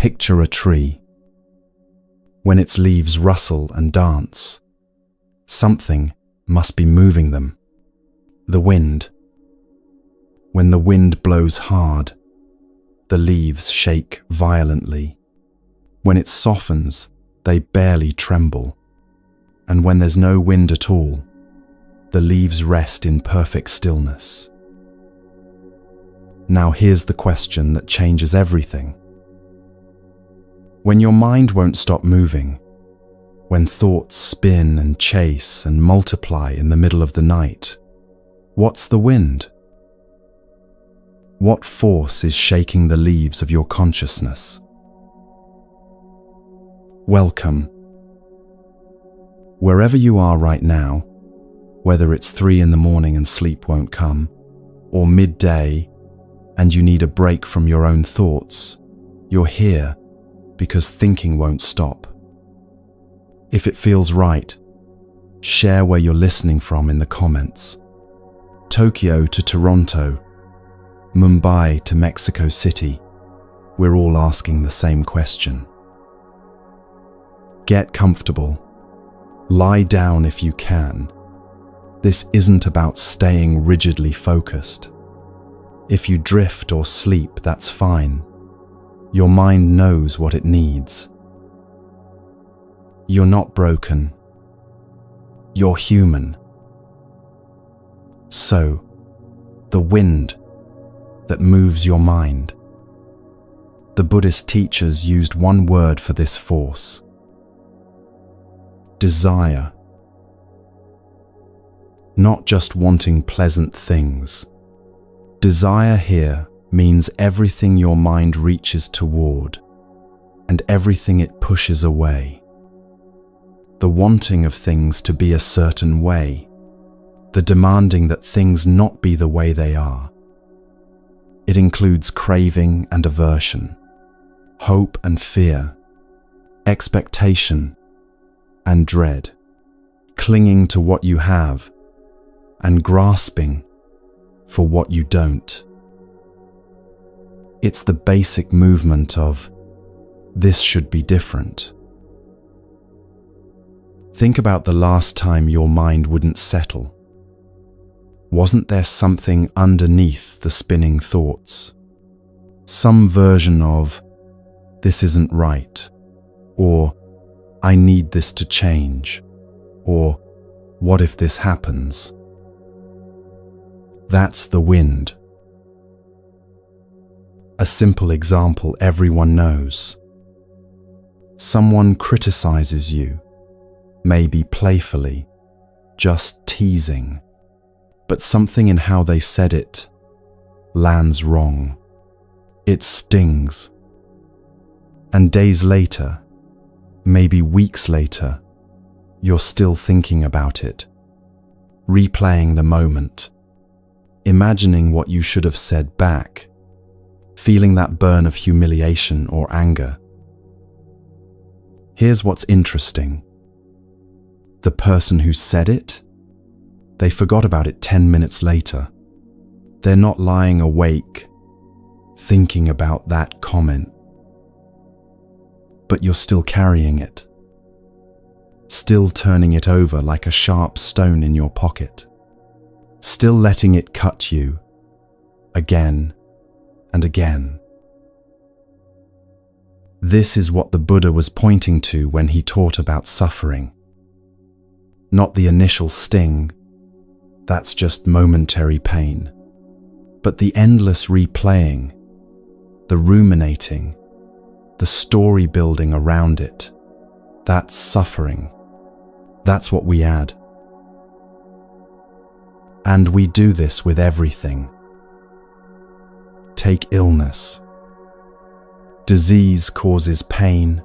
Picture a tree. When its leaves rustle and dance, something must be moving them. The wind. When the wind blows hard, the leaves shake violently. When it softens, they barely tremble. And when there's no wind at all, the leaves rest in perfect stillness. Now here's the question that changes everything. When your mind won't stop moving, when thoughts spin and chase and multiply in the middle of the night, what's the wind? What force is shaking the leaves of your consciousness? Welcome. Wherever you are right now, whether it's 3 in the morning and sleep won't come, or midday and you need a break from your own thoughts, you're here because thinking won't stop. If it feels right, share where you're listening from in the comments. Tokyo to Toronto, Mumbai to Mexico City, we're all asking the same question. Get comfortable. Lie down if you can. This isn't about staying rigidly focused. If you drift or sleep, that's fine. Your mind knows what it needs. You're not broken. You're human. So, the wind that moves your mind. The Buddhist teachers used one word for this force: desire. Not just wanting pleasant things. Desire here means everything your mind reaches toward and everything it pushes away. The wanting of things to be a certain way, the demanding that things not be the way they are. It includes craving and aversion, hope and fear, expectation and dread, clinging to what you have and grasping for what you don't. It's the basic movement of, this should be different. Think about the last time your mind wouldn't settle. Wasn't there something underneath the spinning thoughts? Some version of, this isn't right, or I need this to change, or what if this happens? That's the wind. A simple example everyone knows. Someone criticizes you, maybe playfully, just teasing, but something in how they said it lands wrong. It stings. And days later, maybe weeks later, you're still thinking about it, replaying the moment, imagining what you should have said back, feeling that burn of humiliation or anger. Here's what's interesting. The person who said it, they forgot about it 10 minutes later. They're not lying awake, thinking about that comment. But you're still carrying it, still turning it over like a sharp stone in your pocket, still letting it cut you again and again. This is what the Buddha was pointing to when he taught about suffering. Not the initial sting, that's just momentary pain, but the endless replaying, the ruminating, the story building around it. That's suffering. That's what we add. And we do this with everything. Take illness. Disease causes pain.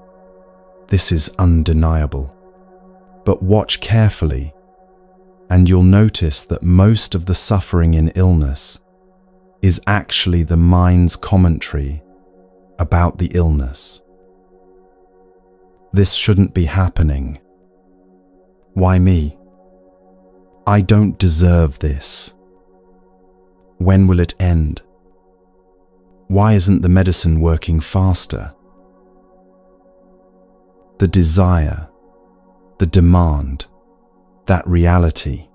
This is undeniable. But watch carefully, and you'll notice that most of the suffering in illness is actually the mind's commentary about the illness. This shouldn't be happening. Why me? I don't deserve this. When will it end? Why isn't the medicine working faster? the desire, the demand, that reality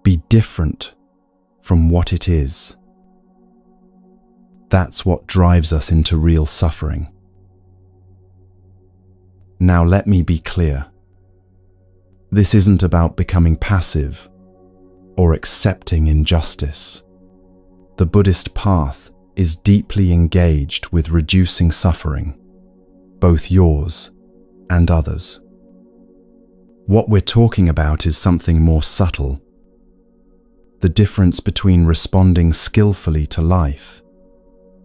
be different from what it is. That's what drives us into real suffering. Now let me be clear. This isn't about becoming passive or accepting injustice. The Buddhist path is deeply engaged with reducing suffering, both yours and others. What we're talking about is something more subtle. The difference between responding skillfully to life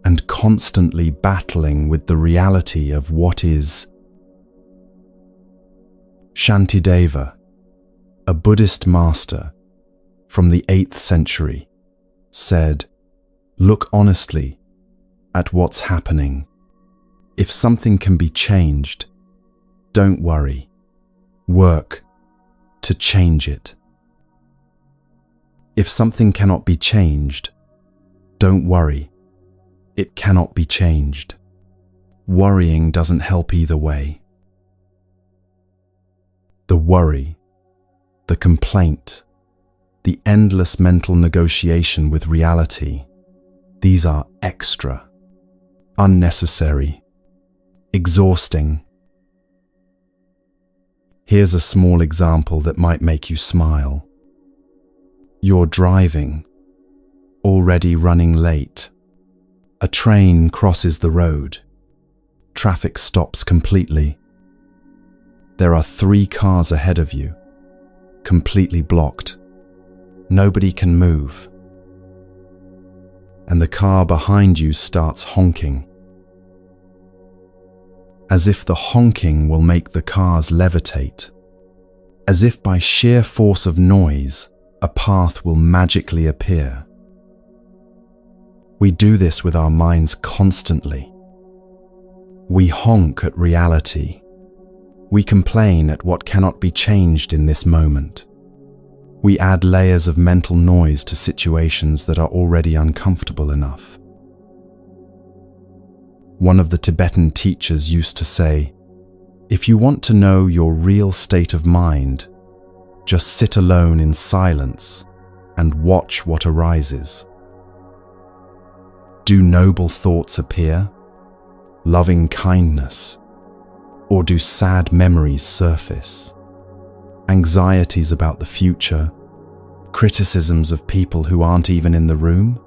and constantly battling with the reality of what is. Shantideva, a Buddhist master from the 8th century, said, "Look honestly at what's happening. If something can be changed, don't worry. Work to change it. If something cannot be changed, don't worry. It cannot be changed. Worrying doesn't help either way." The worry, the complaint, the endless mental negotiation with reality, these are extra, unnecessary, exhausting. Here's a small example that might make you smile. You're driving, already running late. A train crosses the road. Traffic stops completely. There are 3 cars ahead of you, completely blocked. Nobody can move. And the car behind you starts honking. As if the honking will make the cars levitate. As if by sheer force of noise, a path will magically appear. We do this with our minds constantly. We honk at reality. We complain at what cannot be changed in this moment. We add layers of mental noise to situations that are already uncomfortable enough. One of the Tibetan teachers used to say, "If you want to know your real state of mind, just sit alone in silence and watch what arises." Do noble thoughts appear? Loving kindness? Or do sad memories surface? Anxieties about the future? Criticisms of people who aren't even in the room?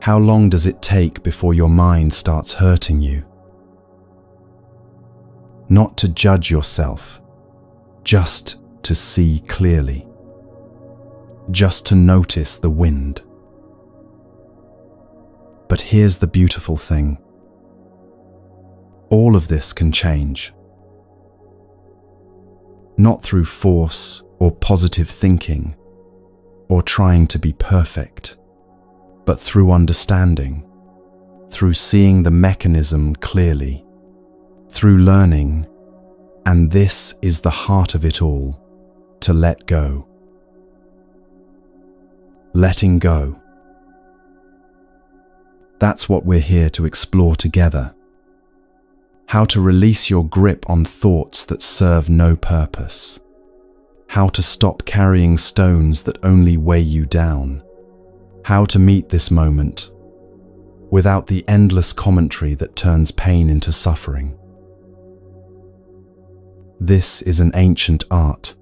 How long does it take before your mind starts hurting you? Not to judge yourself, just to see clearly. Just to notice the wind. But here's the beautiful thing. All of this can change. Not through force or positive thinking or trying to be perfect, but through understanding, through seeing the mechanism clearly, through learning, and this is the heart of it all, to let go. Letting go. That's what we're here to explore together. How to release your grip on thoughts that serve no purpose. How to stop carrying stones that only weigh you down. How to meet this moment without the endless commentary that turns pain into suffering. This is an ancient art,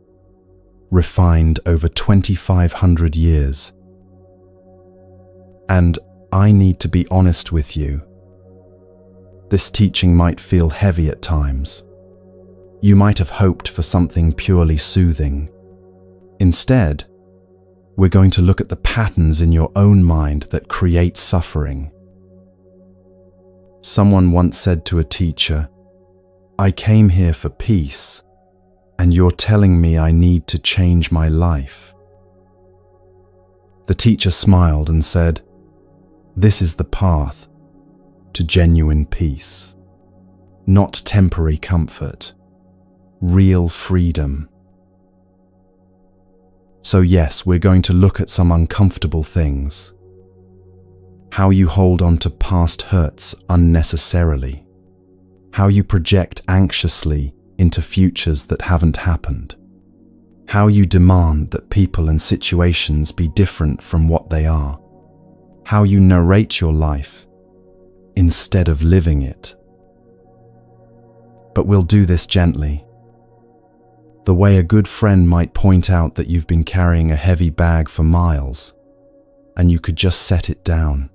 refined over 2,500 years. And I need to be honest with you. This teaching might feel heavy at times. You might have hoped for something purely soothing. Instead, we're going to look at the patterns in your own mind that create suffering. Someone once said to a teacher, "I came here for peace, and you're telling me I need to change my life." The teacher smiled and said, "This is the path to genuine peace. Not temporary comfort, real freedom." So yes, we're going to look at some uncomfortable things. How you hold on to past hurts unnecessarily. how you project anxiously into futures that haven't happened, how you demand that people and situations be different from what they are, how you narrate your life instead of living it. But we'll do this gently, the way a good friend might point out that you've been carrying a heavy bag for miles and you could just set it down.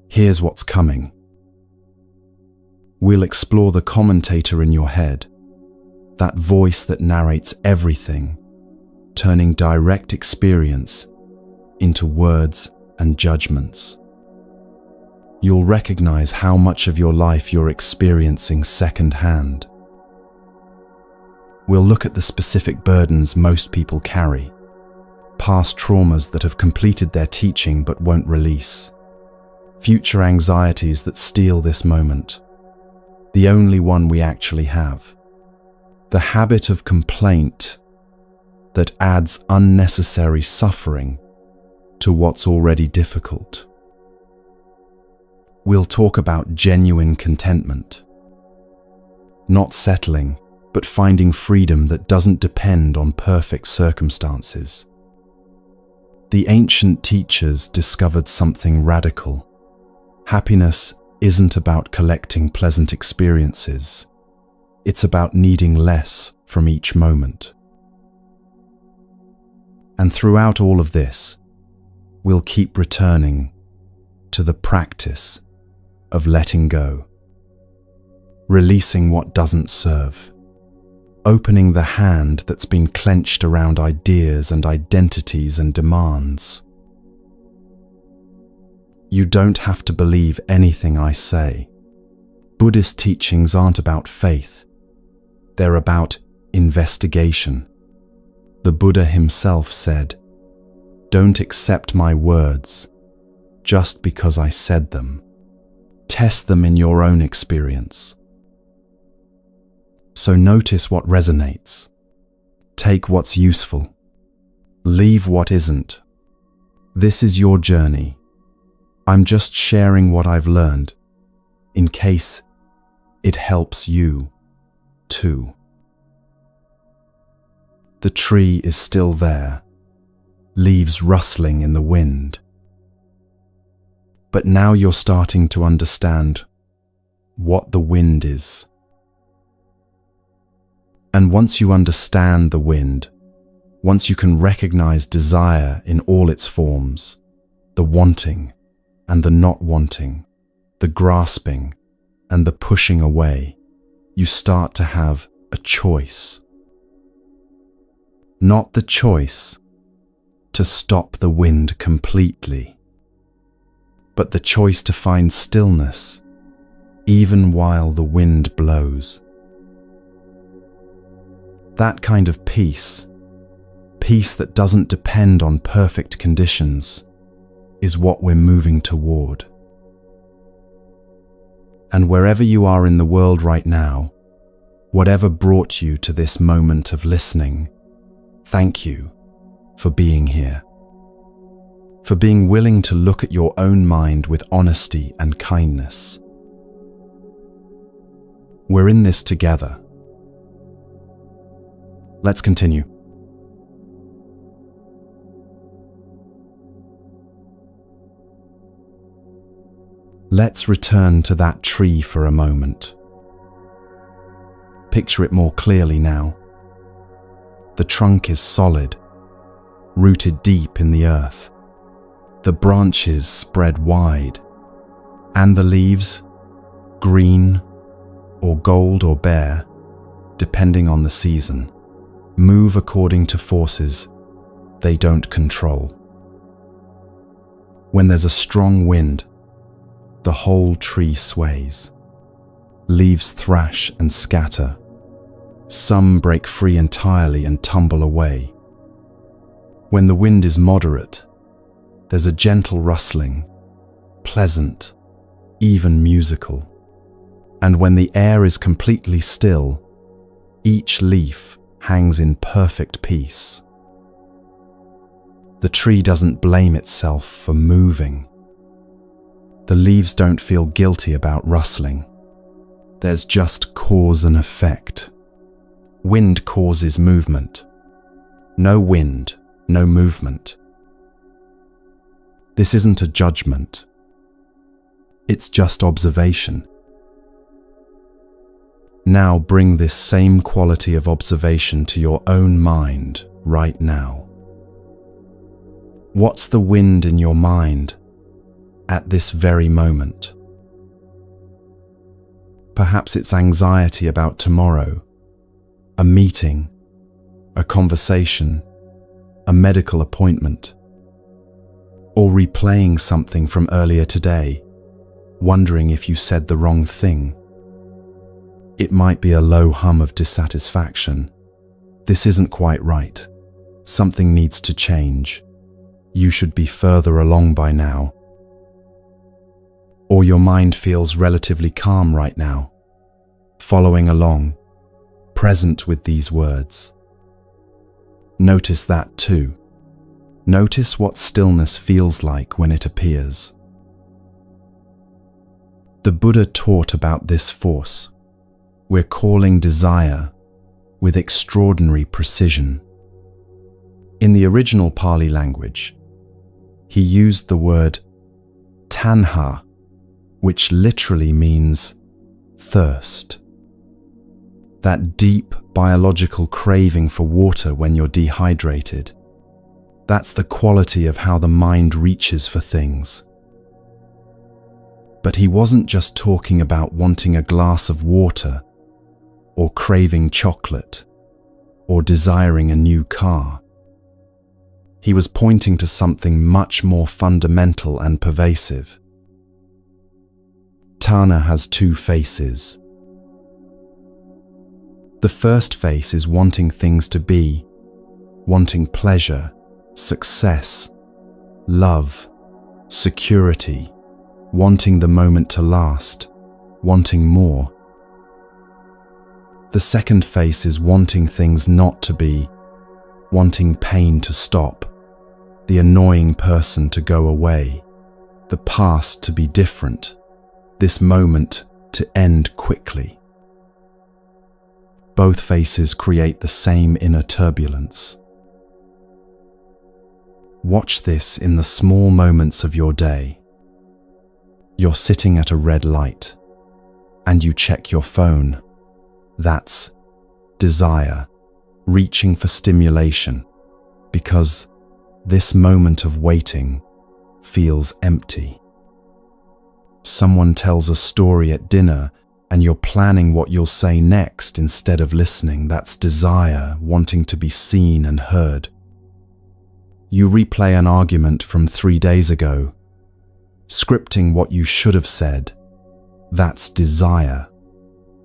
Here's what's coming. We'll explore the commentator in your head, that voice that narrates everything, turning direct experience into words and judgments. You'll recognize how much of your life you're experiencing secondhand. We'll look at the specific burdens most people carry, past traumas that have completed their teaching but won't release, future anxieties that steal this moment, the only one we actually have, the habit of complaint that adds unnecessary suffering to what's already difficult. We'll talk about genuine contentment, not settling, but finding freedom that doesn't depend on perfect circumstances. The ancient teachers discovered something radical. Happiness isn't about collecting pleasant experiences. It's about needing less from each moment. And throughout all of this, we'll keep returning to the practice of letting go, releasing what doesn't serve, opening the hand that's been clenched around ideas and identities and demands. You don't have to believe anything I say. Buddhist teachings aren't about faith. They're about investigation. The Buddha himself said, "Don't accept my words just because I said them. Test them in your own experience." So notice what resonates. Take what's useful. Leave what isn't. This is your journey. I'm just sharing what I've learned, in case it helps you too. The tree is still there, leaves rustling in the wind. But now you're starting to understand what the wind is. And once you understand the wind, once you can recognize desire in all its forms, the wanting and the not wanting, the grasping and the pushing away, you start to have a choice. Not the choice to stop the wind completely, but the choice to find stillness even while the wind blows. That kind of peace that doesn't depend on perfect conditions, is what we're moving toward. And wherever you are in the world right now, whatever brought you to this moment of listening, thank you for being here, for being willing to look at your own mind with honesty and kindness. We're in this together. Let's continue. Let's return to that tree for a moment. Picture it more clearly now. The trunk is solid, rooted deep in the earth. The branches spread wide, and the leaves, green or gold or bare, depending on the season, move according to forces they don't control. When there's a strong wind, the whole tree sways. Leaves thrash and scatter. Some break free entirely and tumble away. When the wind is moderate, there's a gentle rustling, pleasant, even musical. And when the air is completely still, each leaf hangs in perfect peace. The tree doesn't blame itself for moving. The leaves don't feel guilty about rustling. There's just cause and effect. Wind causes movement. No wind, no movement. This isn't a judgment. It's just observation. Now bring this same quality of observation to your own mind right now. What's the wind in your mind at this very moment? Perhaps it's anxiety about tomorrow, a meeting, a conversation, a medical appointment, or replaying something from earlier today, wondering if you said the wrong thing. It might be a low hum of dissatisfaction. This isn't quite right. Something needs to change. You should be further along by now. Or your mind feels relatively calm right now, following along, present with these words. Notice that too. Notice what stillness feels like when it appears. The Buddha taught about this force we're calling desire with extraordinary precision. In the original Pali language, he used the word tanha, which literally means thirst. That deep biological craving for water when you're dehydrated. That's the quality of how the mind reaches for things. But he wasn't just talking about wanting a glass of water, or craving chocolate, or desiring a new car. He was pointing to something much more fundamental and pervasive. Tana has two faces. The first face is wanting things to be, wanting pleasure, success, love, security, wanting the moment to last, wanting more. The second face is wanting things not to be, wanting pain to stop, the annoying person to go away, the past to be different, this moment to end quickly. Both faces create the same inner turbulence. Watch this in the small moments of your day. You're sitting at a red light, and you check your phone. That's desire, reaching for stimulation, because this moment of waiting feels empty. Someone tells a story at dinner, and you're planning what you'll say next instead of listening. That's desire, wanting to be seen and heard. You replay an argument from 3 days ago, scripting what you should have said. That's desire,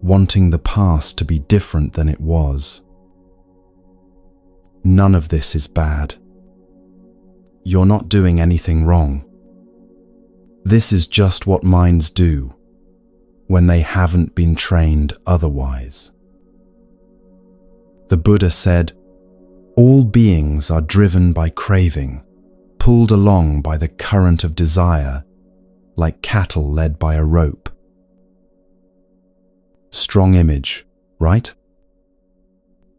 wanting the past to be different than it was. None of this is bad. You're not doing anything wrong. This is just what minds do when they haven't been trained otherwise. The Buddha said, "All beings are driven by craving, pulled along by the current of desire, like cattle led by a rope." Strong image, right?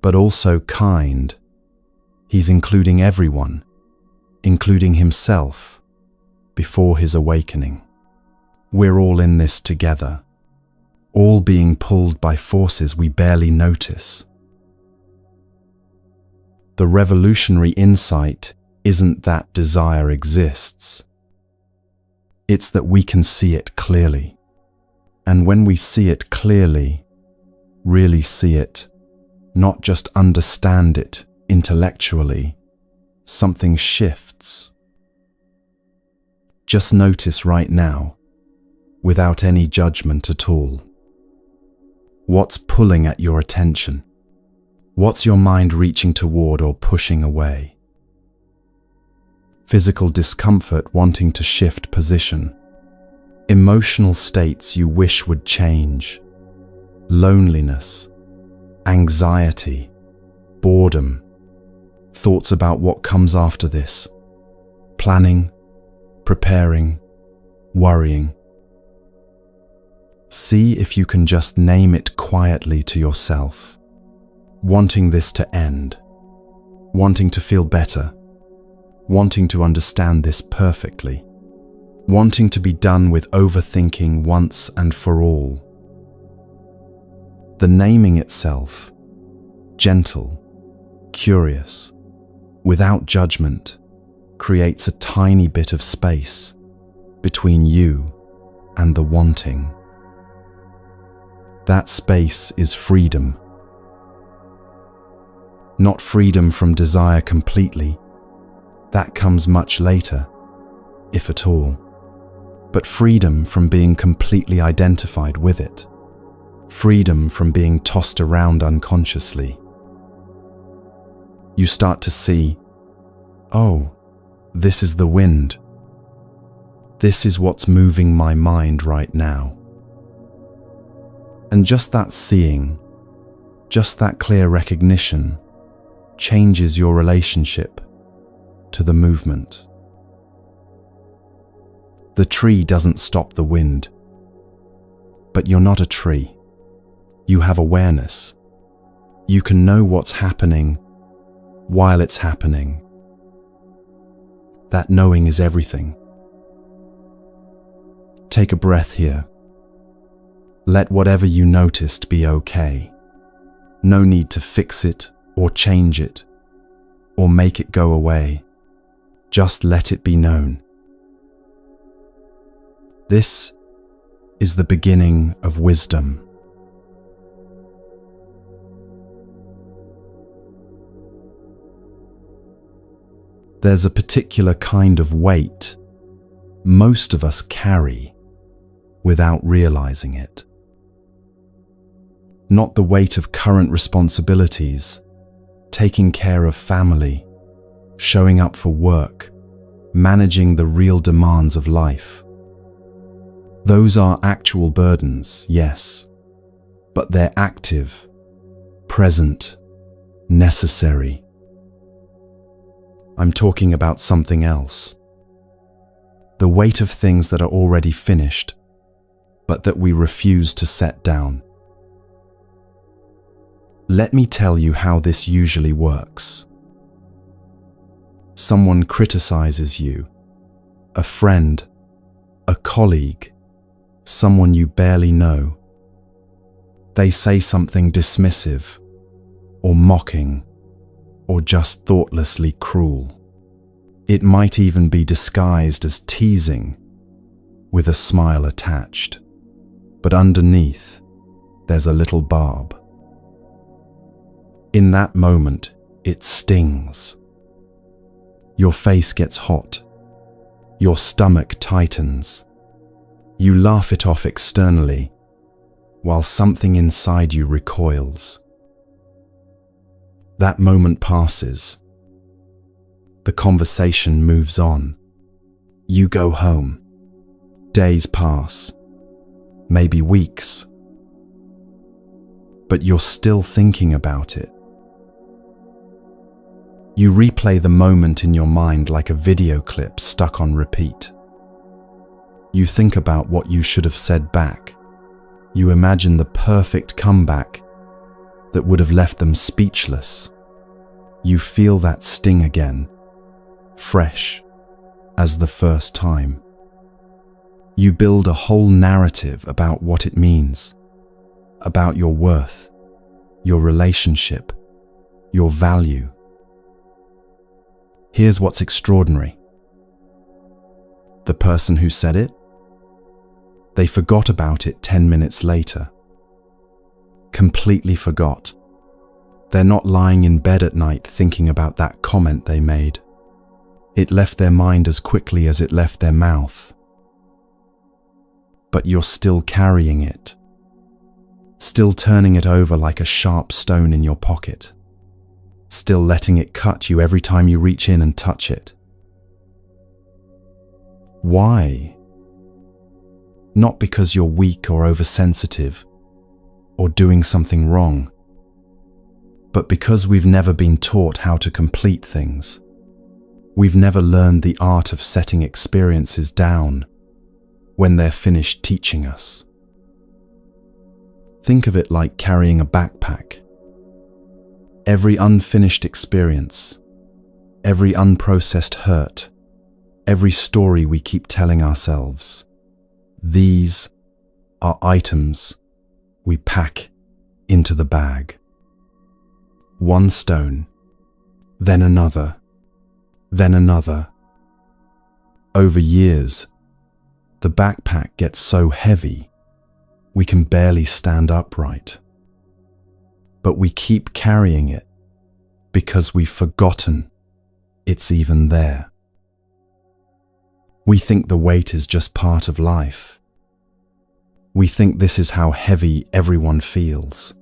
But also kind. He's including everyone, including himself, before his awakening. We're all in this together, all being pulled by forces we barely notice. The revolutionary insight isn't that desire exists. It's that we can see it clearly. And when we see it clearly, really see it, not just understand it intellectually, something shifts. Just notice right now, without any judgment at all. What's pulling at your attention? What's your mind reaching toward or pushing away? Physical discomfort wanting to shift position. Emotional states you wish would change. Loneliness, anxiety, boredom, thoughts about what comes after this. Planning, preparing, worrying. See if you can just name it quietly to yourself. Wanting this to end, wanting to feel better, wanting to understand this perfectly, wanting to be done with overthinking once and for all. The naming itself, gentle, curious, without judgment, creates a tiny bit of space between you and the wanting. That space is freedom. Not freedom from desire completely, that comes much later, if at all, but freedom from being completely identified with it, freedom from being tossed around unconsciously. You start to see, oh, this is the wind. This is what's moving my mind right now. And just that seeing, just that clear recognition, changes your relationship to the movement. The tree doesn't stop the wind, but you're not a tree. You have awareness. You can know what's happening while it's happening. That knowing is everything. Take a breath here. Let whatever you noticed be okay. No need to fix it or change it or make it go away. Just let it be known. This is the beginning of wisdom. There's a particular kind of weight most of us carry without realizing it. Not the weight of current responsibilities, taking care of family, showing up for work, managing the real demands of life. Those are actual burdens, yes, but they're active, present, necessary. I'm talking about something else. The weight of things that are already finished, but that we refuse to set down. Let me tell you how this usually works. Someone criticizes you, a friend, a colleague, someone you barely know. They say something dismissive, or mocking, or just thoughtlessly cruel. It might even be disguised as teasing, with a smile attached. But underneath, there's a little barb. In that moment, it stings. Your face gets hot. Your stomach tightens. You laugh it off externally, while something inside you recoils. That moment passes. The conversation moves on. You go home. Days pass. Maybe weeks. But you're still thinking about it. You replay the moment in your mind like a video clip stuck on repeat. You think about what you should have said back. You imagine the perfect comeback that would have left them speechless. You feel that sting again, fresh as the first time. You build a whole narrative about what it means, about your worth, your relationship, your value. Here's what's extraordinary. The person who said it, they forgot about it 10 minutes later. Completely forgot. They're not lying in bed at night thinking about that comment they made. It left their mind as quickly as it left their mouth. But you're still carrying it. Still turning it over like a sharp stone in your pocket. Still letting it cut you every time you reach in and touch it. Why? Not because you're weak or oversensitive or doing something wrong, but because we've never been taught how to complete things. We've never learned the art of setting experiences down when they're finished teaching us. Think of it like carrying a backpack. Every unfinished experience, every unprocessed hurt, every story we keep telling ourselves, these are items we pack into the bag. One stone, then another, then another. Over years, the backpack gets so heavy, we can barely stand upright. But we keep carrying it because we've forgotten it's even there. We think the weight is just part of life. We think this is how heavy everyone feels.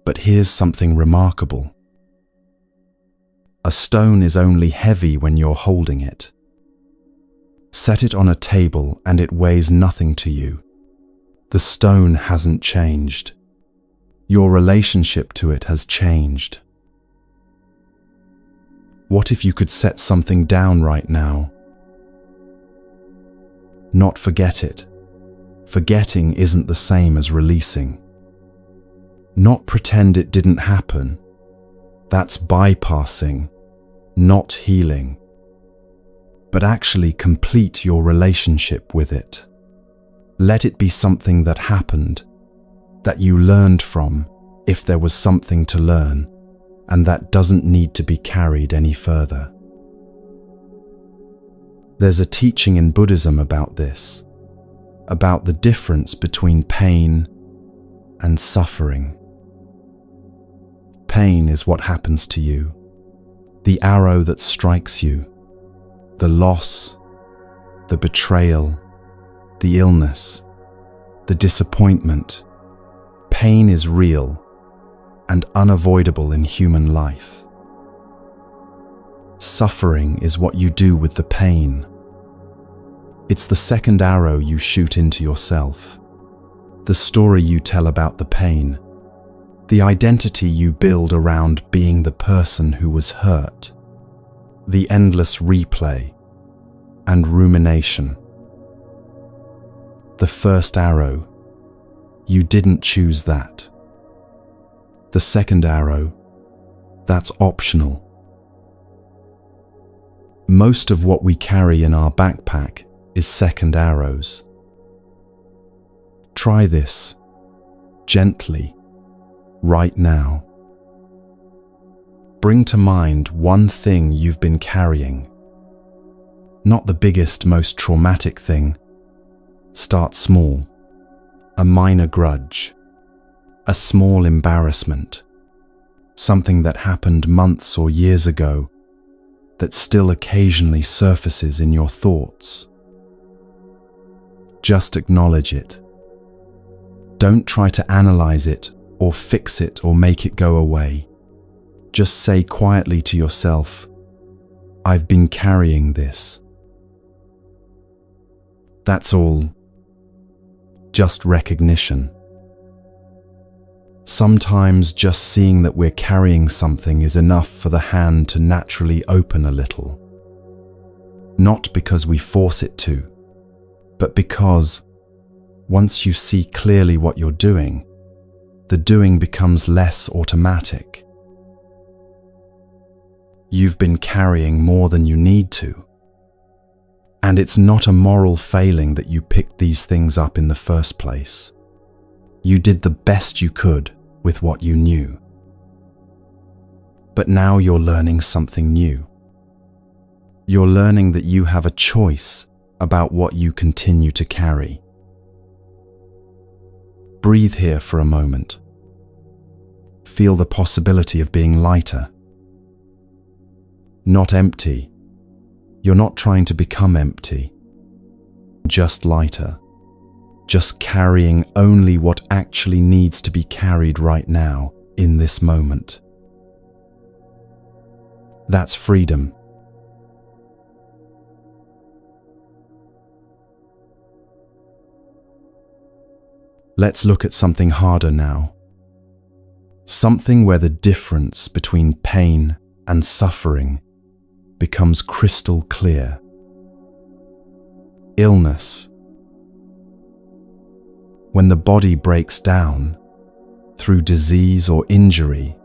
But here's something remarkable. A stone is only heavy when you're holding it. Set it on a table and it weighs nothing to you. The stone hasn't changed. Your relationship to it has changed. What if you could set something down right now? Not forget it. Forgetting isn't the same as releasing. Not pretend it didn't happen. That's bypassing, not healing. But actually complete your relationship with it. Let it be something that happened, that you learned from, if there was something to learn, and that doesn't need to be carried any further. There's a teaching in Buddhism about this, about the difference between pain and suffering. Pain is what happens to you, the arrow that strikes you, the loss, the betrayal, the illness, the disappointment. Pain is real and unavoidable in human life. Suffering is what you do with the pain. It's the second arrow you shoot into yourself, the story you tell about the pain, the identity you build around being the person who was hurt, the endless replay and rumination. The first arrow, you didn't choose that. The second arrow, that's optional. Most of what we carry in our backpack is second arrows. Try this, gently, right now. Bring to mind one thing you've been carrying. Not the biggest, most traumatic thing. Start small. A minor grudge. A small embarrassment. Something that happened months or years ago that still occasionally surfaces in your thoughts. Just acknowledge it. Don't try to analyze it or fix it or make it go away. Just say quietly to yourself, I've been carrying this. That's all. Just recognition. Sometimes just seeing that we're carrying something is enough for the hand to naturally open a little. Not because we force it to, but because once you see clearly what you're doing, the doing becomes less automatic. You've been carrying more than you need to. And it's not a moral failing that you picked these things up in the first place. You did the best you could with what you knew. But now you're learning something new. You're learning that you have a choice about what you continue to carry. Breathe here for a moment. Feel the possibility of being lighter. Not empty. You're not trying to become empty. Just lighter. Just carrying only what actually needs to be carried right now, in this moment. That's freedom. Let's look at something harder now. Something where the difference between pain and suffering becomes crystal clear. illness. When the body breaks down through disease or injury,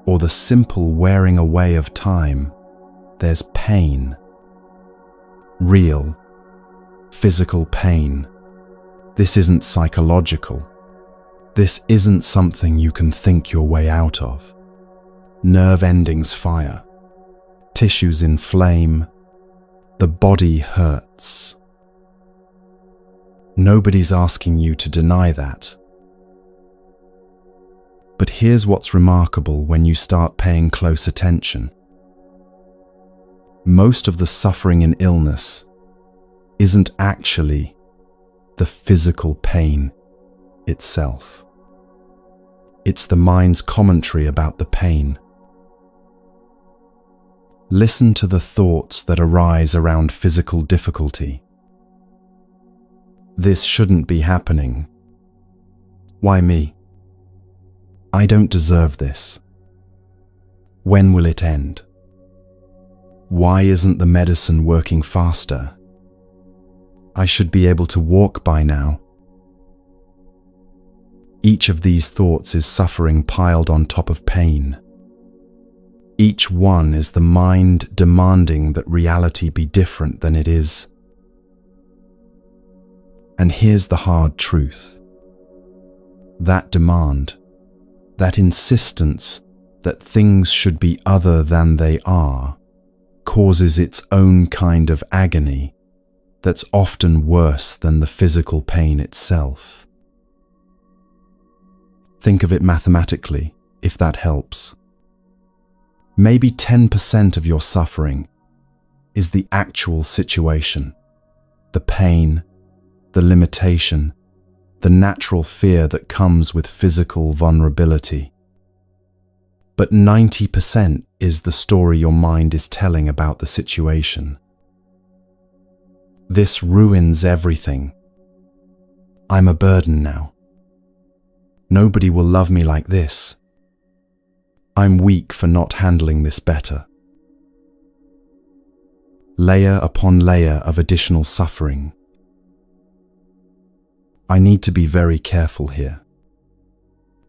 or the simple wearing away of time, there's pain. Real, physical pain. This isn't psychological. This isn't something you can think your way out of. Nerve endings fire. Tissues inflame. The body hurts. Nobody's asking you to deny that. But here's what's remarkable when you start paying close attention. Most of the suffering in illness isn't actually the physical pain itself. It's the mind's commentary about the pain. Listen to the thoughts that arise around physical difficulty. This shouldn't be happening. Why me? I don't deserve this. When will it end? Why isn't the medicine working faster? I should be able to walk by now. Each of these thoughts is suffering piled on top of pain. Each one is the mind demanding that reality be different than it is. And here's the hard truth. That demand, that insistence that things should be other than they are, causes its own kind of agony that's often worse than the physical pain itself. Think of it mathematically, if that helps. Maybe 10% of your suffering is the actual situation, the pain, the limitation, the natural fear that comes with physical vulnerability. But 90% is the story your mind is telling about the situation. This ruins everything. I'm a burden now. Nobody will love me like this. I'm weak for not handling this better. Layer upon layer of additional suffering. I need to be very careful here.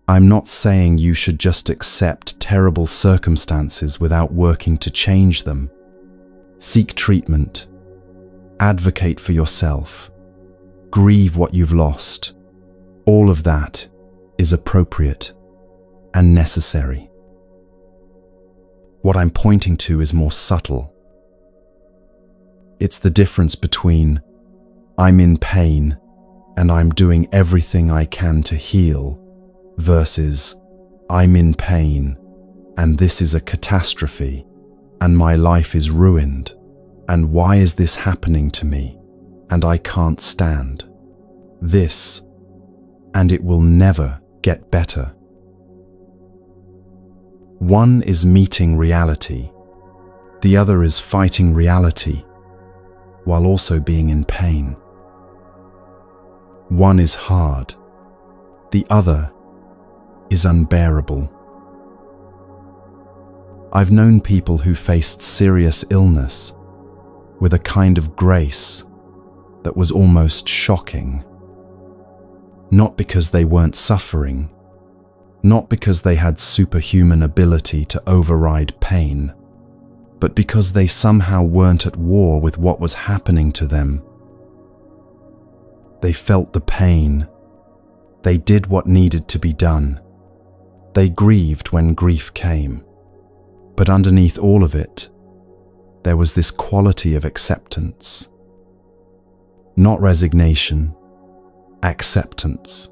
I'm not saying you should just accept terrible circumstances without working to change them. Seek treatment. Advocate for yourself. Grieve what you've lost. All of that is appropriate and necessary. What I'm pointing to is more subtle. It's the difference between I'm in pain and I'm doing everything I can to heal versus I'm in pain and this is a catastrophe and my life is ruined and why is this happening to me and I can't stand this and it will never get better. One is meeting reality, the other is fighting reality while also being in pain. One is hard, the other is unbearable. I've known people who faced serious illness with a kind of grace that was almost shocking. Not because they weren't suffering, not because they had superhuman ability to override pain, but because they somehow weren't at war with what was happening to them. They felt the pain. They did what needed to be done. They grieved when grief came. But underneath all of it, there was this quality of acceptance. Not resignation, acceptance.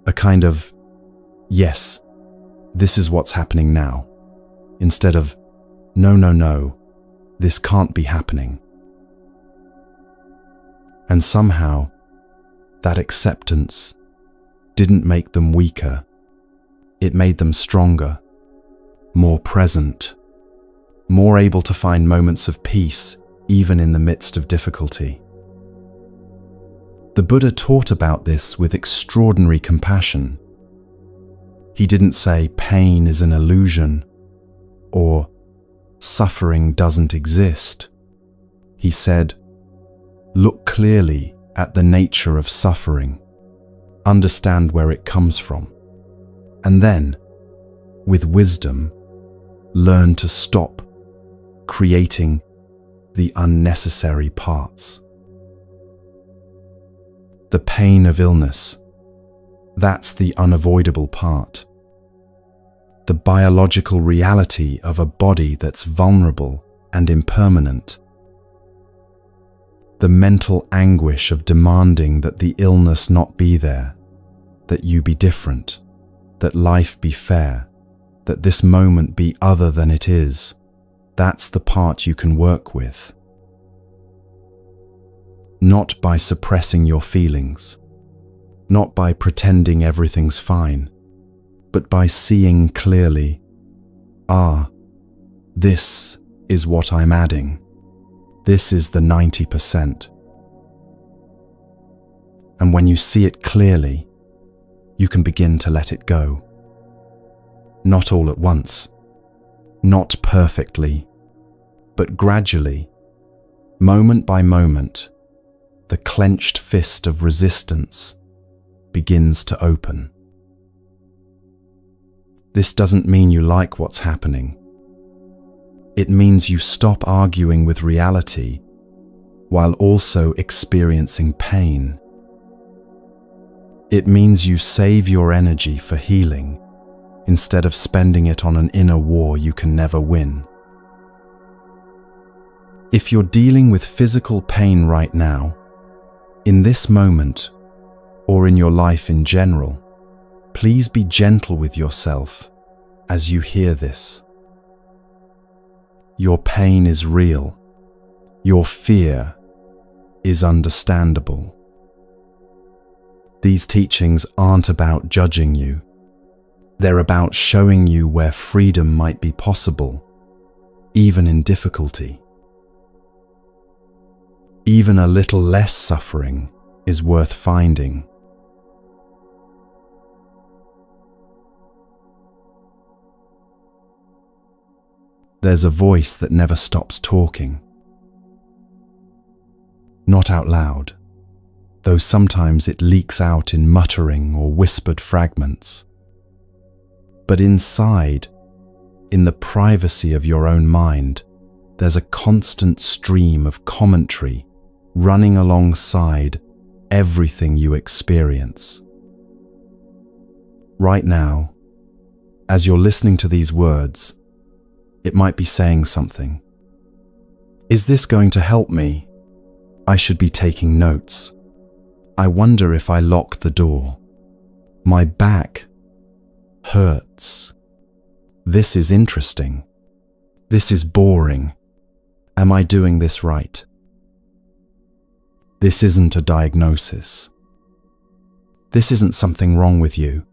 A kind of, yes, this is what's happening now, instead of, no, this can't be happening. And somehow, that acceptance didn't make them weaker. It made them stronger, more present, more able to find moments of peace even in the midst of difficulty. The Buddha taught about this with extraordinary compassion. He didn't say pain is an illusion or suffering doesn't exist. He said, Look clearly at the nature of suffering. Understand where it comes from. And then, with wisdom, learn to stop creating the unnecessary parts. The pain of illness, that's the unavoidable part. The biological reality of a body that's vulnerable and impermanent. The mental anguish of demanding that the illness not be there, that you be different, that life be fair, that this moment be other than it is. That's the part you can work with. Not by suppressing your feelings, not by pretending everything's fine, but by seeing clearly, this is what I'm adding. This is the 90%. And when you see it clearly, you can begin to let it go. Not all at once, not perfectly, but gradually, moment by moment, the clenched fist of resistance begins to open. This doesn't mean you like what's happening. It means you stop arguing with reality while also experiencing pain. It means you save your energy for healing instead of spending it on an inner war you can never win. If you're dealing with physical pain right now, in this moment, or in your life in general, please be gentle with yourself as you hear this. Your pain is real. Your fear is understandable. These teachings aren't about judging you. They're about showing you where freedom might be possible, even in difficulty. Even a little less suffering is worth finding. There's a voice that never stops talking. Not out loud, though sometimes it leaks out in muttering or whispered fragments. But inside, in the privacy of your own mind, there's a constant stream of commentary running alongside everything you experience. Right now, as you're listening to these words, it might be saying something. Is this going to help me? I should be taking notes. I wonder if I lock the door. My back hurts. This is interesting. This is boring. Am I doing this right? This isn't a diagnosis. This isn't something wrong with you.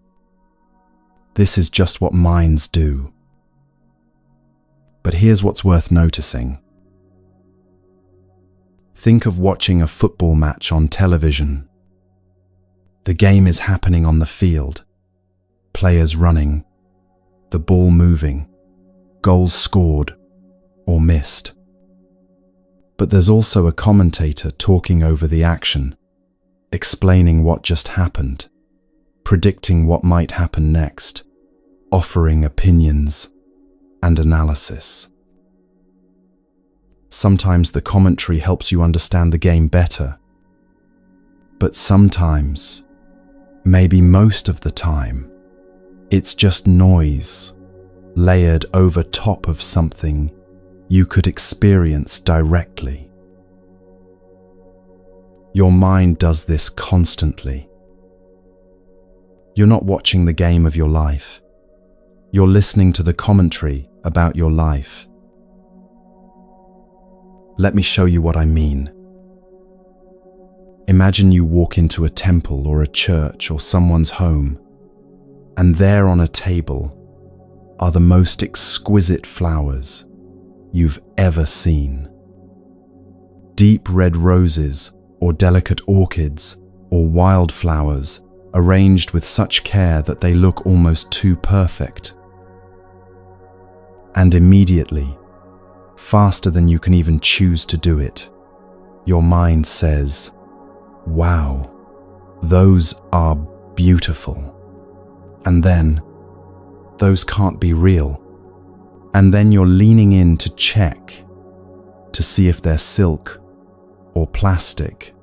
This is just what minds do. But here's what's worth noticing. Think of watching a football match on television. The game is happening on the field. Players running, the ball moving, goals scored or missed. But there's also a commentator talking over the action, explaining what just happened, predicting what might happen next, offering opinions and analysis. Sometimes the commentary helps you understand the game better, but sometimes, maybe most of the time, it's just noise layered over top of something you could experience directly. Your mind does this constantly. You're not watching the game of your life. You're listening to the commentary about your life. Let me show you what I mean. Imagine you walk into a temple or a church or someone's home, and there on a table are the most exquisite flowers you've ever seen. Deep red roses or delicate orchids or wildflowers arranged with such care that they look almost too perfect. And immediately, faster than you can even choose to do it, Your mind says, "Wow, those are beautiful." And then, "Those can't be real." And then you're leaning in to check, to see if they're silk or plastic,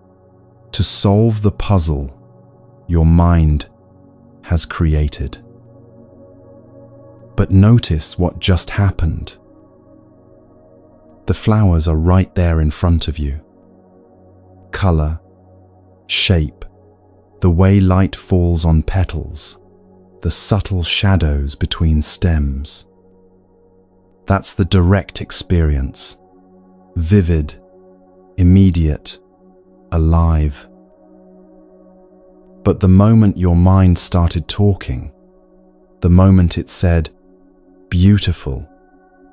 to solve the puzzle your mind has created. But notice what just happened. The flowers are right there in front of you. Color, shape, the way light falls on petals, the subtle shadows between stems. That's the direct experience. Vivid, immediate, alive. But the moment your mind started talking, the moment it said, "beautiful,"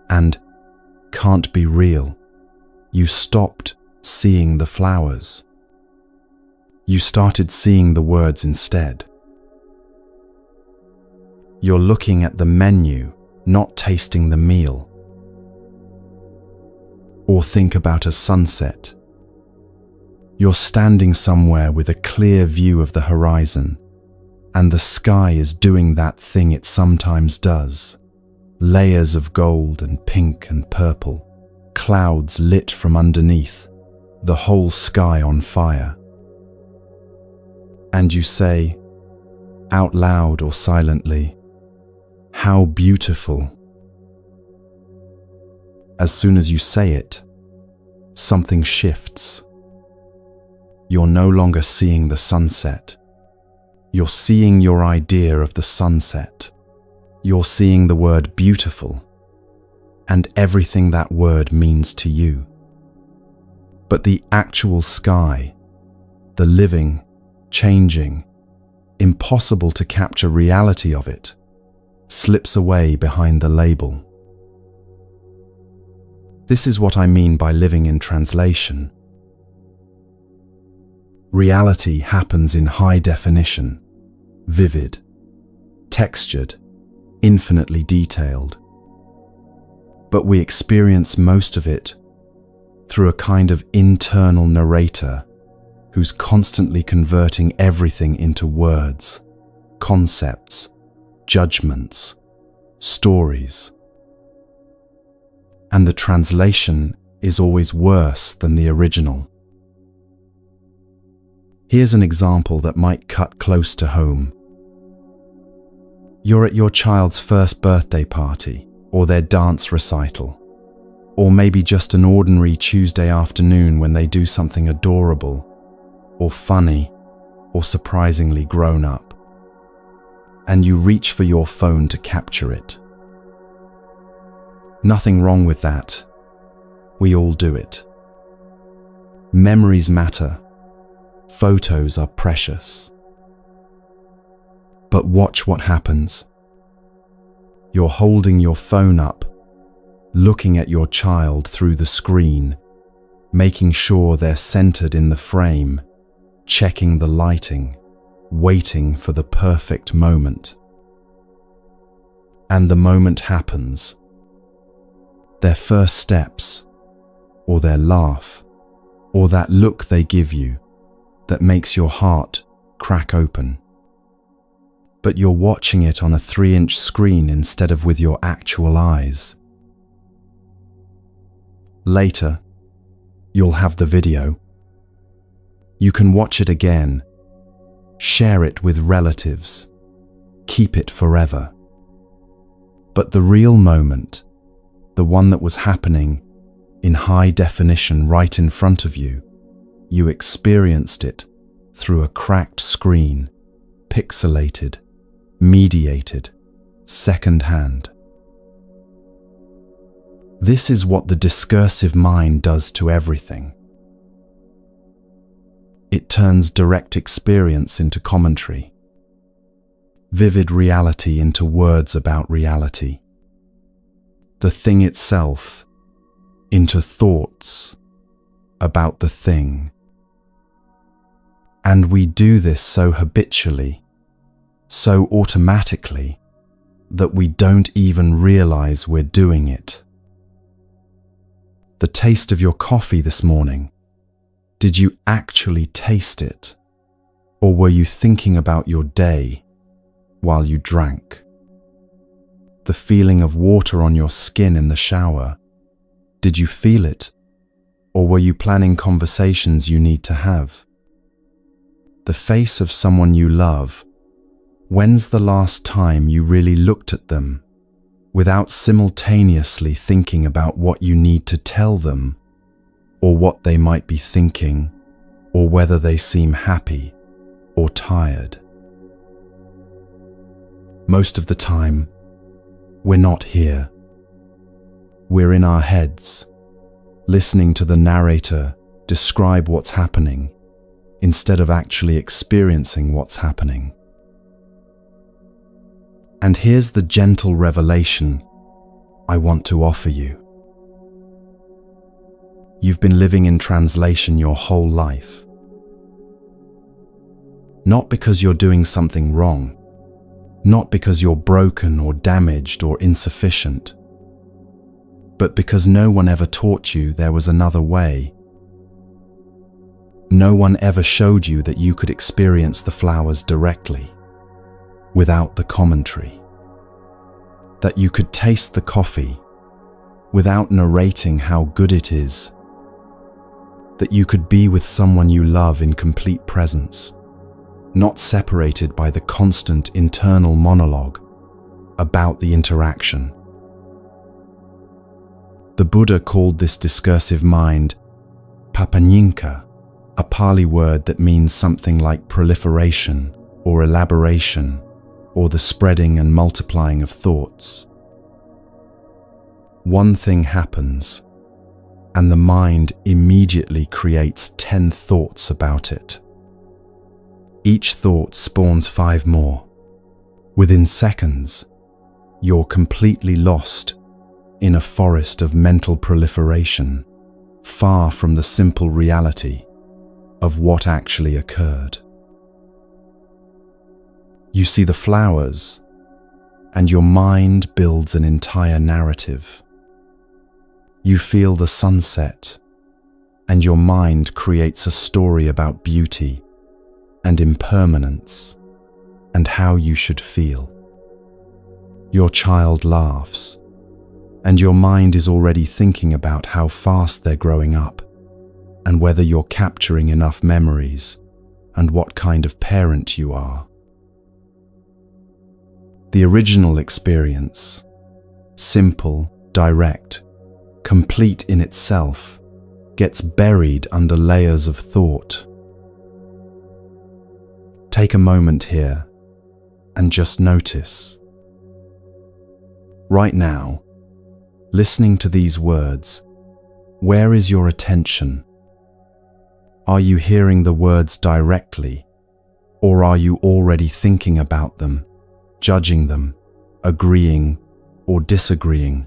and "can't be real," you stopped seeing the flowers. You started seeing the words instead. You're looking at the menu, not tasting the meal. Or think about a sunset. You're standing somewhere with a clear view of the horizon, and the sky is doing that thing it sometimes does. Layers of gold and pink and purple, clouds lit from underneath, the whole sky on fire. And you say, out loud or silently, "How beautiful." As soon as you say it, something shifts. You're no longer seeing the sunset. You're seeing your idea of the sunset. You're seeing the word beautiful and everything that word means to you. But the actual sky, the living, changing, impossible to capture reality of it, slips away behind the label. This is what I mean by living in translation. Reality happens in high definition, vivid, textured, infinitely detailed. But we experience most of it through a kind of internal narrator who's constantly converting everything into words, concepts, judgments, stories. And the translation is always worse than the original. Here's an example that might cut close to home. You're at your child's first birthday party, or their dance recital, or maybe just an ordinary Tuesday afternoon when they do something adorable, or funny, or surprisingly grown up. And you reach for your phone to capture it. Nothing wrong with that. We all do it. Memories matter. Photos are precious. But watch what happens. You're holding your phone up, looking at your child through the screen, making sure they're centered in the frame, checking the lighting, waiting for the perfect moment. And the moment happens. Their first steps, or their laugh, or that look they give you that makes your heart crack open. But you're watching it on a 3-inch screen instead of with your actual eyes. Later, you'll have the video. You can watch it again, share it with relatives, keep it forever. But the real moment, the one that was happening in high definition right in front of you, you experienced it through a cracked screen, pixelated, mediated, second-hand. This is what the discursive mind does to everything. It turns direct experience into commentary, vivid reality into words about reality, the thing itself into thoughts about the thing. And we do this so habitually, so automatically, that we don't even realize we're doing it. The taste of your coffee this morning, Did you actually taste it? Or were you thinking about your day while you drank? The feeling of water on your skin in the shower, did you feel it? Or were you planning conversations you need to have? The face of someone you love, when's the last time you really looked at them without simultaneously thinking about what you need to tell them, or what they might be thinking, or whether they seem happy or tired? Most of the time, we're not here. We're in our heads, listening to the narrator describe what's happening, instead of actually experiencing what's happening. And here's the gentle revelation I want to offer you. You've been living in translation your whole life. Not because you're doing something wrong, not because you're broken or damaged or insufficient, but because no one ever taught you there was another way. No one ever showed you that you could experience the flowers directly, without the commentary. That you could taste the coffee without narrating how good it is. That you could be with someone you love in complete presence, not separated by the constant internal monologue about the interaction. The Buddha called this discursive mind papanyinka, a Pali word that means something like proliferation or elaboration, or the spreading and multiplying of thoughts. One thing happens, and the mind immediately creates 10 thoughts about it. Each thought spawns 5 more. Within seconds, you're completely lost in a forest of mental proliferation, far from the simple reality of what actually occurred. You see the flowers, and your mind builds an entire narrative. You feel the sunset, and your mind creates a story about beauty and impermanence and how you should feel. Your child laughs, and your mind is already thinking about how fast they're growing up and whether you're capturing enough memories and what kind of parent you are. The original experience, simple, direct, complete in itself, gets buried under layers of thought. Take a moment here and just notice. Right now, listening to these words, where is your attention? Are you hearing the words directly, or are you already thinking about them, judging them, agreeing or disagreeing,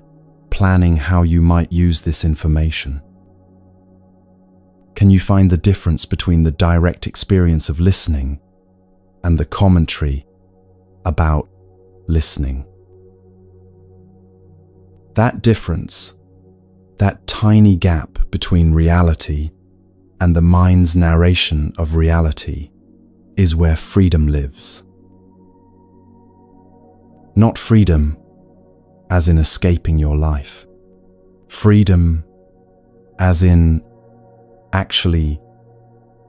planning how you might use this information? Can you find the difference between the direct experience of listening and the commentary about listening? That difference, that tiny gap between reality and the mind's narration of reality, is where freedom lives. Not freedom as in escaping your life. Freedom as in actually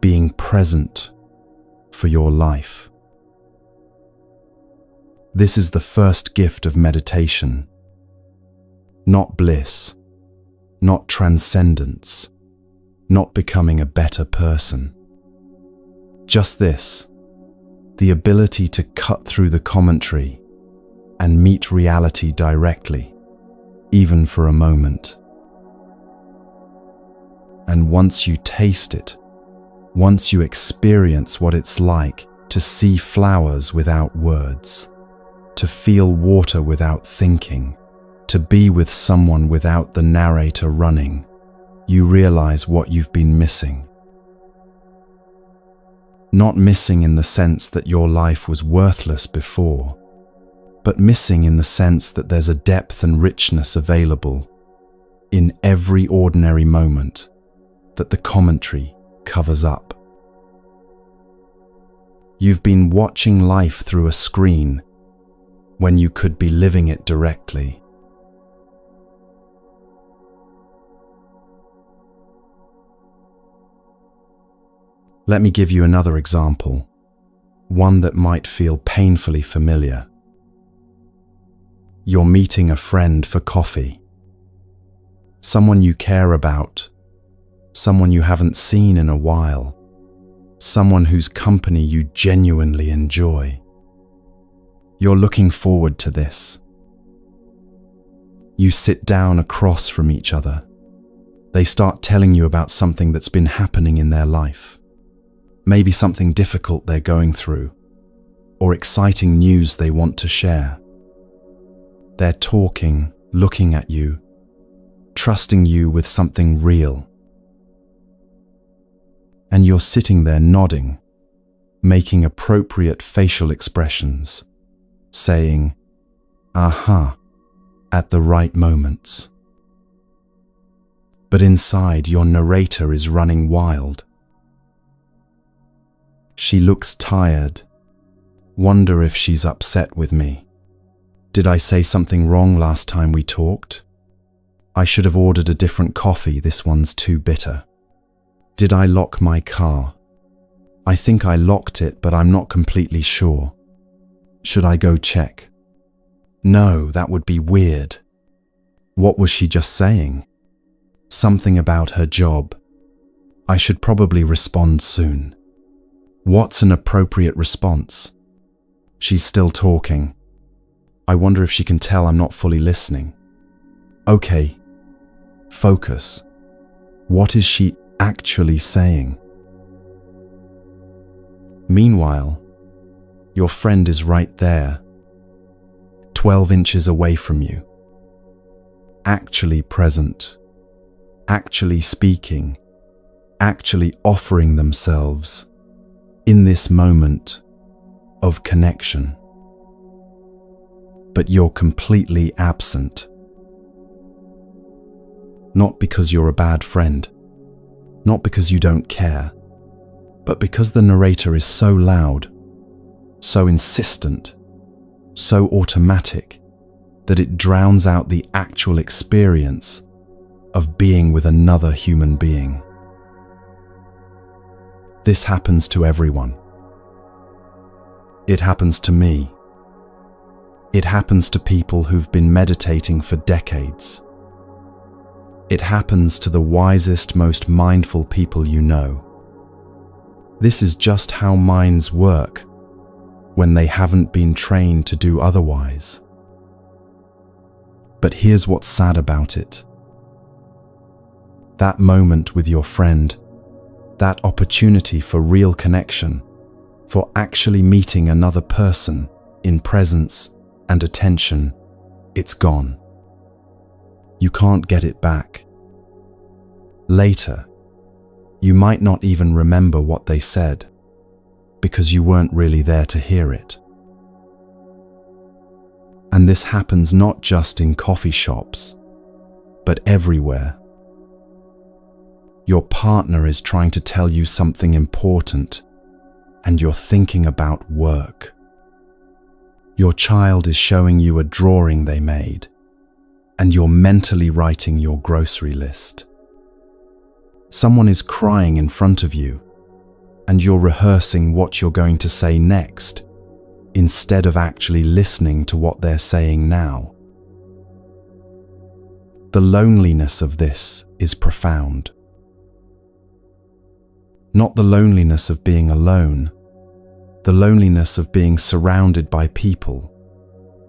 being present for your life. This is the first gift of meditation. Not bliss, not transcendence, not becoming a better person. Just this, the ability to cut through the commentary and meet reality directly, even for a moment. And once you taste it, once you experience what it's like to see flowers without words, to feel water without thinking, to be with someone without the narrator running, you realize what you've been missing. Not missing in the sense that your life was worthless before, but missing in the sense that there's a depth and richness available in every ordinary moment that the commentary covers up. You've been watching life through a screen when you could be living it directly. Let me give you another example, one that might feel painfully familiar. You're meeting a friend for coffee. Someone you care about, someone you haven't seen in a while, someone whose company you genuinely enjoy. You're looking forward to this. You sit down across from each other. They start telling you about something that's been happening in their life. Maybe something difficult they're going through, or exciting news they want to share. They're talking, looking at you, trusting you with something real. And you're sitting there nodding, making appropriate facial expressions, saying, "Aha," at the right moments. But inside, your narrator is running wild. She looks tired. Wonder if she's upset with me. Did I say something wrong last time we talked? I should have ordered a different coffee, this one's too bitter. Did I lock my car? I think I locked it, but I'm not completely sure. Should I go check? No, that would be weird. What was she just saying? Something about her job. I should probably respond soon. What's an appropriate response? She's still talking. I wonder if she can tell I'm not fully listening. Okay, focus. What is she actually saying? Meanwhile, your friend is right there, 12 inches away from you, actually present, actually speaking, actually offering themselves in this moment of connection. But you're completely absent. Not because you're a bad friend, not because you don't care, but because the narrator is so loud, so insistent, so automatic, that it drowns out the actual experience of being with another human being. This happens to everyone. It happens to me. It happens to people who've been meditating for decades. It happens to the wisest, most mindful people you know. This is just how minds work when they haven't been trained to do otherwise. But here's what's sad about it. That moment with your friend, that opportunity for real connection, for actually meeting another person in presence and attention, it's gone. You can't get it back. Later, you might not even remember what they said, because you weren't really there to hear it. And this happens not just in coffee shops, but everywhere. Your partner is trying to tell you something important, and you're thinking about work. Your child is showing you a drawing they made, and you're mentally writing your grocery list. Someone is crying in front of you, and you're rehearsing what you're going to say next, instead of actually listening to what they're saying now. The loneliness of this is profound. Not the loneliness of being alone, the loneliness of being surrounded by people,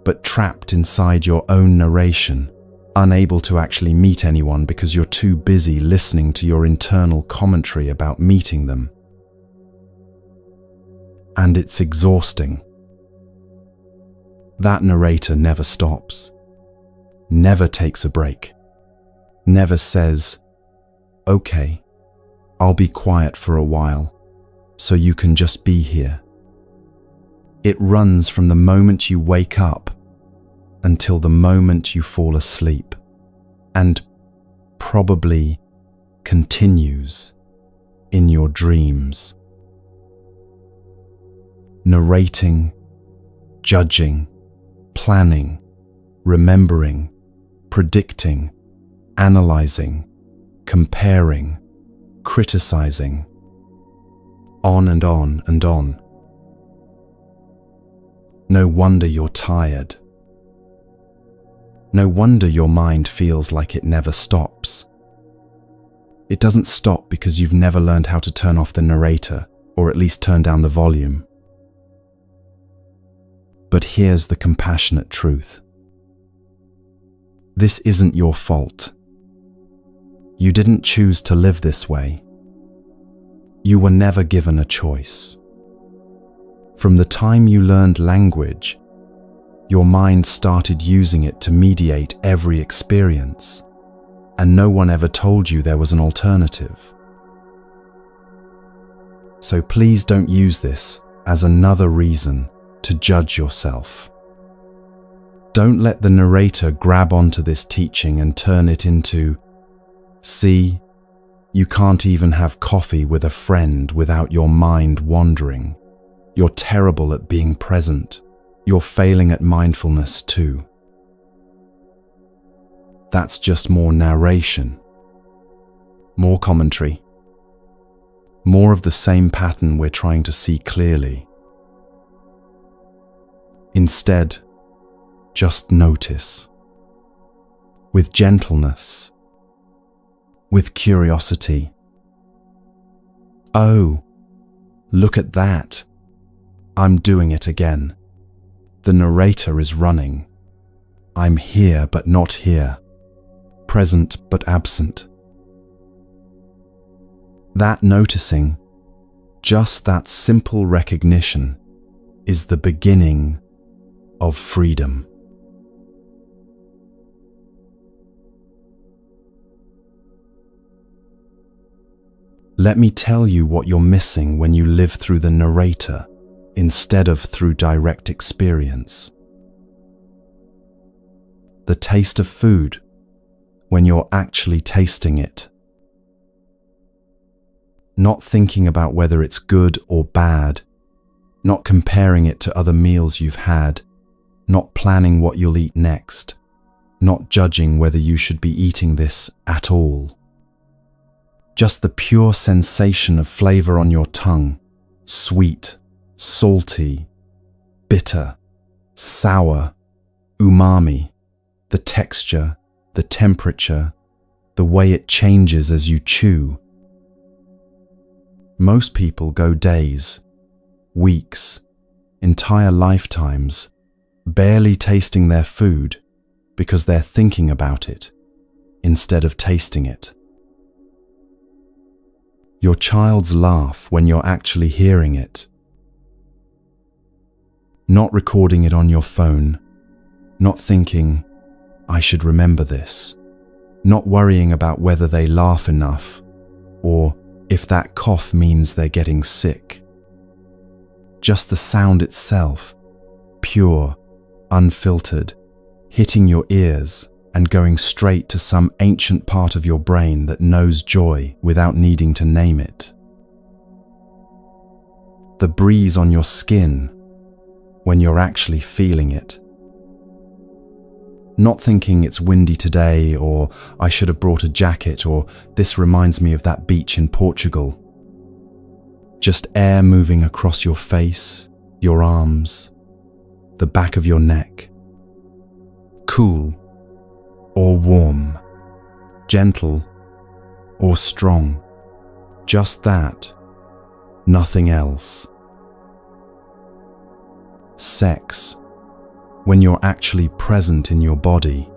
but trapped inside your own narration, unable to actually meet anyone because you're too busy listening to your internal commentary about meeting them. And it's exhausting. That narrator never stops, never takes a break, never says, "Okay, I'll be quiet for a while, so you can just be here." It runs from the moment you wake up until the moment you fall asleep, and probably continues in your dreams. Narrating, judging, planning, remembering, predicting, analyzing, comparing, criticizing, on and on and on. No wonder you're tired. No wonder your mind feels like it never stops. It doesn't stop because you've never learned how to turn off the narrator, or at least turn down the volume. But here's the compassionate truth. This isn't your fault. You didn't choose to live this way. You were never given a choice. From the time you learned language, your mind started using it to mediate every experience, and no one ever told you there was an alternative. So please don't use this as another reason to judge yourself. Don't let the narrator grab onto this teaching and turn it into, "See, you can't even have coffee with a friend without your mind wandering. You're terrible at being present. You're failing at mindfulness too." That's just more narration, more commentary, more of the same pattern we're trying to see clearly. Instead, just notice, with gentleness, with curiosity. Oh, look at that. I'm doing it again. The narrator is running. I'm here but not here. Present but absent. That noticing, just that simple recognition, is the beginning of freedom. Let me tell you what you're missing when you live through the narrator instead of through direct experience. The taste of food when you're actually tasting it. Not thinking about whether it's good or bad, not comparing it to other meals you've had, not planning what you'll eat next, not judging whether you should be eating this at all. Just the pure sensation of flavor on your tongue, sweet, salty, bitter, sour, umami, the texture, the temperature, the way it changes as you chew. Most people go days, weeks, entire lifetimes, barely tasting their food because they're thinking about it instead of tasting it. Your child's laugh when you're actually hearing it. Not recording it on your phone, not thinking, "I should remember this," not worrying about whether they laugh enough or if that cough means they're getting sick. Just the sound itself, pure, unfiltered, hitting your ears and going straight to some ancient part of your brain that knows joy without needing to name it. The breeze on your skin when you're actually feeling it. Not thinking it's windy today, or I should have brought a jacket, or this reminds me of that beach in Portugal. Just air moving across your face, your arms, the back of your neck. Cool or warm, gentle or strong. Just that, nothing else. Sex, when you're actually present in your body.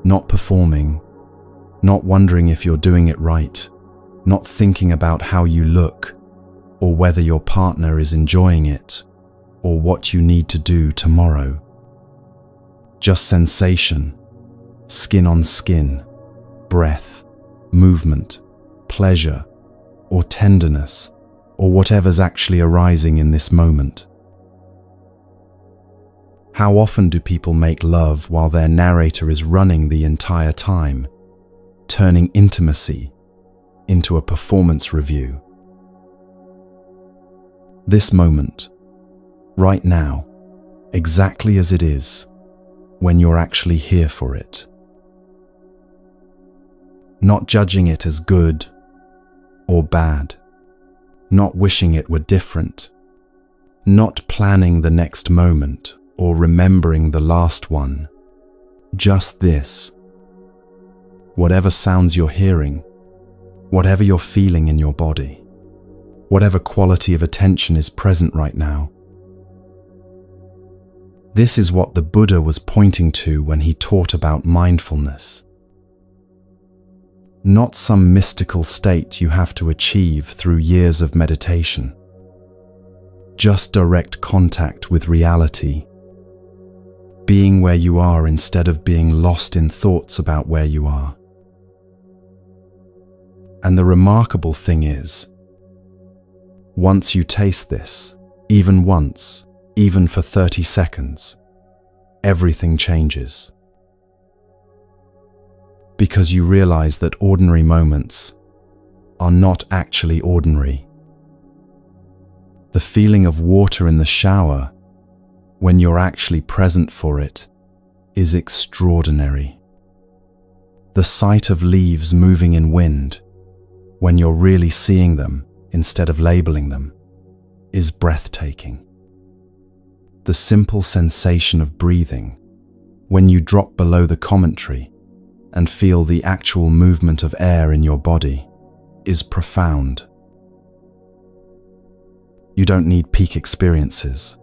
Not performing, not wondering if you're doing it right, not thinking about how you look, or whether your partner is enjoying it, or what you need to do tomorrow. Just sensation, skin on skin, breath, movement, pleasure, or tenderness, or whatever's actually arising in this moment. How often do people make love while their narrator is running the entire time, turning intimacy into a performance review. This moment, right now, exactly as it is, when you're actually here for it. Not judging it as good or bad, not wishing it were different, not planning the next moment or remembering the last one. Just this. Whatever sounds you're hearing, whatever you're feeling in your body, whatever quality of attention is present right now. This is what the Buddha was pointing to when he taught about mindfulness. Not some mystical state you have to achieve through years of meditation. Just direct contact with reality. Being where you are instead of being lost in thoughts about where you are. And the remarkable thing is, once you taste this, even once, even for 30 seconds, everything changes. Because you realize that ordinary moments are not actually ordinary. The feeling of water in the shower, when you're actually present for it, is extraordinary. The sight of leaves moving in wind, when you're really seeing them instead of labeling them, is breathtaking. The simple sensation of breathing, when you drop below the commentary and feel the actual movement of air in your body, is profound. You don't need peak experiences.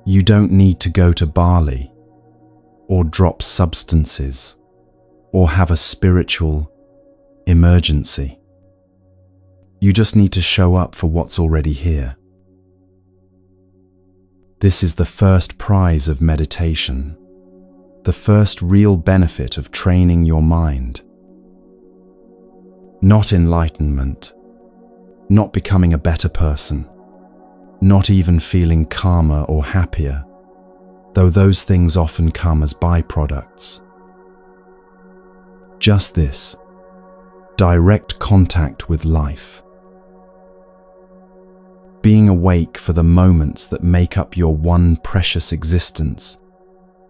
You don't need to go to Bali, or drop substances, or have a spiritual emergency. You just need to show up for what's already here. This is the first prize of meditation, the first real benefit of training your mind. Not enlightenment, not becoming a better person, not even feeling calmer or happier, though those things often come as byproducts. Just this, direct contact with life. Being awake for the moments that make up your one precious existence,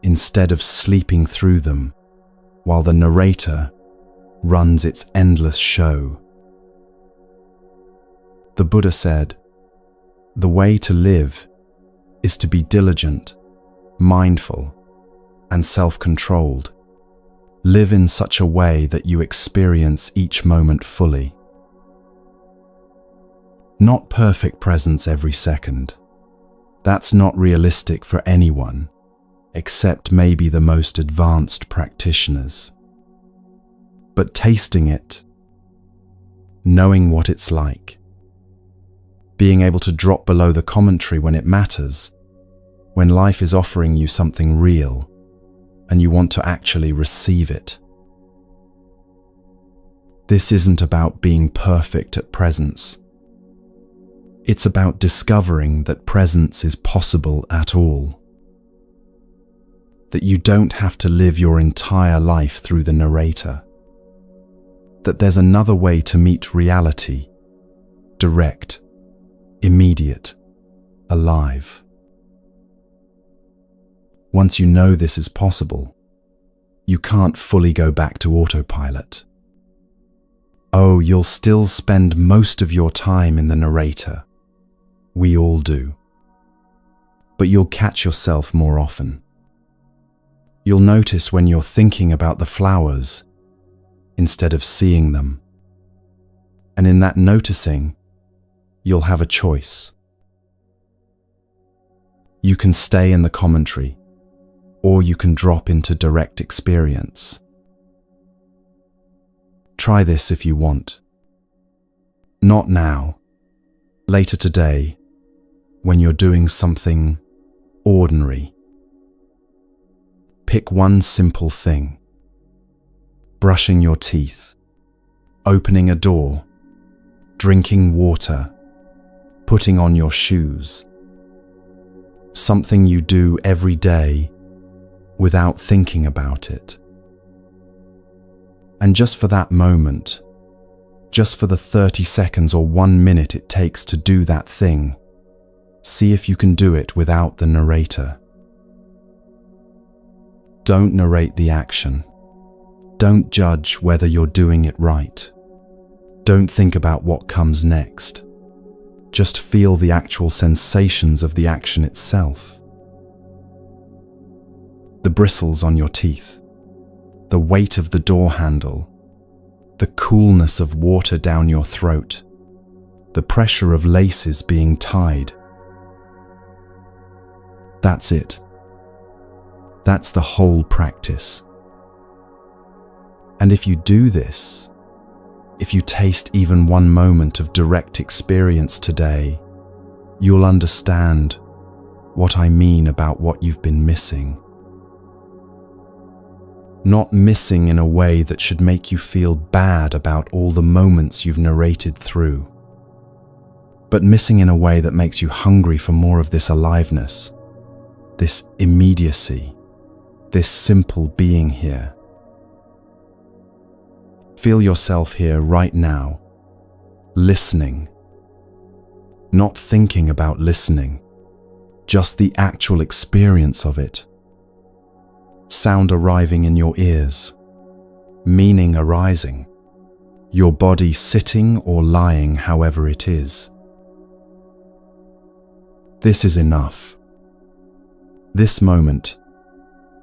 instead of sleeping through them while the narrator runs its endless show. The Buddha said, "The way to live is to be diligent, mindful, and self-controlled. Live in such a way that you experience each moment fully." Not perfect presence every second. That's not realistic for anyone, except maybe the most advanced practitioners. But tasting it, knowing what it's like, being able to drop below the commentary when it matters, when life is offering you something real, and you want to actually receive it. This isn't about being perfect at presence. It's about discovering that presence is possible at all. That you don't have to live your entire life through the narrator. That there's another way to meet reality, direct, immediate, alive. Once you know this is possible, you can't fully go back to autopilot. Oh, you'll still spend most of your time in the narrator. We all do. But you'll catch yourself more often. You'll notice when you're thinking about the flowers instead of seeing them. And in that noticing, you'll have a choice. You can stay in the commentary, or you can drop into direct experience. Try this if you want. Not now, later today, when you're doing something ordinary. Pick one simple thing. Brushing your teeth, opening a door, drinking water, putting on your shoes. Something you do every day without thinking about it. And just for that moment, Just for the 30 seconds or 1 minute it takes to do that thing, see if you can do it without the narrator. Don't narrate the action. Don't judge whether you're doing it right. Don't think about what comes next. Just feel the actual sensations of the action itself. The bristles on your teeth, the weight of the door handle, the coolness of water down your throat, the pressure of laces being tied. That's it. That's the whole practice. And if you do this, if you taste even one moment of direct experience today, you'll understand what I mean about what you've been missing. Not missing in a way that should make you feel bad about all the moments you've narrated through, but missing in a way that makes you hungry for more of this aliveness, this immediacy, this simple being here. Feel yourself here right now, listening, not thinking about listening, just the actual experience of it. Sound arriving in your ears, meaning arising, your body sitting or lying however it is. This is enough. This moment,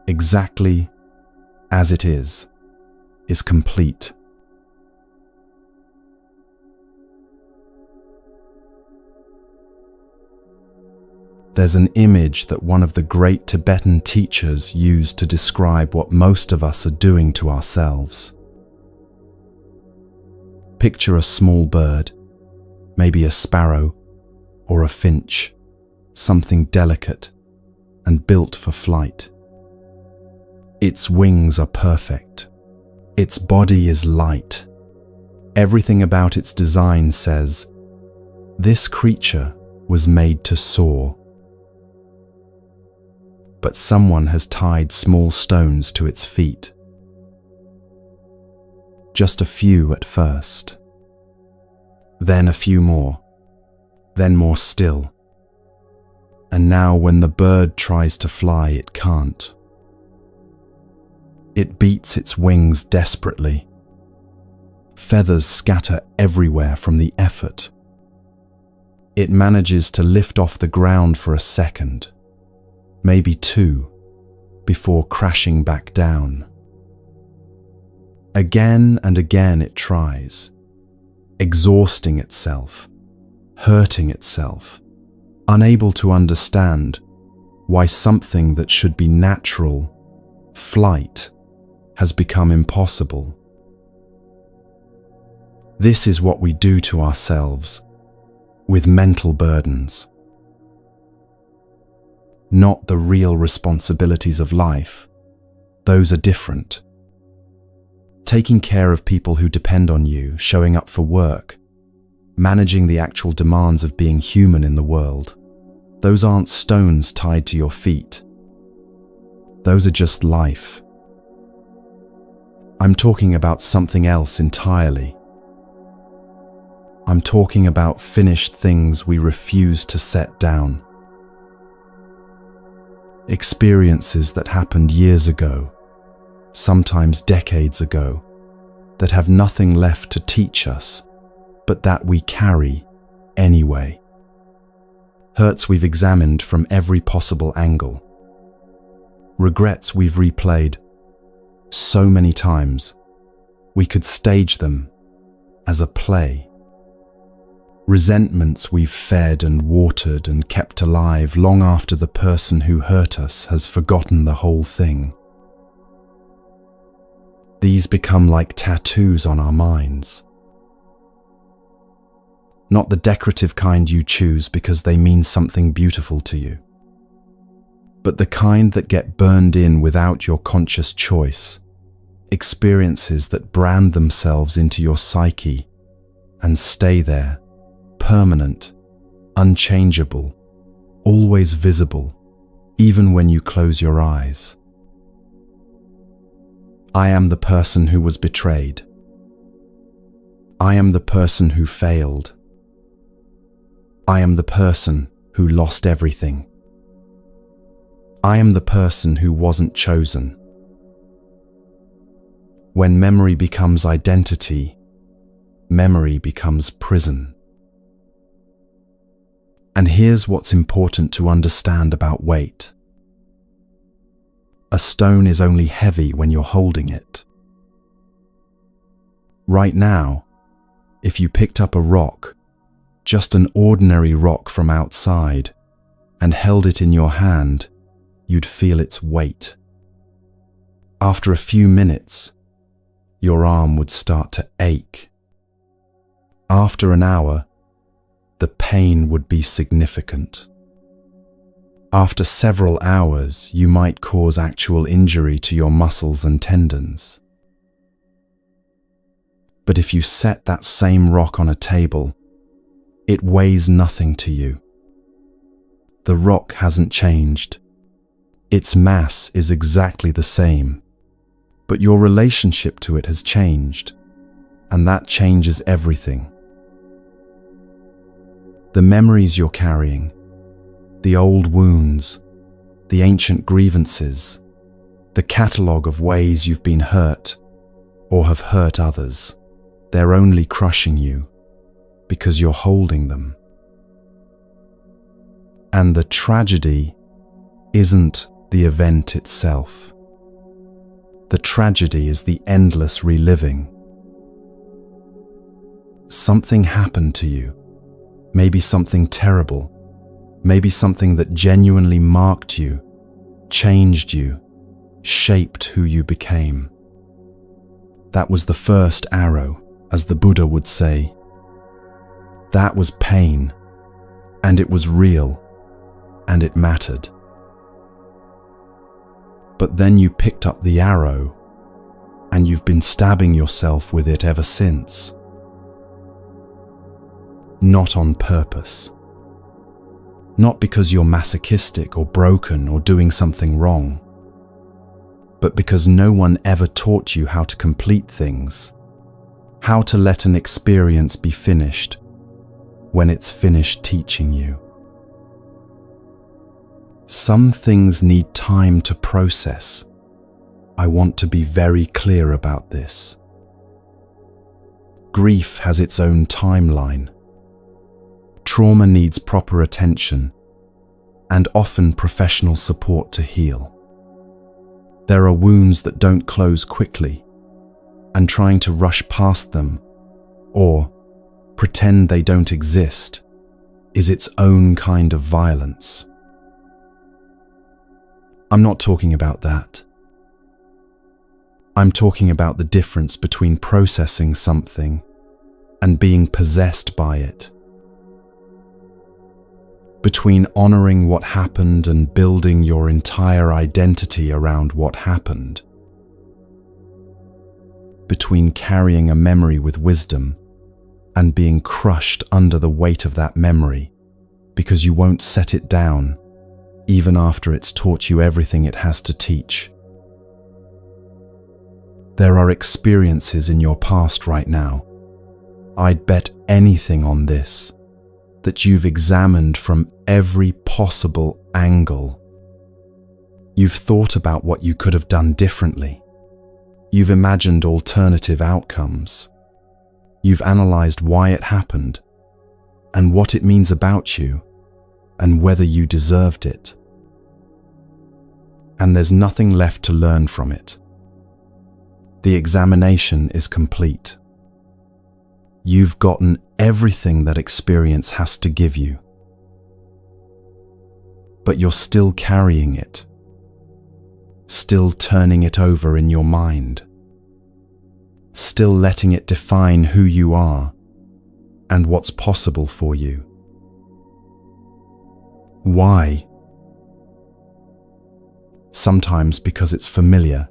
exactly as it is complete. There's an image that one of the great Tibetan teachers used to describe what most of us are doing to ourselves. Picture a small bird, maybe a sparrow or a finch, something delicate and built for flight. Its wings are perfect. Its body is light. Everything about its design says, this creature was made to soar. But someone has tied small stones to its feet. Just a few at first. Then a few more. Then more still. And now when the bird tries to fly, it can't. It beats its wings desperately. Feathers scatter everywhere from the effort. It manages to lift off the ground for a second, maybe two, before crashing back down. Again and again it tries, exhausting itself, hurting itself, unable to understand why something that should be natural, flight, has become impossible. This is what we do to ourselves with mental burdens. Not the real responsibilities of life. Those are different. Taking care of people who depend on you, showing up for work, managing the actual demands of being human in the world. Those aren't stones tied to your feet. Those are just life. I'm talking about something else entirely. I'm talking about finished things we refuse to set down. Experiences that happened years ago, sometimes decades ago, that have nothing left to teach us, but that we carry anyway. Hurts we've examined from every possible angle. Regrets we've replayed so many times, we could stage them as a play. Resentments we've fed and watered and kept alive long after the person who hurt us has forgotten the whole thing. These become like tattoos on our minds. Not the decorative kind you choose because they mean something beautiful to you, but the kind that get burned in without your conscious choice, experiences that brand themselves into your psyche and stay there, permanent, unchangeable, always visible, even when you close your eyes. I am the person who was betrayed. I am the person who failed. I am the person who lost everything. I am the person who wasn't chosen. When memory becomes identity, memory becomes prison. And here's what's important to understand about weight. A stone is only heavy when you're holding it. Right now, if you picked up a rock, just an ordinary rock from outside, and held it in your hand, you'd feel its weight. After a few minutes, your arm would start to ache. After an hour, the pain would be significant. After several hours, you might cause actual injury to your muscles and tendons. But if you set that same rock on a table, it weighs nothing to you. The rock hasn't changed. Its mass is exactly the same, but your relationship to it has changed, and that changes everything. The memories you're carrying, the old wounds, the ancient grievances, the catalogue of ways you've been hurt or have hurt others, they're only crushing you because you're holding them. And the tragedy isn't the event itself. The tragedy is the endless reliving. Something happened to you, maybe something terrible, maybe something that genuinely marked you, changed you, shaped who you became. That was the first arrow, as the Buddha would say. That was pain, and it was real, and it mattered. But then you picked up the arrow, and you've been stabbing yourself with it ever since. Not on purpose. Not because you're masochistic or broken or doing something wrong, but because no one ever taught you how to complete things, how to let an experience be finished when it's finished teaching you. Some things need time to process. I want to be very clear about this. Grief has its own timeline. Trauma needs proper attention and often professional support to heal. There are wounds that don't close quickly, and trying to rush past them or pretend they don't exist is its own kind of violence. I'm not talking about that. I'm talking about the difference between processing something and being possessed by it. Between honoring what happened and building your entire identity around what happened. Between carrying a memory with wisdom and being crushed under the weight of that memory because you won't set it down even after it's taught you everything it has to teach. There are experiences in your past right now. I'd bet anything on this, that you've examined from every possible angle. You've thought about what you could have done differently. You've imagined alternative outcomes. You've analyzed why it happened and what it means about you and whether you deserved it. And there's nothing left to learn from it. The examination is complete. You've gotten everything that experience has to give you. But you're still carrying it, still turning it over in your mind, still letting it define who you are and what's possible for you. Why? Sometimes because it's familiar.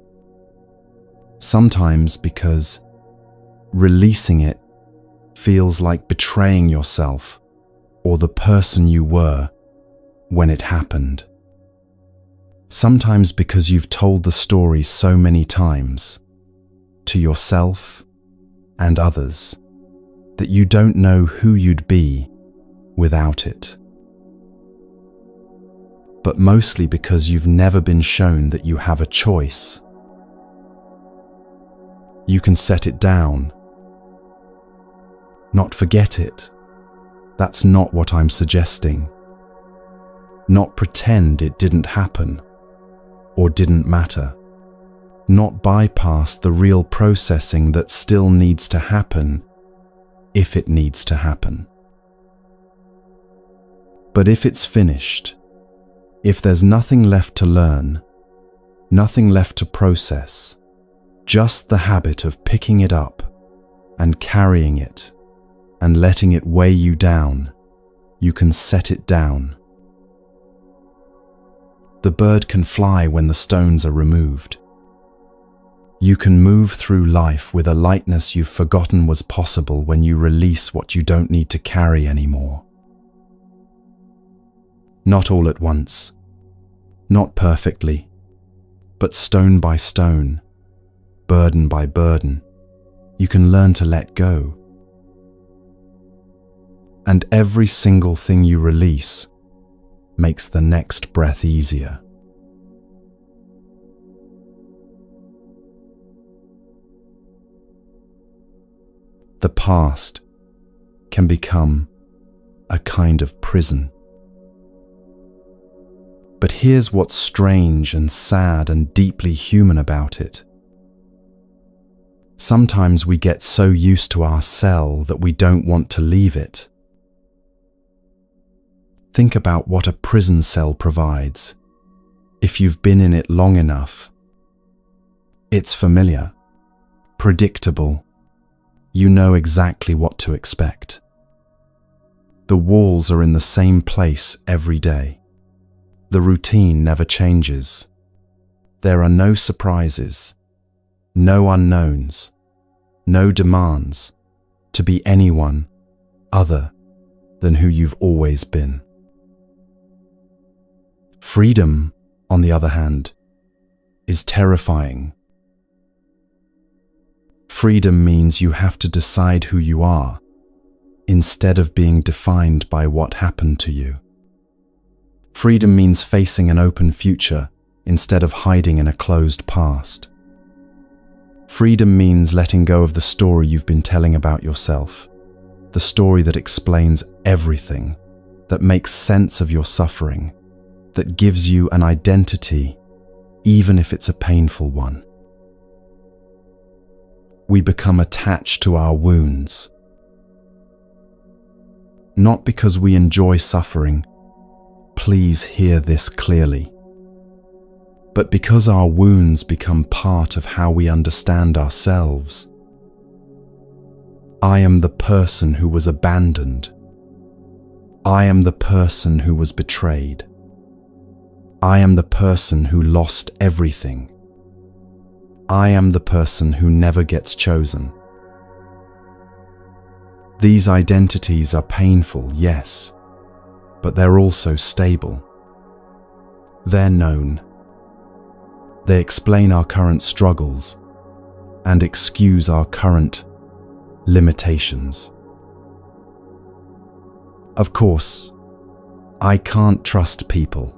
Sometimes because releasing it feels like betraying yourself or the person you were when it happened. Sometimes because you've told the story so many times, to yourself and others, that you don't know who you'd be without it. But mostly because you've never been shown that you have a choice. You can set it down, not forget it. That's not what I'm suggesting. Not pretend it didn't happen or didn't matter. Not bypass the real processing that still needs to happen if it needs to happen. But if it's finished, if there's nothing left to learn, nothing left to process, just the habit of picking it up and carrying it and letting it weigh you down, you can set it down. The bird can fly when the stones are removed. You can move through life with a lightness you've forgotten was possible when you release what you don't need to carry anymore. Not all at once, not perfectly, but stone by stone, burden by burden, you can learn to let go. And every single thing you release makes the next breath easier. The past can become a kind of prison. But here's what's strange and sad and deeply human about it. Sometimes we get so used to our cell that we don't want to leave it. Think about what a prison cell provides. If you've been in it long enough, it's familiar, predictable. You know exactly what to expect. The walls are in the same place every day. The routine never changes. There are no surprises, no unknowns, no demands to be anyone other than who you've always been. Freedom, on the other hand, is terrifying. Freedom means you have to decide who you are, instead of being defined by what happened to you. Freedom means facing an open future instead of hiding in a closed past. Freedom means letting go of the story you've been telling about yourself, the story that explains everything, that makes sense of your suffering, that gives you an identity, even if it's a painful one. We become attached to our wounds. Not because we enjoy suffering, please hear this clearly, but because our wounds become part of how we understand ourselves. I am the person who was abandoned. I am the person who was betrayed. I am the person who lost everything. I am the person who never gets chosen. These identities are painful, yes, but they're also stable. They're known. They explain our current struggles and excuse our current limitations. Of course, I can't trust people.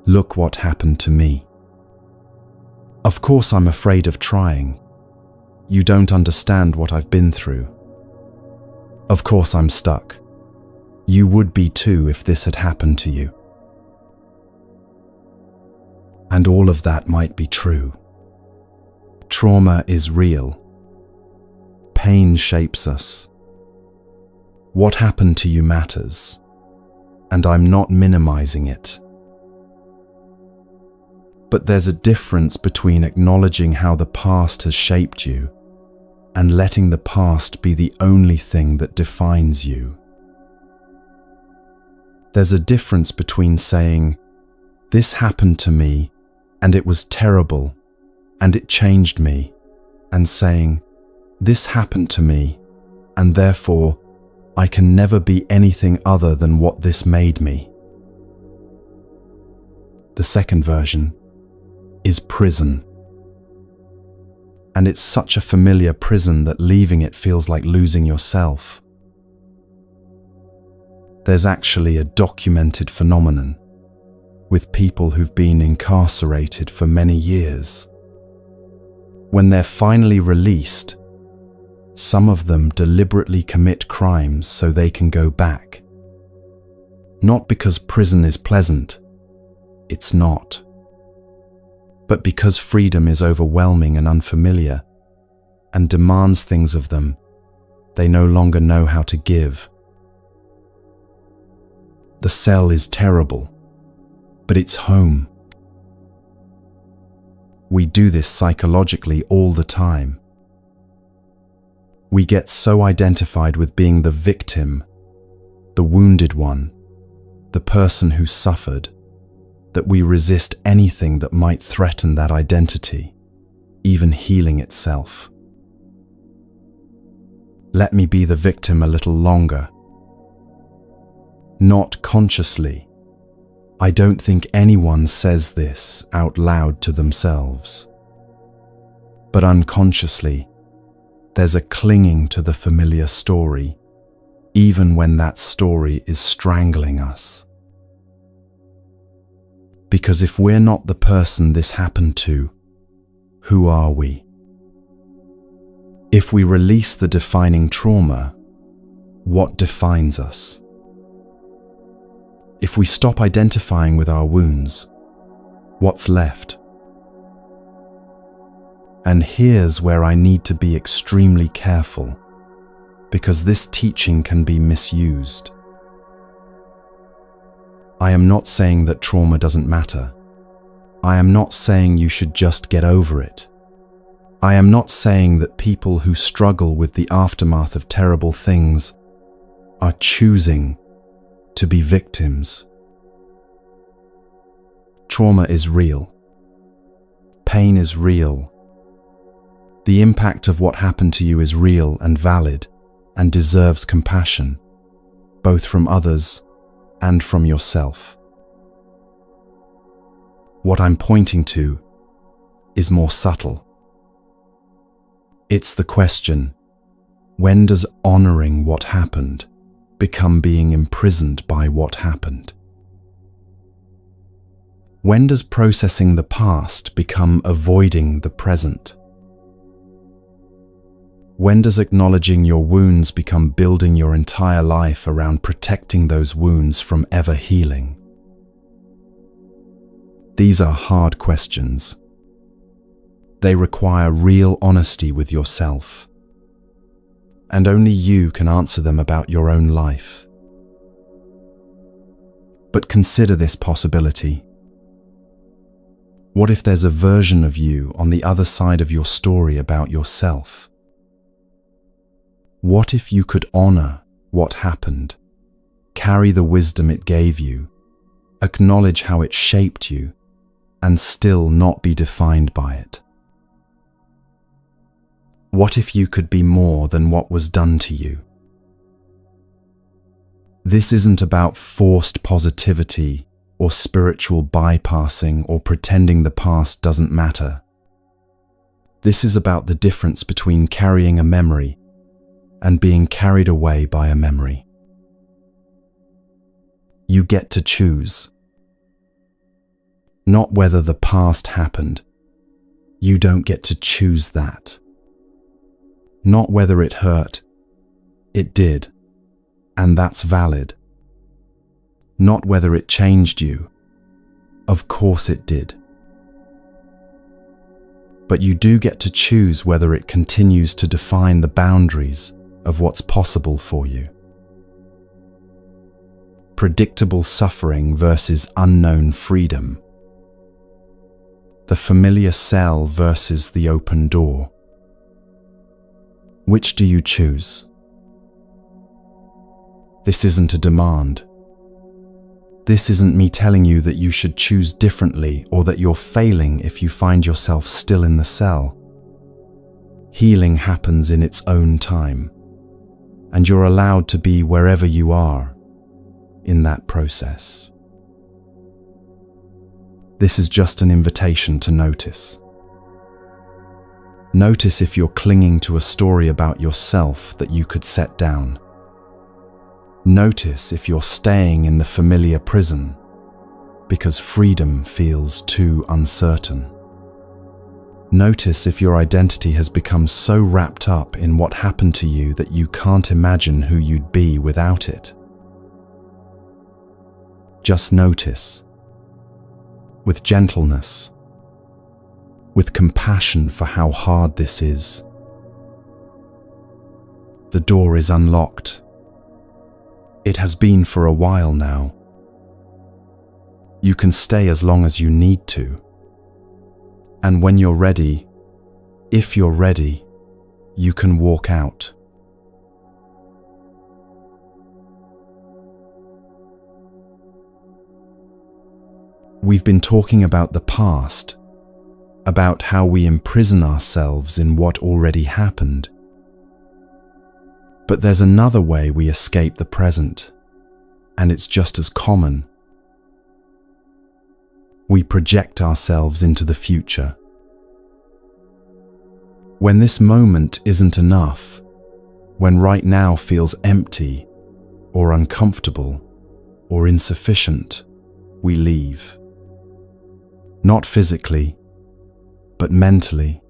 Look what happened to me. Of course I'm afraid of trying. You don't understand what I've been through. Of course I'm stuck. You would be too if this had happened to you. And all of that might be true. Trauma is real. Pain shapes us. What happened to you matters, and I'm not minimizing it. But there's a difference between acknowledging how the past has shaped you and letting the past be the only thing that defines you. There's a difference between saying, "This happened to me, and it was terrible, and it changed me," and saying, "This happened to me, and therefore I can never be anything other than what this made me." The second version is prison. and it's such a familiar prison that leaving it feels like losing yourself. There's actually a documented phenomenon with people who've been incarcerated for many years. When they're finally released, some of them deliberately commit crimes so they can go back. Not because prison is pleasant, it's not. But because freedom is overwhelming and unfamiliar, and demands things of them they no longer know how to give. The cell is terrible, but it's home. We do this psychologically all the time. We get so identified with being the victim, the wounded one, the person who suffered, that we resist anything that might threaten that identity, even healing itself. Let me be the victim a little longer. Not consciously. I don't think anyone says this out loud to themselves. But unconsciously, there's a clinging to the familiar story, even when that story is strangling us. Because if we're not the person this happened to, who are we? If we release the defining trauma, what defines us? If we stop identifying with our wounds, what's left? And here's where I need to be extremely careful, because this teaching can be misused. I am not saying that trauma doesn't matter. I am not saying you should just get over it. I am not saying that people who struggle with the aftermath of terrible things are choosing to be victims. Trauma is real. Pain is real. The impact of what happened to you is real and valid and deserves compassion, both from others and from yourself. What I'm pointing to is more subtle. It's the question, when does honoring what happened become being imprisoned by what happened? When does processing the past become avoiding the present? When does acknowledging your wounds become building your entire life around protecting those wounds from ever healing? These are hard questions. They require real honesty with yourself. And only you can answer them about your own life. But consider this possibility. What if there's a version of you on the other side of your story about yourself? What if you could honor what happened, carry the wisdom it gave you, acknowledge how it shaped you, and still not be defined by it? What if you could be more than what was done to you? This isn't about forced positivity or spiritual bypassing or pretending the past doesn't matter. This is about the difference between carrying a memory and being carried away by a memory. You get to choose. Not whether the past happened. You don't get to choose that. Not whether it hurt. It did, and that's valid. Not whether it changed you. Of course it did. But you do get to choose whether it continues to define the boundaries of what's possible for you. Predictable suffering versus unknown freedom. The familiar cell versus the open door. Which do you choose? This isn't a demand. This isn't me telling you that you should choose differently or that you're failing if you find yourself still in the cell. Healing happens in its own time, and you're allowed to be wherever you are in that process. This is just an invitation to notice. Notice if you're clinging to a story about yourself that you could set down. Notice if you're staying in the familiar prison because freedom feels too uncertain. Notice if your identity has become so wrapped up in what happened to you that you can't imagine who you'd be without it. Just notice, with gentleness, with compassion for how hard this is. The door is unlocked. It has been for a while now. You can stay as long as you need to. And when you're ready, if you're ready, you can walk out. We've been talking about the past, about how we imprison ourselves in what already happened. But there's another way we escape the present, and it's just as common. We project ourselves into the future. When this moment isn't enough, when right now feels empty, or uncomfortable, or insufficient, we leave. Not physically, but mentally.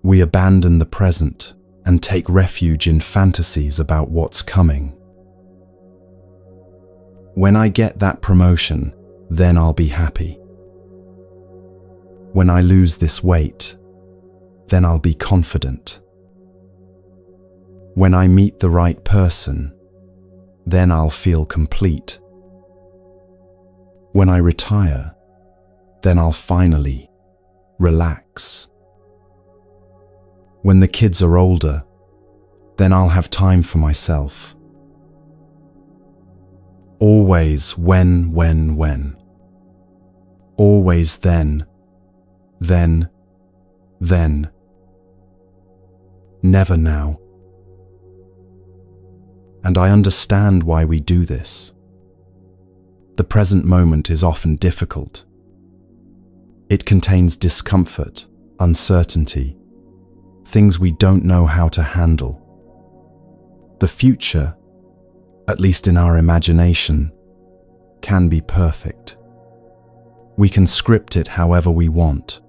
We abandon the present and take refuge in fantasies about what's coming. When I get that promotion, then I'll be happy. When I lose this weight, then I'll be confident. When I meet the right person, then I'll feel complete. When I retire, then I'll finally relax. When the kids are older, then I'll have time for myself. Always when. Always then. Never now. And I understand why we do this. The present moment is often difficult. It contains discomfort, uncertainty, things we don't know how to handle. The future, at least in our imagination, can be perfect. We can script it however we want.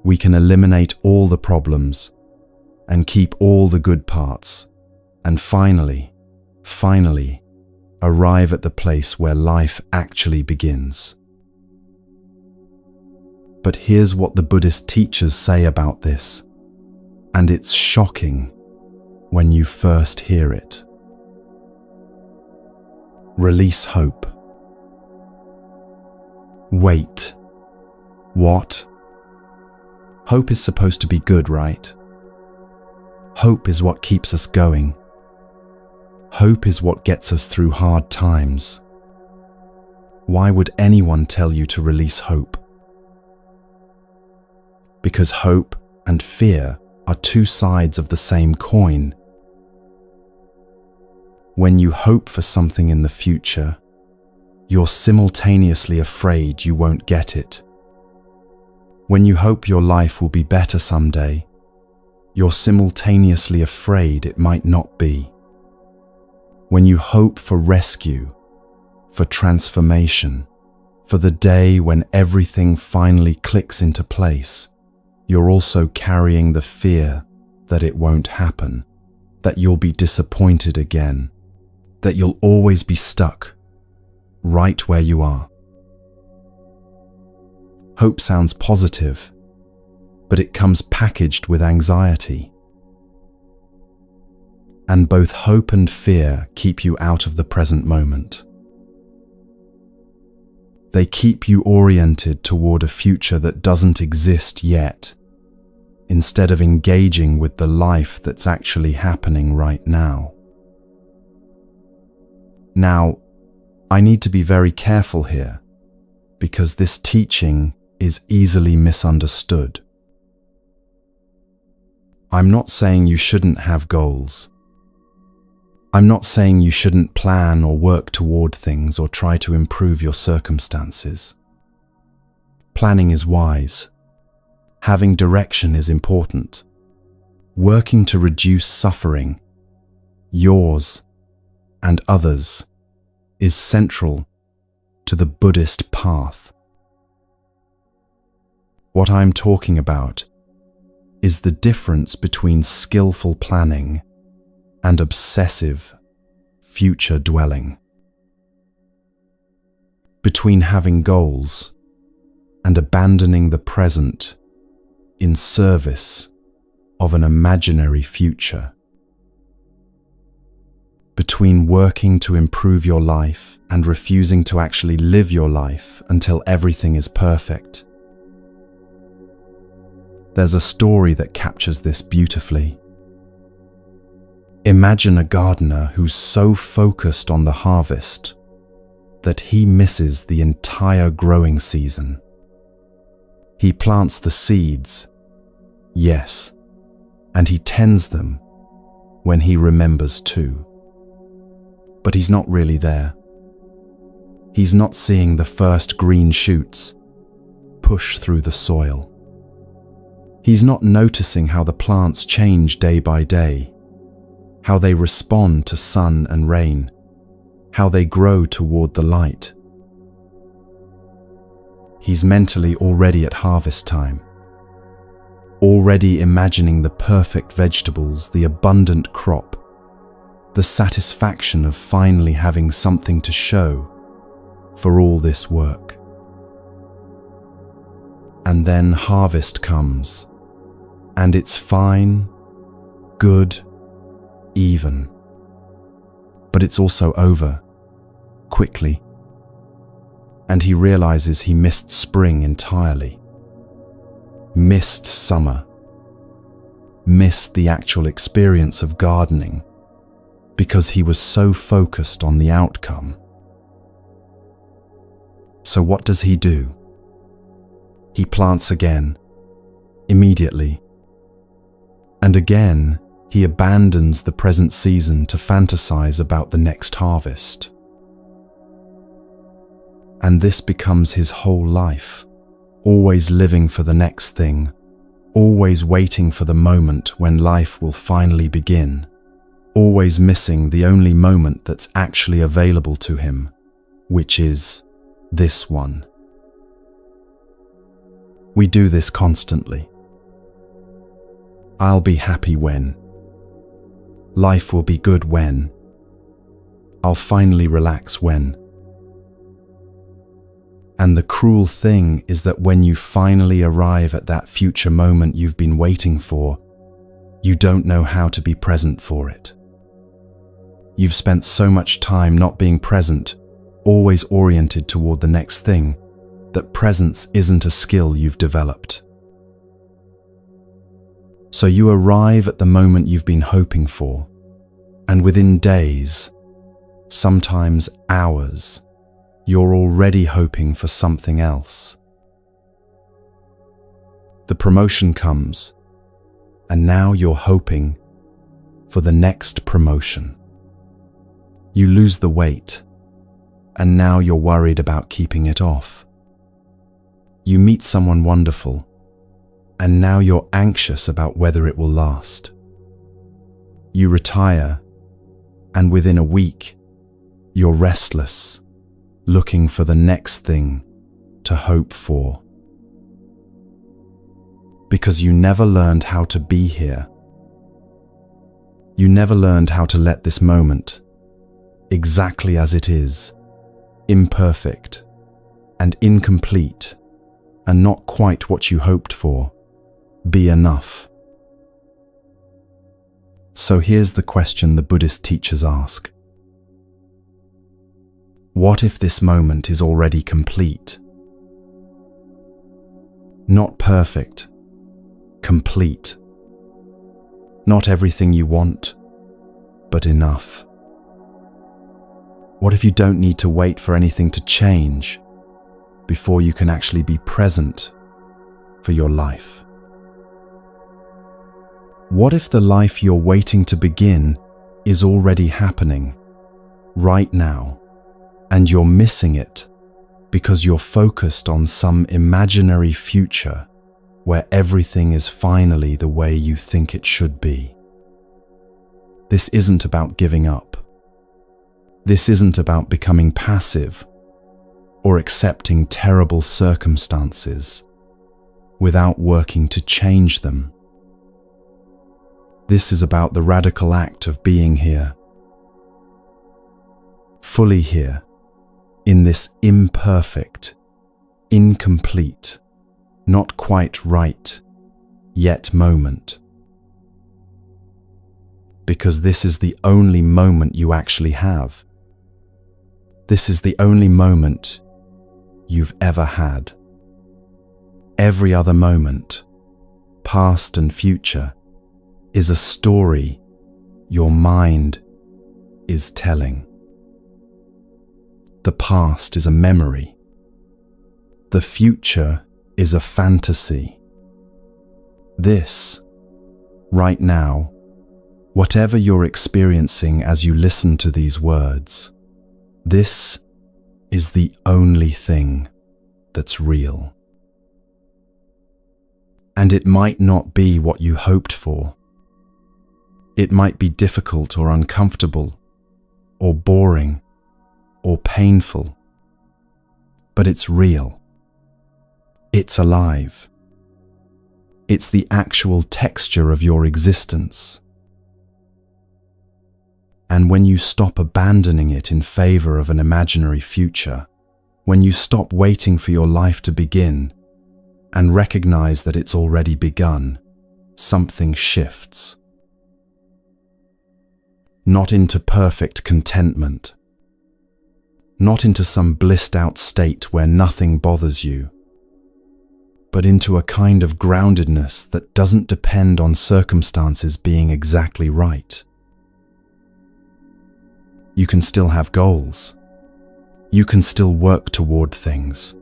We can eliminate all the problems and keep all the good parts, and finally, arrive at the place where life actually begins. But here's what the Buddhist teachers say about this, and it's shocking when you first hear it. Release hope. Wait. What? Hope is supposed to be good, right? Hope is what keeps us going. Hope is what gets us through hard times. Why would anyone tell you to release hope? Because hope and fear are two sides of the same coin. When you hope for something in the future, you're simultaneously afraid you won't get it. When you hope your life will be better someday, you're simultaneously afraid it might not be. When you hope for rescue, for transformation, for the day when everything finally clicks into place, you're also carrying the fear that it won't happen, that you'll be disappointed again, that you'll always be stuck right where you are. Hope sounds positive, but it comes packaged with anxiety. And both hope and fear keep you out of the present moment. They keep you oriented toward a future that doesn't exist yet, instead of engaging with the life that's actually happening right now. Now, I need to be very careful here, because this teaching is easily misunderstood. I'm not saying you shouldn't have goals. I'm not saying you shouldn't plan or work toward things or try to improve your circumstances. Planning is wise. Having direction is important. Working to reduce suffering, yours and others, is central to the Buddhist path. What I'm talking about is the difference between skillful planning and obsessive future dwelling. Between having goals and abandoning the present in service of an imaginary future. Between working to improve your life and refusing to actually live your life until everything is perfect. There's a story that captures this beautifully. Imagine a gardener who's so focused on the harvest that he misses the entire growing season. He plants the seeds, yes, and he tends them when he remembers to. But he's not really there. He's not seeing the first green shoots push through the soil. He's not noticing how the plants change day by day, how they respond to sun and rain, how they grow toward the light. He's mentally already at harvest time, already imagining the perfect vegetables, the abundant crop, the satisfaction of finally having something to show for all this work. And then harvest comes, and it's fine, good, even. But it's also over, quickly. And he realizes he missed spring entirely, missed summer, missed the actual experience of gardening because he was so focused on the outcome. So what does he do? He plants again, immediately. And again, he abandons the present season to fantasize about the next harvest. And this becomes his whole life, always living for the next thing, always waiting for the moment when life will finally begin, always missing the only moment that's actually available to him, which is this one. We do this constantly. I'll be happy when. Life will be good when. I'll finally relax when. And the cruel thing is that when you finally arrive at that future moment you've been waiting for, you don't know how to be present for it. You've spent so much time not being present, always oriented toward the next thing, that presence isn't a skill you've developed. So you arrive at the moment you've been hoping for, and within days, sometimes hours, you're already hoping for something else. The promotion comes, and now you're hoping for the next promotion. You lose the weight, and now you're worried about keeping it off. You meet someone wonderful, and now you're anxious about whether it will last. You retire, and within a week, you're restless, looking for the next thing to hope for. Because you never learned how to be here. You never learned how to let this moment, exactly as it is, imperfect and incomplete and not quite what you hoped for, be enough. So here's the question the Buddhist teachers ask. What if this moment is already complete? Not perfect, complete. Not everything you want, but enough. What if you don't need to wait for anything to change before you can actually be present for your life? What if the life you're waiting to begin is already happening right now, and you're missing it because you're focused on some imaginary future where everything is finally the way you think it should be. This isn't about giving up. This isn't about becoming passive or accepting terrible circumstances without working to change them. This is about the radical act of being here, fully here, in this imperfect, incomplete, not quite right, yet moment. Because this is the only moment you actually have. This is the only moment you've ever had. Every other moment, past and future, is a story your mind is telling. The past is a memory. The future is a fantasy. This, right now, whatever you're experiencing as you listen to these words, this is the only thing that's real. And it might not be what you hoped for. It might be difficult or uncomfortable, or boring, or painful. But it's real. It's alive. It's the actual texture of your existence. And when you stop abandoning it in favor of an imaginary future, when you stop waiting for your life to begin and recognize that it's already begun, something shifts. Not into perfect contentment, not into some blissed out state where nothing bothers you, but into a kind of groundedness that doesn't depend on circumstances being exactly right. You can still have goals. You can still work toward things.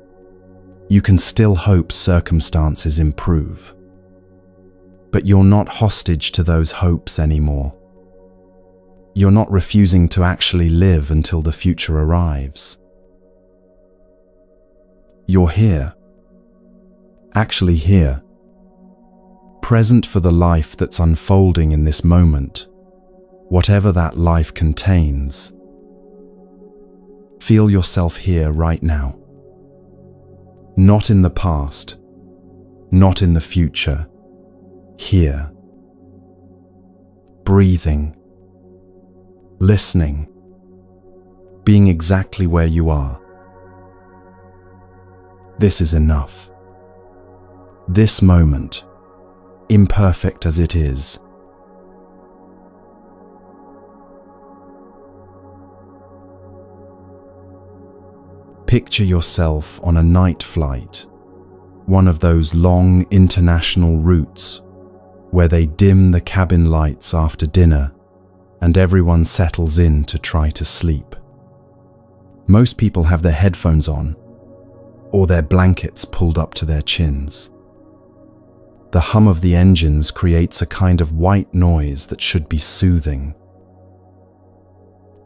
You can still hope circumstances improve. But you're not hostage to those hopes anymore. You're not refusing to actually live until the future arrives. You're here. Actually here. Present for the life that's unfolding in this moment. Whatever that life contains. Feel yourself here right now. Not in the past, not in the future. Here. Breathing. Listening. Being exactly where you are. This is enough. This moment, imperfect as it is, picture yourself on a night flight, one of those long international routes where they dim the cabin lights after dinner and everyone settles in to try to sleep. Most people have their headphones on or their blankets pulled up to their chins. The hum of the engines creates a kind of white noise that should be soothing.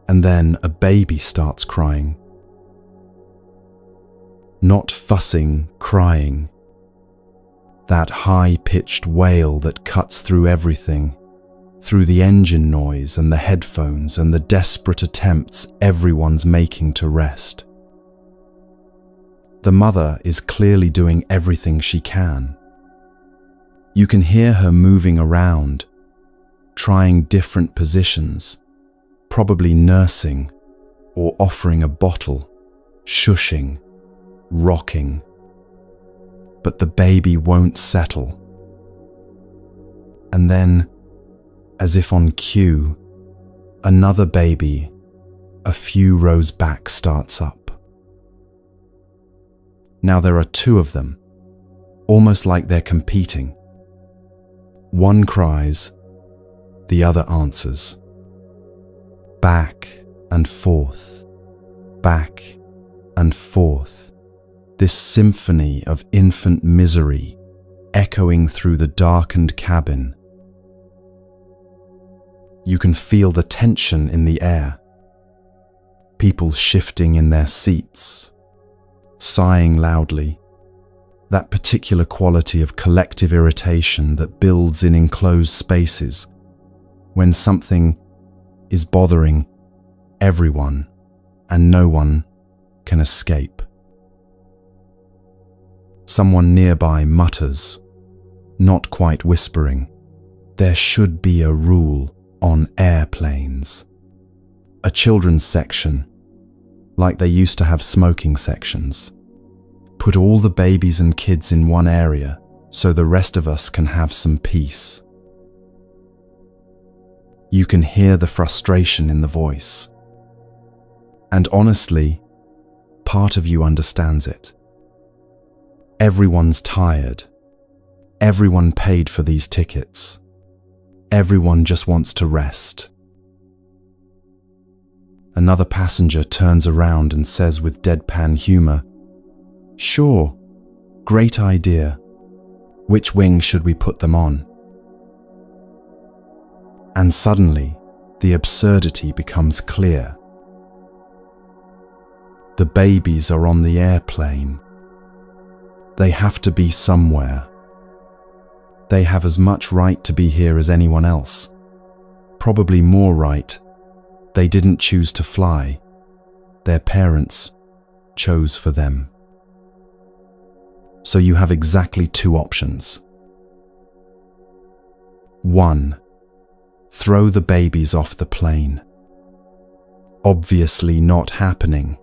And then a baby starts crying. Not fussing, crying. That high-pitched wail that cuts through everything, through the engine noise and the headphones and the desperate attempts everyone's making to rest. The mother is clearly doing everything she can. You can hear her moving around, trying different positions, probably nursing or offering a bottle, shushing, rocking. But the baby won't settle. And then, as if on cue, another baby, a few rows back, starts up. Now there are two of them, almost like they're competing. One cries, the other answers. Back and forth, back and forth. This symphony of infant misery echoing through the darkened cabin. You can feel the tension in the air. People shifting in their seats, sighing loudly, That particular quality of collective irritation that builds in enclosed spaces when something is bothering everyone and no one can escape. Someone nearby mutters, not quite whispering, "There should be a rule on airplanes." A children's section, like they used to have smoking sections. Put all the babies and kids in one area so the rest of us can have some peace. You can hear the frustration in the voice. And honestly, part of you understands it. Everyone's tired. Everyone paid for these tickets. Everyone just wants to rest. Another passenger turns around and says with deadpan humor, "Sure, great idea. Which wing should we put them on?" And suddenly, the absurdity becomes clear. The babies are on the airplane. They have to be somewhere. They have as much right to be here as anyone else. Probably more right. They didn't choose to fly. Their parents chose for them. So you have exactly two options. 1. Throw the babies off the plane. Obviously not happening.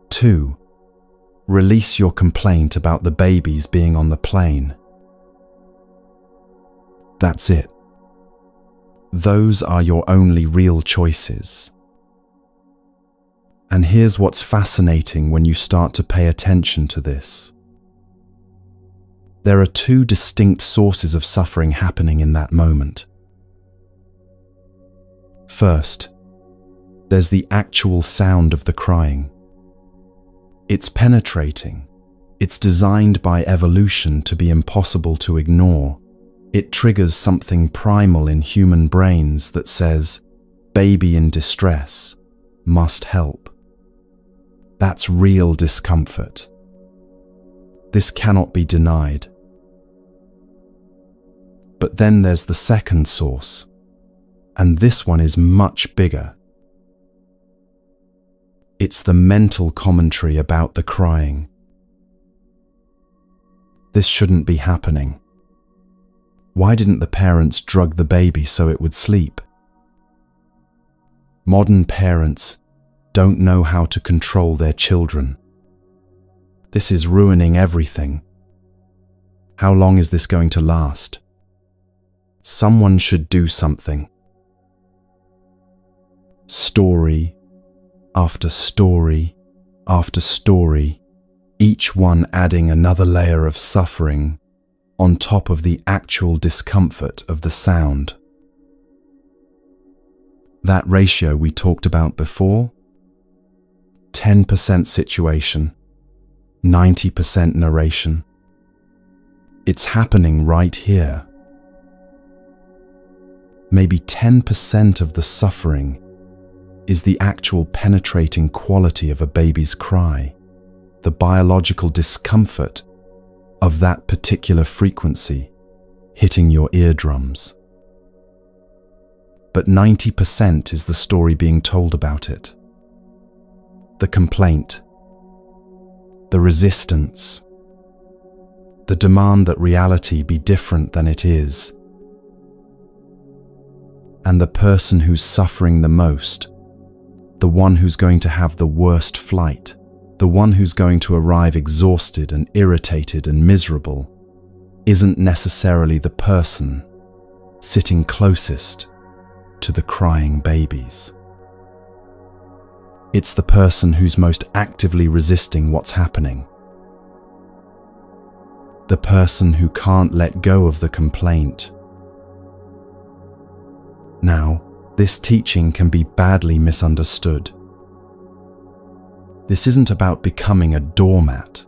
2. Release your complaint about the babies being on the plane. That's it. Those are your only real choices. And here's what's fascinating when you start to pay attention to this. There are two distinct sources of suffering happening in that moment. First, there's the actual sound of the crying. It's penetrating. It's designed by evolution to be impossible to ignore. It triggers something primal in human brains that says, "Baby in distress, must help." That's real discomfort. This cannot be denied. But then there's the second source, and this one is much bigger. It's the mental commentary about the crying. This shouldn't be happening. Why didn't the parents drug the baby so it would sleep? Modern parents don't know how to control their children. This is ruining everything. How long is this going to last? Someone should do something. Story after story after story, each one adding another layer of suffering on top of the actual discomfort of the sound. That ratio we talked about before, 10% situation, 90% narration. It's happening right here. Maybe 10% of the suffering is the actual penetrating quality of a baby's cry, the biological discomfort of that particular frequency hitting your eardrums. But 90% is the story being told about it. The complaint, the resistance, the demand that reality be different than it is. And the person who's suffering the most, the one who's going to have the worst flight, the one who's going to arrive exhausted and irritated and miserable, isn't necessarily the person sitting closest to the crying babies. It's the person who's most actively resisting what's happening. The person who can't let go of the complaint. Now, this teaching can be badly misunderstood. This isn't about becoming a doormat.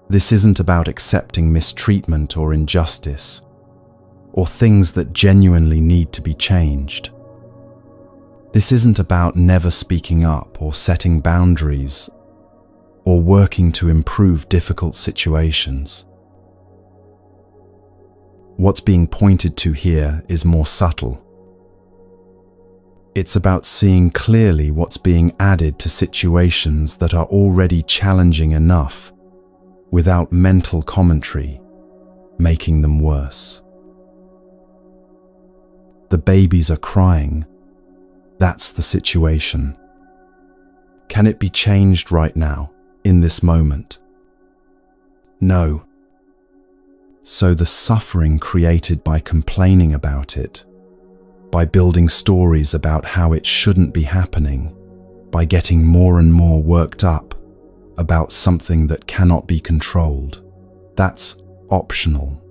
This isn't about accepting mistreatment or injustice, or things that genuinely need to be changed. This isn't about never speaking up or setting boundaries or working to improve difficult situations. What's being pointed to here is more subtle. It's about seeing clearly what's being added to situations that are already challenging enough without mental commentary making them worse. The babies are crying. That's the situation. Can it be changed right now, in this moment? No. So the suffering created by complaining about it, by building stories about how it shouldn't be happening, by getting more and more worked up about something that cannot be controlled, that's optional.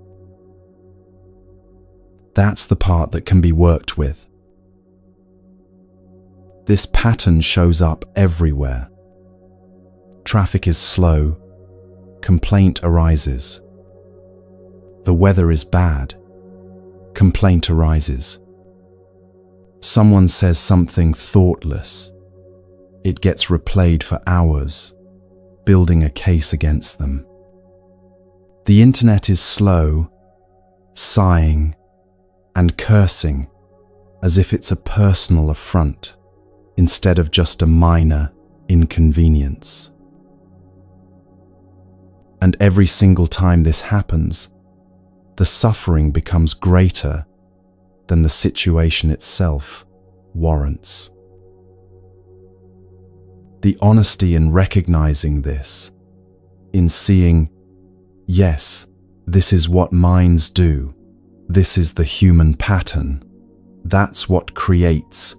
That's the part that can be worked with. This pattern shows up everywhere. Traffic is slow, complaint arises. The weather is bad, complaint arises. Someone says something thoughtless. It gets replayed for hours, building a case against them. The internet is slow, sighing, and cursing as if it's a personal affront instead of just a minor inconvenience. And every single time this happens, the suffering becomes greater than the situation itself warrants. The honesty in recognizing this, in seeing, yes, this is what minds do, this is the human pattern, that's what creates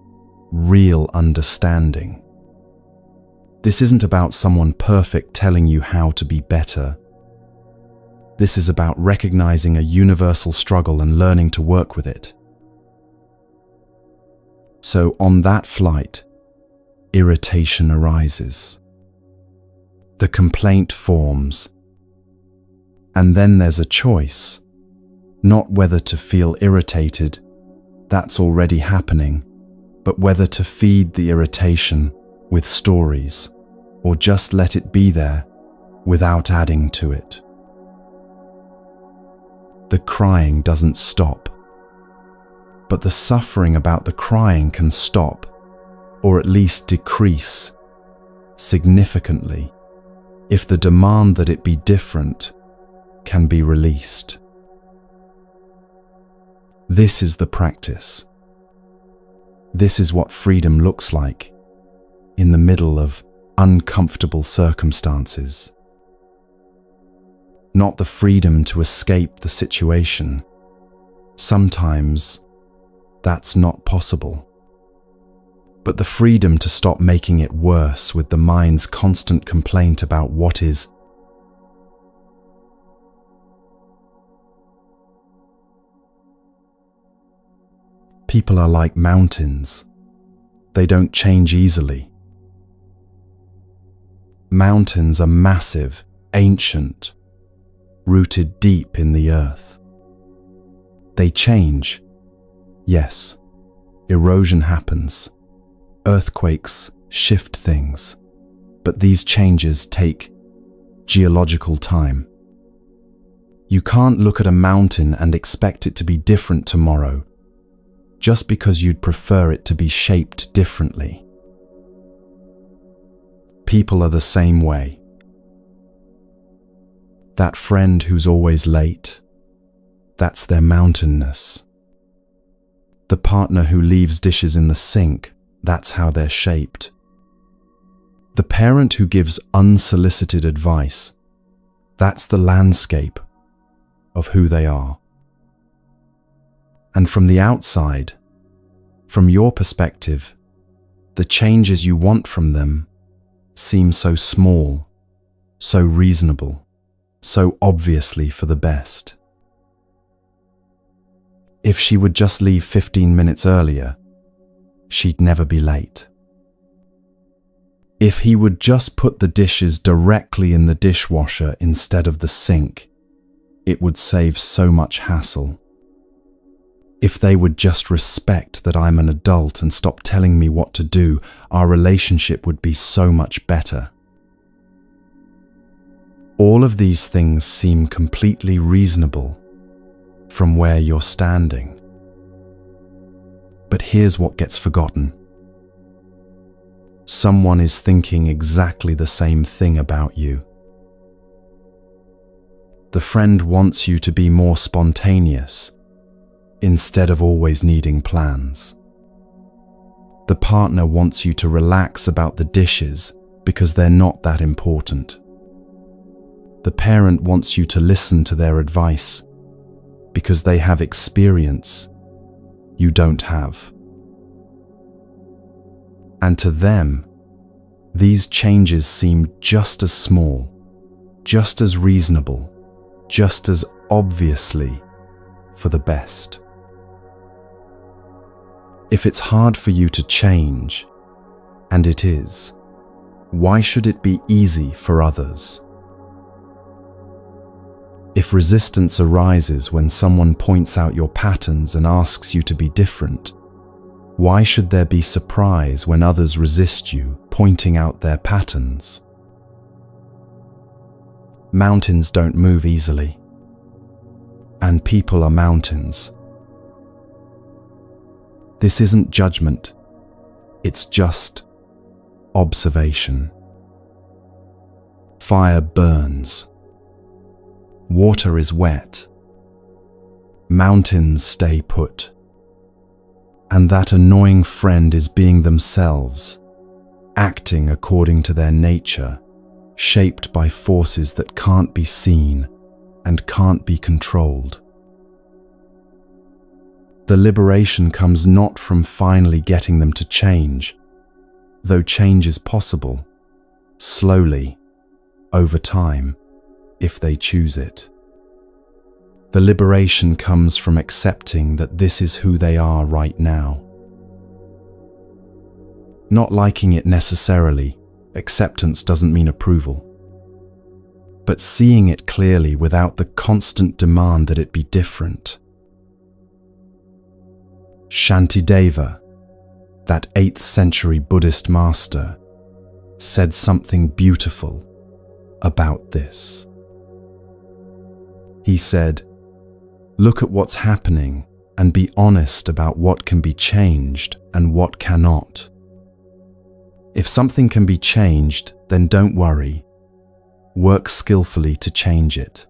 real understanding. This isn't about someone perfect telling you how to be better. This is about recognizing a universal struggle and learning to work with it. So on that flight, irritation arises. The complaint forms. And then there's a choice, not whether to feel irritated, that's already happening, but whether to feed the irritation with stories, or just let it be there without adding to it. The crying doesn't stop, but the suffering about the crying can stop, or at least decrease significantly, if the demand that it be different can be released. This is the practice. This is what freedom looks like in the middle of uncomfortable circumstances. Not the freedom to escape the situation. Sometimes that's not possible. But the freedom to stop making it worse with the mind's constant complaint about what is. People are like mountains. They don't change easily. Mountains are massive, ancient, rooted deep in the earth. They change. Yes, erosion happens. Earthquakes shift things. But these changes take geological time. You can't look at a mountain and expect it to be different tomorrow, just because you'd prefer it to be shaped differently. People are the same way. That friend who's always late, that's their mountainness. The partner who leaves dishes in the sink, that's how they're shaped. The parent who gives unsolicited advice, that's the landscape of who they are. And from the outside, from your perspective, the changes you want from them seem so small, so reasonable, so obviously for the best. If she would just leave 15 minutes earlier, she'd never be late. If he would just put the dishes directly in the dishwasher instead of the sink, it would save so much hassle. If they would just respect that I'm an adult and stop telling me what to do, our relationship would be so much better. All of these things seem completely reasonable from where you're standing. But here's what gets forgotten. Someone is thinking exactly the same thing about you. The friend wants you to be more spontaneous instead of always needing plans. The partner wants you to relax about the dishes because they're not that important. The parent wants you to listen to their advice because they have experience you don't have. And to them, these changes seem just as small, just as reasonable, just as obviously for the best. If it's hard for you to change, and it is, why should it be easy for others? If resistance arises when someone points out your patterns and asks you to be different, why should there be surprise when others resist you pointing out their patterns? Mountains don't move easily, and people are mountains. This isn't judgment, it's just observation. Fire burns. Water is wet. Mountains stay put. And that annoying friend is being themselves, acting according to their nature, shaped by forces that can't be seen and can't be controlled. The liberation comes not from finally getting them to change, though change is possible, slowly, over time, if they choose it. The liberation comes from accepting that this is who they are right now. Not liking it necessarily, acceptance doesn't mean approval. But seeing it clearly without the constant demand that it be different. Shantideva, that 8th century Buddhist master, said something beautiful about this. He said, "Look at what's happening and be honest about what can be changed and what cannot. If something can be changed, then don't worry. Work skillfully to change it.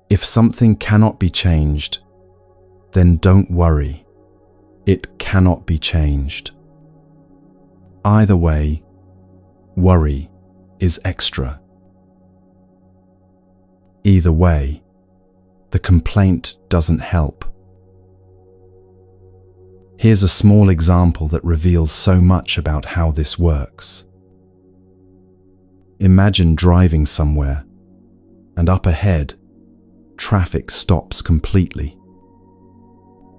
If something cannot be changed, then don't worry. It cannot be changed. Either way, worry is extra. Either way, the complaint doesn't help." Here's a small example that reveals so much about how this works. Imagine driving somewhere, and up ahead, traffic stops completely.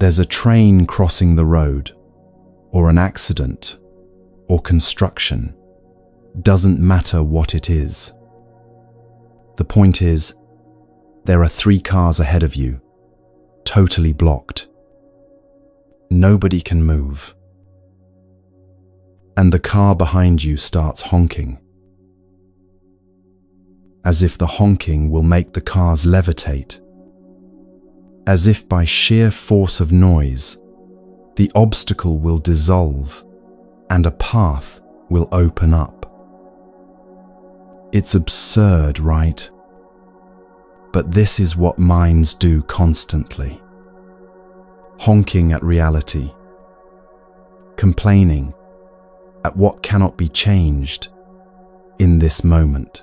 There's a train crossing the road, or an accident, or construction. Doesn't matter what it is. The point is, there are 3 cars ahead of you, totally blocked. Nobody can move. And the car behind you starts honking. As if the honking will make the cars levitate. As if by sheer force of noise, the obstacle will dissolve and a path will open up. It's absurd, right? But this is what minds do constantly. Honking at reality. Complaining at what cannot be changed in this moment.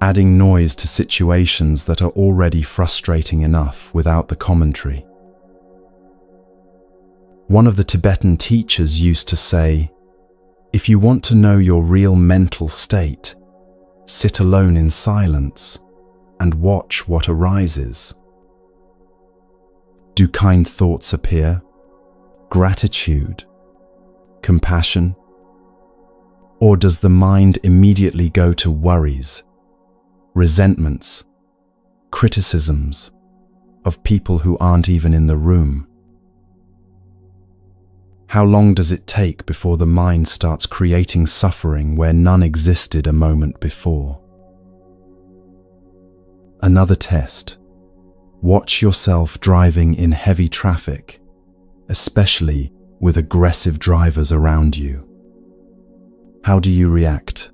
Adding noise to situations that are already frustrating enough without the commentary. One of the Tibetan teachers used to say, "If you want to know your real mental state, sit alone in silence and watch what arises. Do kind thoughts appear? Gratitude? Compassion? Or does the mind immediately go to worries, resentments, criticisms of people who aren't even in the room? How long does it take before the mind starts creating suffering where none existed a moment before? Another test. Watch yourself driving in heavy traffic, especially with aggressive drivers around you. How do you react?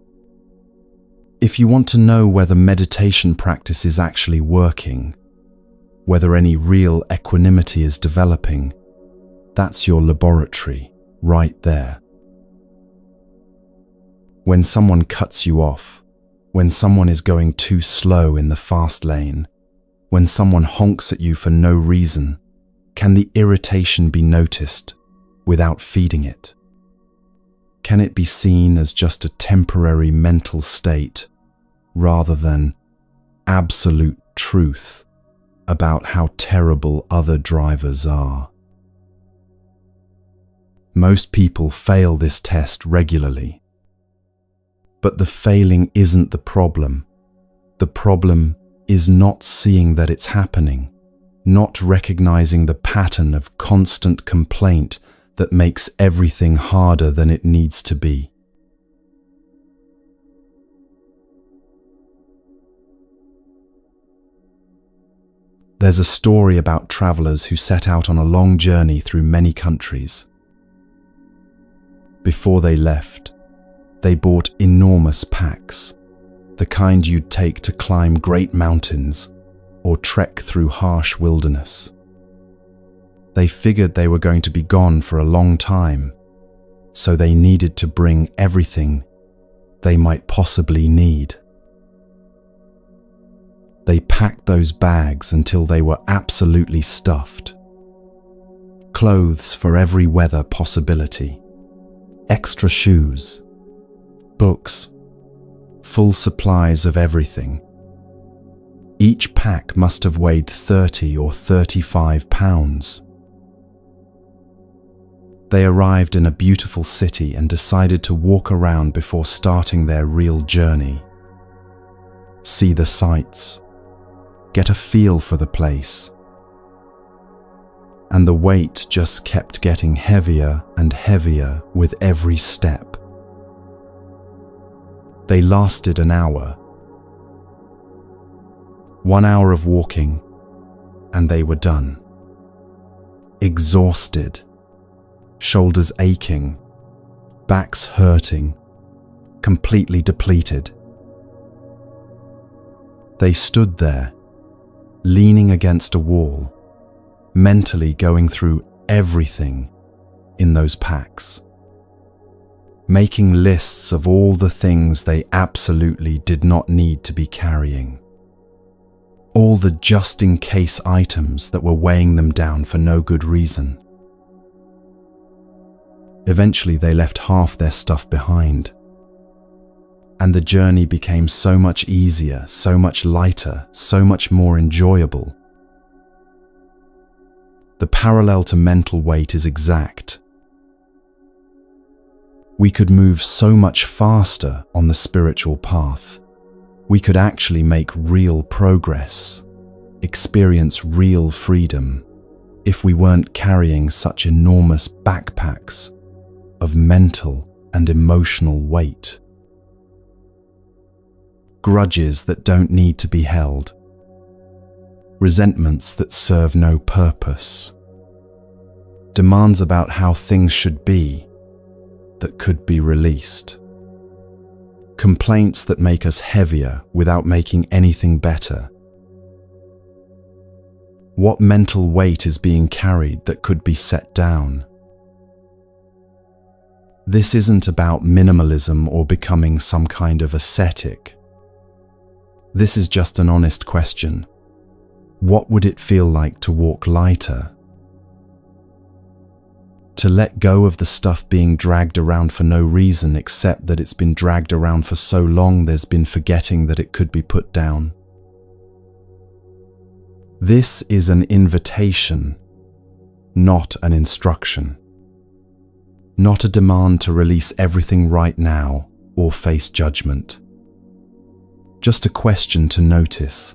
If you want to know whether meditation practice is actually working, whether any real equanimity is developing, that's your laboratory right there. When someone cuts you off, when someone is going too slow in the fast lane, when someone honks at you for no reason, can the irritation be noticed without feeding it? Can it be seen as just a temporary mental state rather than absolute truth about how terrible other drivers are? Most people fail this test regularly. But the failing isn't the problem. The problem is not seeing that it's happening, not recognizing the pattern of constant complaint that makes everything harder than it needs to be. There's a story about travelers who set out on a long journey through many countries. Before they left, they bought enormous packs, the kind you'd take to climb great mountains or trek through harsh wilderness. They figured they were going to be gone for a long time, so they needed to bring everything they might possibly need. They packed those bags until they were absolutely stuffed. Clothes for every weather possibility, extra shoes, books, full supplies of everything. Each pack must have weighed 30 or 35 pounds. They arrived in a beautiful city and decided to walk around before starting their real journey. See the sights, get a feel for the place. And the weight just kept getting heavier and heavier with every step. They lasted an hour. 1 hour of walking, and they were done. Exhausted, shoulders aching, backs hurting, completely depleted. They stood there, leaning against a wall, mentally going through everything in those packs, making lists of all the things they absolutely did not need to be carrying, all the just-in-case items that were weighing them down for no good reason. Eventually they left half their stuff behind, and the journey became so much easier, so much lighter, so much more enjoyable. The parallel to mental weight is exact. We could move so much faster on the spiritual path. We could actually make real progress, experience real freedom, if we weren't carrying such enormous backpacks of mental and emotional weight. Grudges that don't need to be held. Resentments that serve no purpose. Demands about how things should be that could be released. Complaints that make us heavier without making anything better. What mental weight is being carried that could be set down? This isn't about minimalism or becoming some kind of ascetic. This is just an honest question. What would it feel like to walk lighter? To let go of the stuff being dragged around for no reason except that it's been dragged around for so long there's been forgetting that it could be put down. This is an invitation, not an instruction. Not a demand to release everything right now or face judgment. Just a question to notice.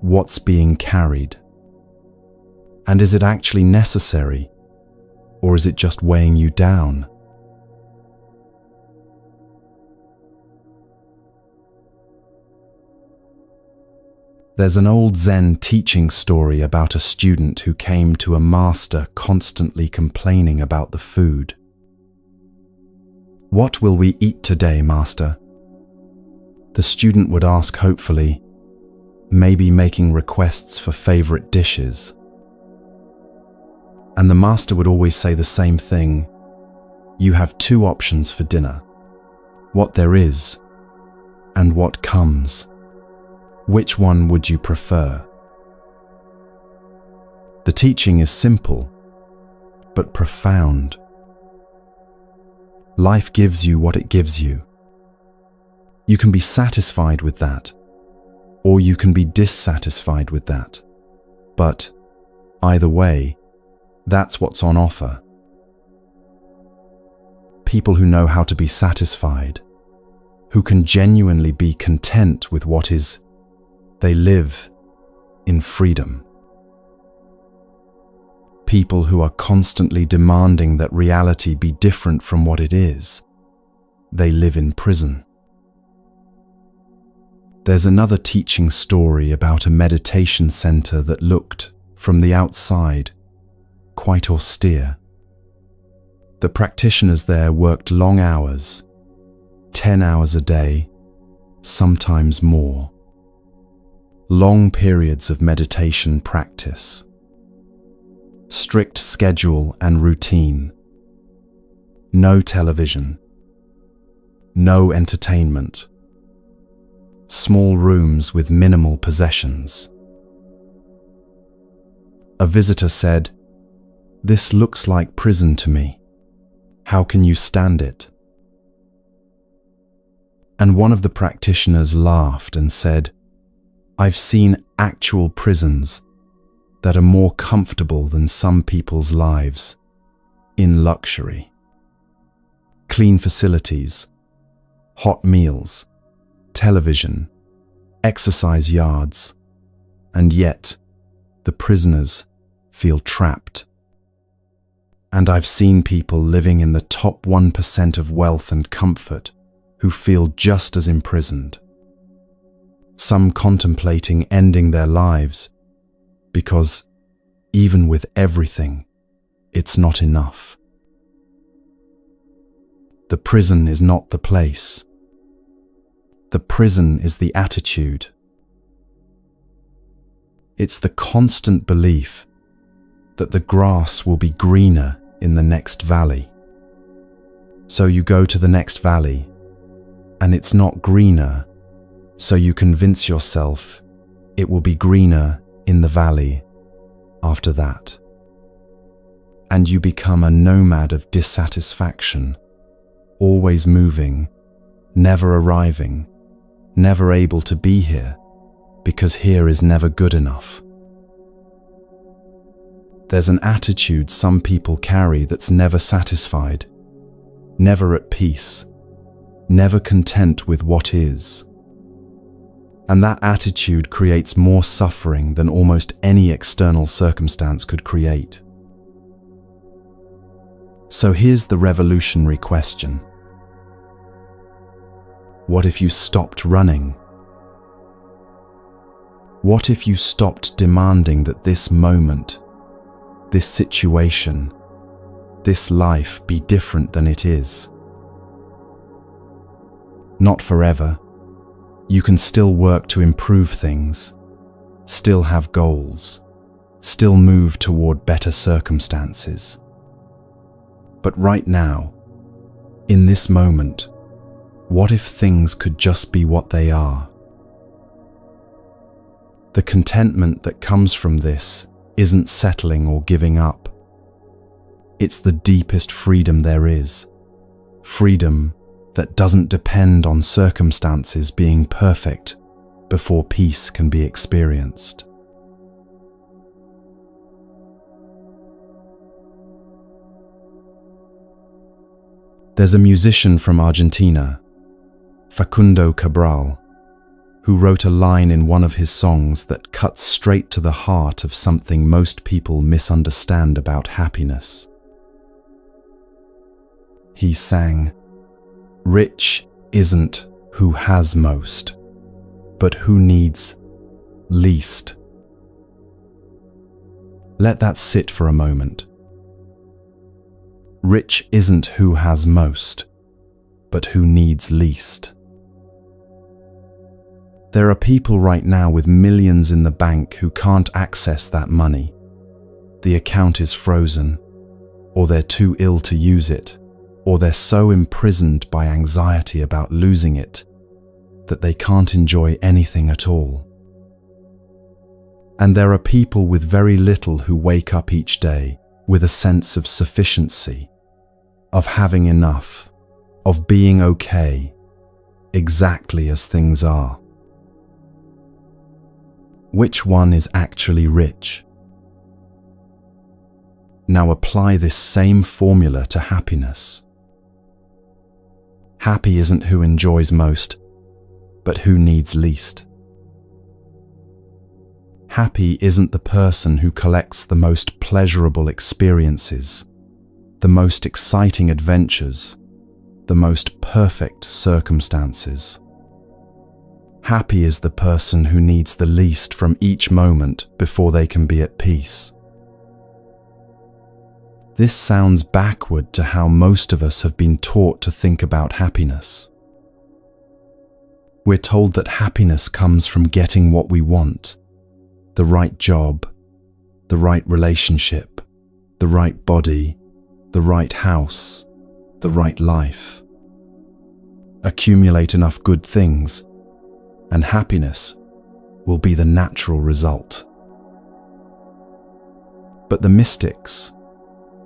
What's being carried? And is it actually necessary? Or is it just weighing you down? There's an old Zen teaching story about a student who came to a master constantly complaining about the food. "What will we eat today, master?" The student would ask hopefully, maybe making requests for favorite dishes. And the master would always say the same thing: "You have two options for dinner. What there is and what comes. Which one would you prefer?" The teaching is simple, but profound. Life gives you what it gives you. You can be satisfied with that, or you can be dissatisfied with that. But either way, that's what's on offer. People who know how to be satisfied, who can genuinely be content with what is, they live in freedom. People who are constantly demanding that reality be different from what it is, they live in prison. There's another teaching story about a meditation center that looked, from the outside, quite austere. The practitioners there worked long hours, 10 hours a day, sometimes more. Long periods of meditation practice. Strict schedule and routine. No television. No entertainment. Small rooms with minimal possessions. A visitor said, "This looks like prison to me. How can you stand it?" And one of the practitioners laughed and said, "I've seen actual prisons that are more comfortable than some people's lives, in luxury. Clean facilities, hot meals, television, exercise yards, and yet the prisoners feel trapped. And I've seen people living in the top 1% of wealth and comfort who feel just as imprisoned. Some contemplating ending their lives because, even with everything, it's not enough. The prison is not the place. The prison is the attitude. It's the constant belief that the grass will be greener in the next valley. So you go to the next valley, and it's not greener, so you convince yourself it will be greener in the valley after that. And you become a nomad of dissatisfaction, always moving, never arriving, never able to be here, because here is never good enough. There's an attitude some people carry that's never satisfied, never at peace, never content with what is. And that attitude creates more suffering than almost any external circumstance could create. So here's the revolutionary question. What if you stopped running? What if you stopped demanding that this moment, this situation, this life be different than it is? Not forever. You can still work to improve things, still have goals, still move toward better circumstances. But right now, in this moment, what if things could just be what they are? The contentment that comes from this isn't settling or giving up. It's the deepest freedom there is. Freedom that doesn't depend on circumstances being perfect before peace can be experienced. There's a musician from Argentina, Facundo Cabral, who wrote a line in one of his songs that cuts straight to the heart of something most people misunderstand about happiness. He sang, "Rich isn't who has most, but who needs least. Let that sit for a moment. Rich isn't who has most, but who needs least. There are people right now with millions in the bank who can't access that money. The account is frozen, or they're too ill to use it, or they're so imprisoned by anxiety about losing it that they can't enjoy anything at all. And there are people with very little who wake up each day with a sense of sufficiency, of having enough, of being okay, exactly as things are. Which one is actually rich? Now apply this same formula to happiness. Happy isn't who enjoys most, but who needs least. Happy isn't the person who collects the most pleasurable experiences, the most exciting adventures, the most perfect circumstances. Happy is the person who needs the least from each moment before they can be at peace. This sounds backward to how most of us have been taught to think about happiness. We're told that happiness comes from getting what we want, the right job, the right relationship, the right body, the right house, the right life. Accumulate enough good things, and happiness will be the natural result. But the mystics,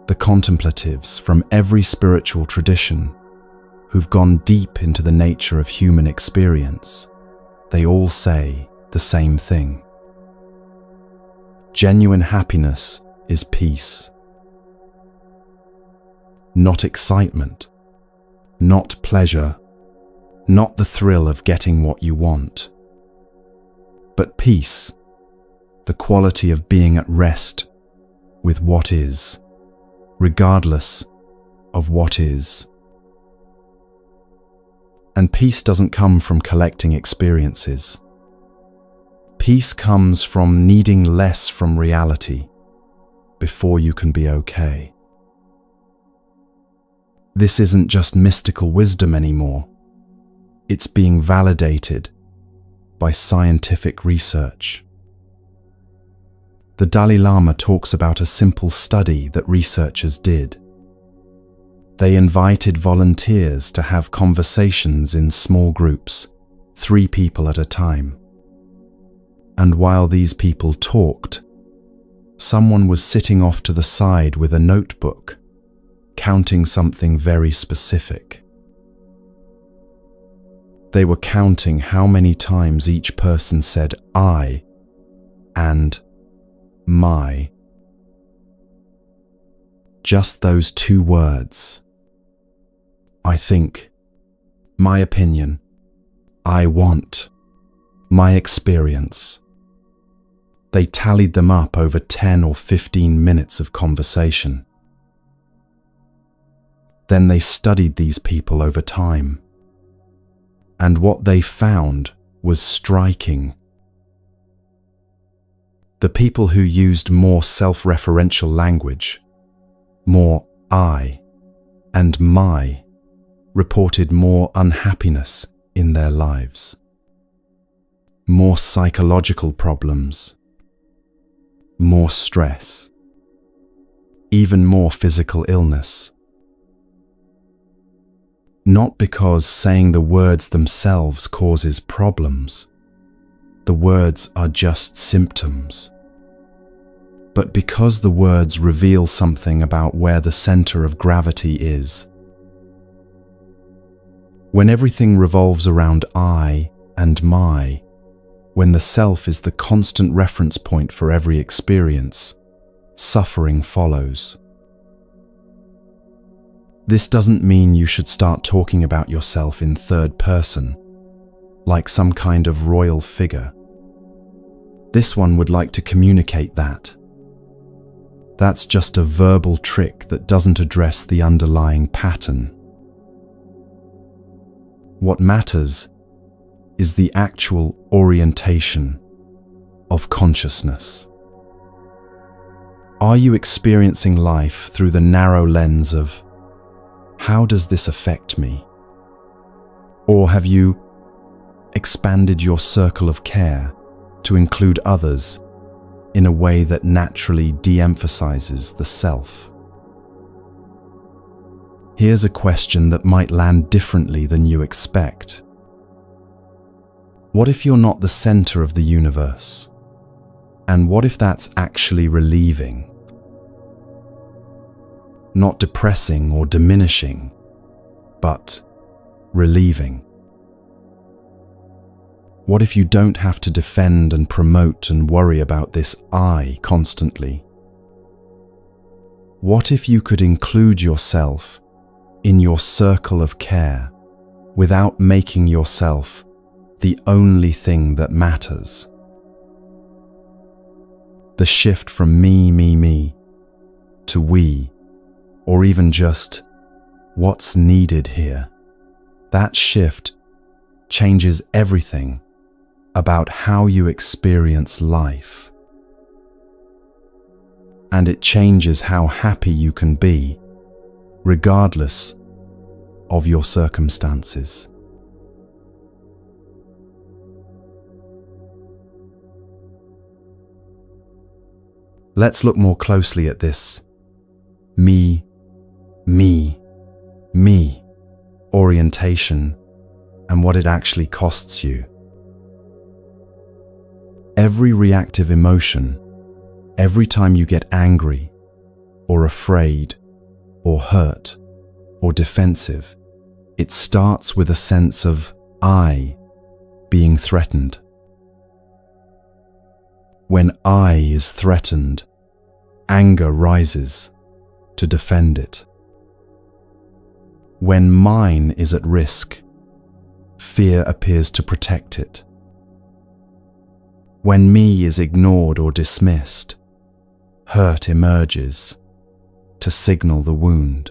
the contemplatives from every spiritual tradition who've gone deep into the nature of human experience, they all say the same thing. Genuine happiness is peace. Not excitement, not pleasure, not the thrill of getting what you want, but peace, the quality of being at rest with what is, regardless of what is. And peace doesn't come from collecting experiences. Peace comes from needing less from reality before you can be okay. This isn't just mystical wisdom anymore. It's being validated by scientific research. The Dalai Lama talks about a simple study that researchers did. They invited volunteers to have conversations in small groups, 3 people at a time. And while these people talked, someone was sitting off to the side with a notebook, counting something very specific. They were counting how many times each person said I and my. Just those 2 words. I think, my opinion, I want, my experience. They tallied them up over 10 or 15 minutes of conversation. Then they studied these people over time. And what they found was striking. The people who used more self-referential language, more I and my, reported more unhappiness in their lives, more psychological problems, more stress, even more physical illness. Not because saying the words themselves causes problems. The words are just symptoms. But because the words reveal something about where the center of gravity is. When everything revolves around I and my, when the self is the constant reference point for every experience, suffering follows. This doesn't mean you should start talking about yourself in third person, like some kind of royal figure. This one would like to communicate that. That's just a verbal trick that doesn't address the underlying pattern. What matters is the actual orientation, of consciousness. Are you experiencing life through the narrow lens of, how does this affect me? Or have you expanded your circle of care to include others in a way that naturally de-emphasizes the self? Here's a question that might land differently than you expect. What if you're not the center of the universe? And what if that's actually relieving? Not depressing or diminishing, but relieving. What if you don't have to defend and promote and worry about this I constantly? What if you could include yourself in your circle of care without making yourself the only thing that matters? The shift from me to we, or even just what's needed here, that shift changes everything about how you experience life. And it changes how happy you can be, regardless of your circumstances. Let's look more closely at this me orientation and what it actually costs you. Every reactive emotion, every time you get angry or afraid or hurt or defensive, it starts with a sense of I being threatened. When I is threatened, anger rises to defend it. When mine is at risk, fear appears to protect it. When me is ignored or dismissed, hurt emerges to signal the wound.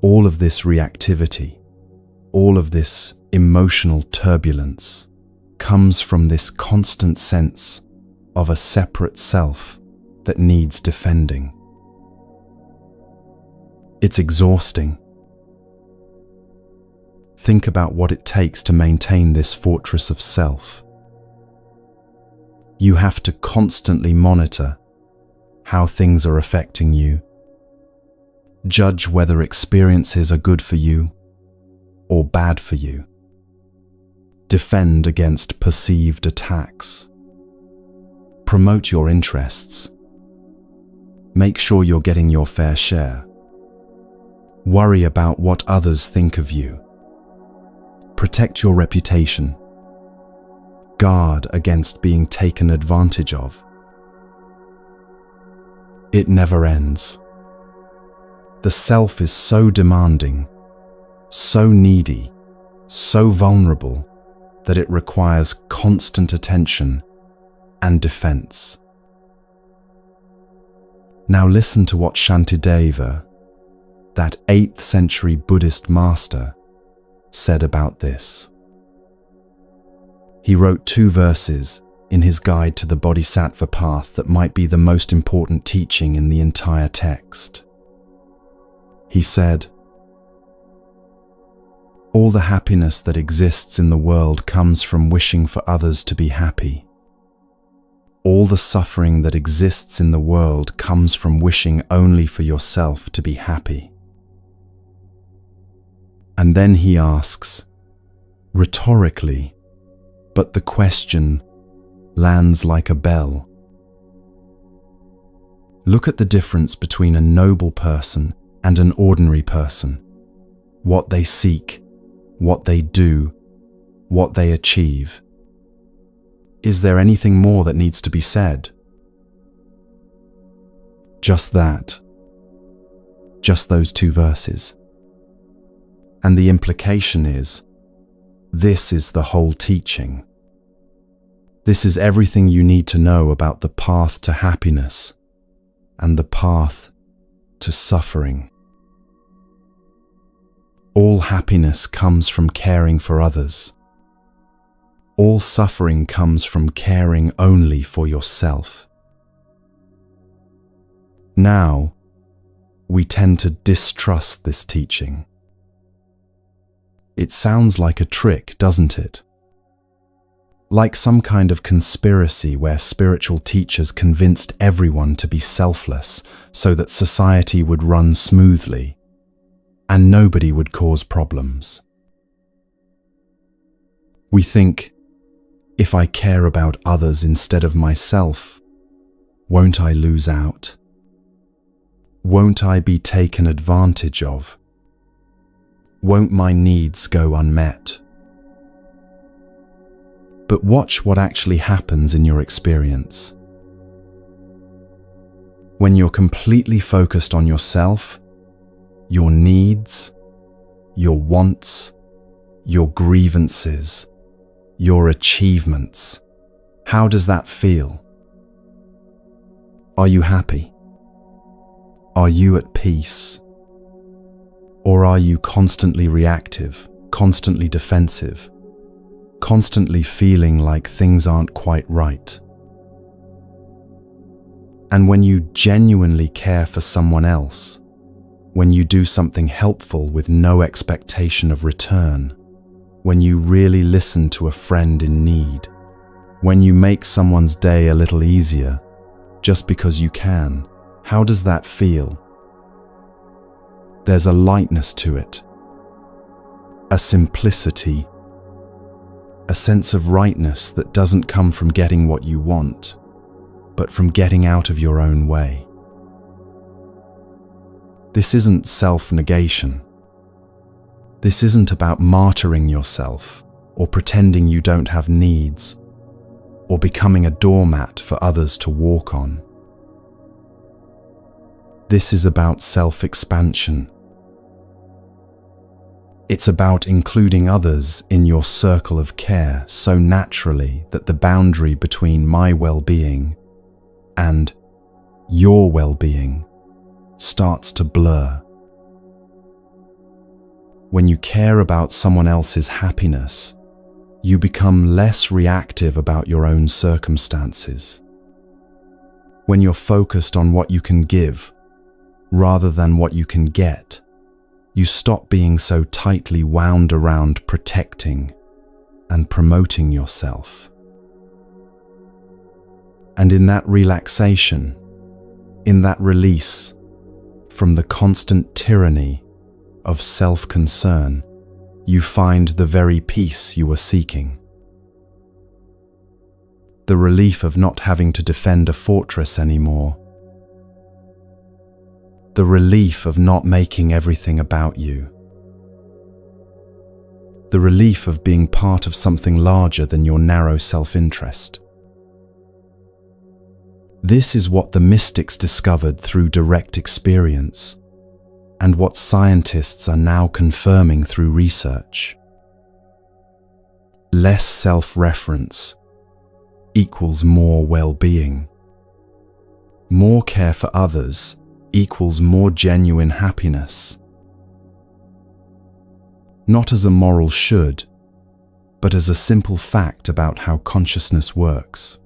All of this reactivity, all of this emotional turbulence comes from this constant sense of a separate self that needs defending. It's exhausting. Think about what it takes to maintain this fortress of self. You have to constantly monitor how things are affecting you, judge whether experiences are good for you or bad for you, defend against perceived attacks, promote your interests, make sure you're getting your fair share, worry about what others think of you, protect your reputation, guard against being taken advantage of. It never ends. The self is so demanding, so needy, so vulnerable that it requires constant attention and defense. Now listen to what Shantideva, that 8th century Buddhist master, said about this. He wrote 2 verses in his guide to the Bodhisattva path that might be the most important teaching in the entire text. He said, "All the happiness that exists in the world comes from wishing for others to be happy. All the suffering that exists in the world comes from wishing only for yourself to be happy." And then he asks, rhetorically, but the question lands like a bell. Look at the difference between a noble person and an ordinary person. What they seek, what they do, what they achieve. Is there anything more that needs to be said? Just that. Just those 2 verses. And the implication is, this is the whole teaching. This is everything you need to know about the path to happiness and the path to suffering. All happiness comes from caring for others. All suffering comes from caring only for yourself. Now, we tend to distrust this teaching. It sounds like a trick, doesn't it? Like some kind of conspiracy where spiritual teachers convinced everyone to be selfless so that society would run smoothly and nobody would cause problems. We think, if I care about others instead of myself, won't I lose out? Won't I be taken advantage of? Won't my needs go unmet? But watch what actually happens in your experience. When you're completely focused on yourself, your needs, your wants, your grievances, your achievements, how does that feel? Are you happy? Are you at peace? Or are you constantly reactive, constantly defensive, constantly feeling like things aren't quite right? And when you genuinely care for someone else, when you do something helpful with no expectation of return, when you really listen to a friend in need, when you make someone's day a little easier just because you can, how does that feel? There's a lightness to it, a simplicity, a sense of rightness that doesn't come from getting what you want, but from getting out of your own way. This isn't self-negation. This isn't about martyring yourself or pretending you don't have needs or becoming a doormat for others to walk on. This is about self-expansion. It's about including others in your circle of care so naturally that the boundary between my well-being and your well-being starts to blur. When you care about someone else's happiness, you become less reactive about your own circumstances. When you're focused on what you can give rather than what you can get, you stop being so tightly wound around protecting and promoting yourself. And in that relaxation, in that release from the constant tyranny of self-concern, you find the very peace you were seeking. The relief of not having to defend a fortress anymore. The relief of not making everything about you. The relief of being part of something larger than your narrow self-interest. This is what the mystics discovered through direct experience, and what scientists are now confirming through research. Less self-reference equals more well-being. More care for others equals more genuine happiness. Not as a moral should, but as a simple fact about how consciousness works.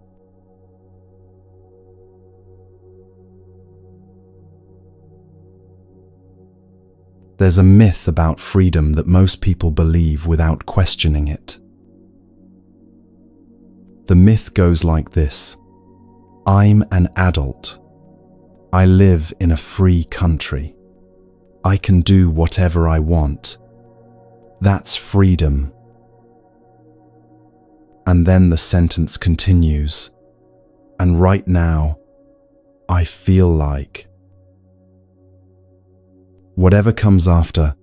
There's a myth about freedom that most people believe without questioning it. The myth goes like this: I'm an adult. I live in a free country. I can do whatever I want. That's freedom. And then the sentence continues, and right now, I feel like. Whatever comes after,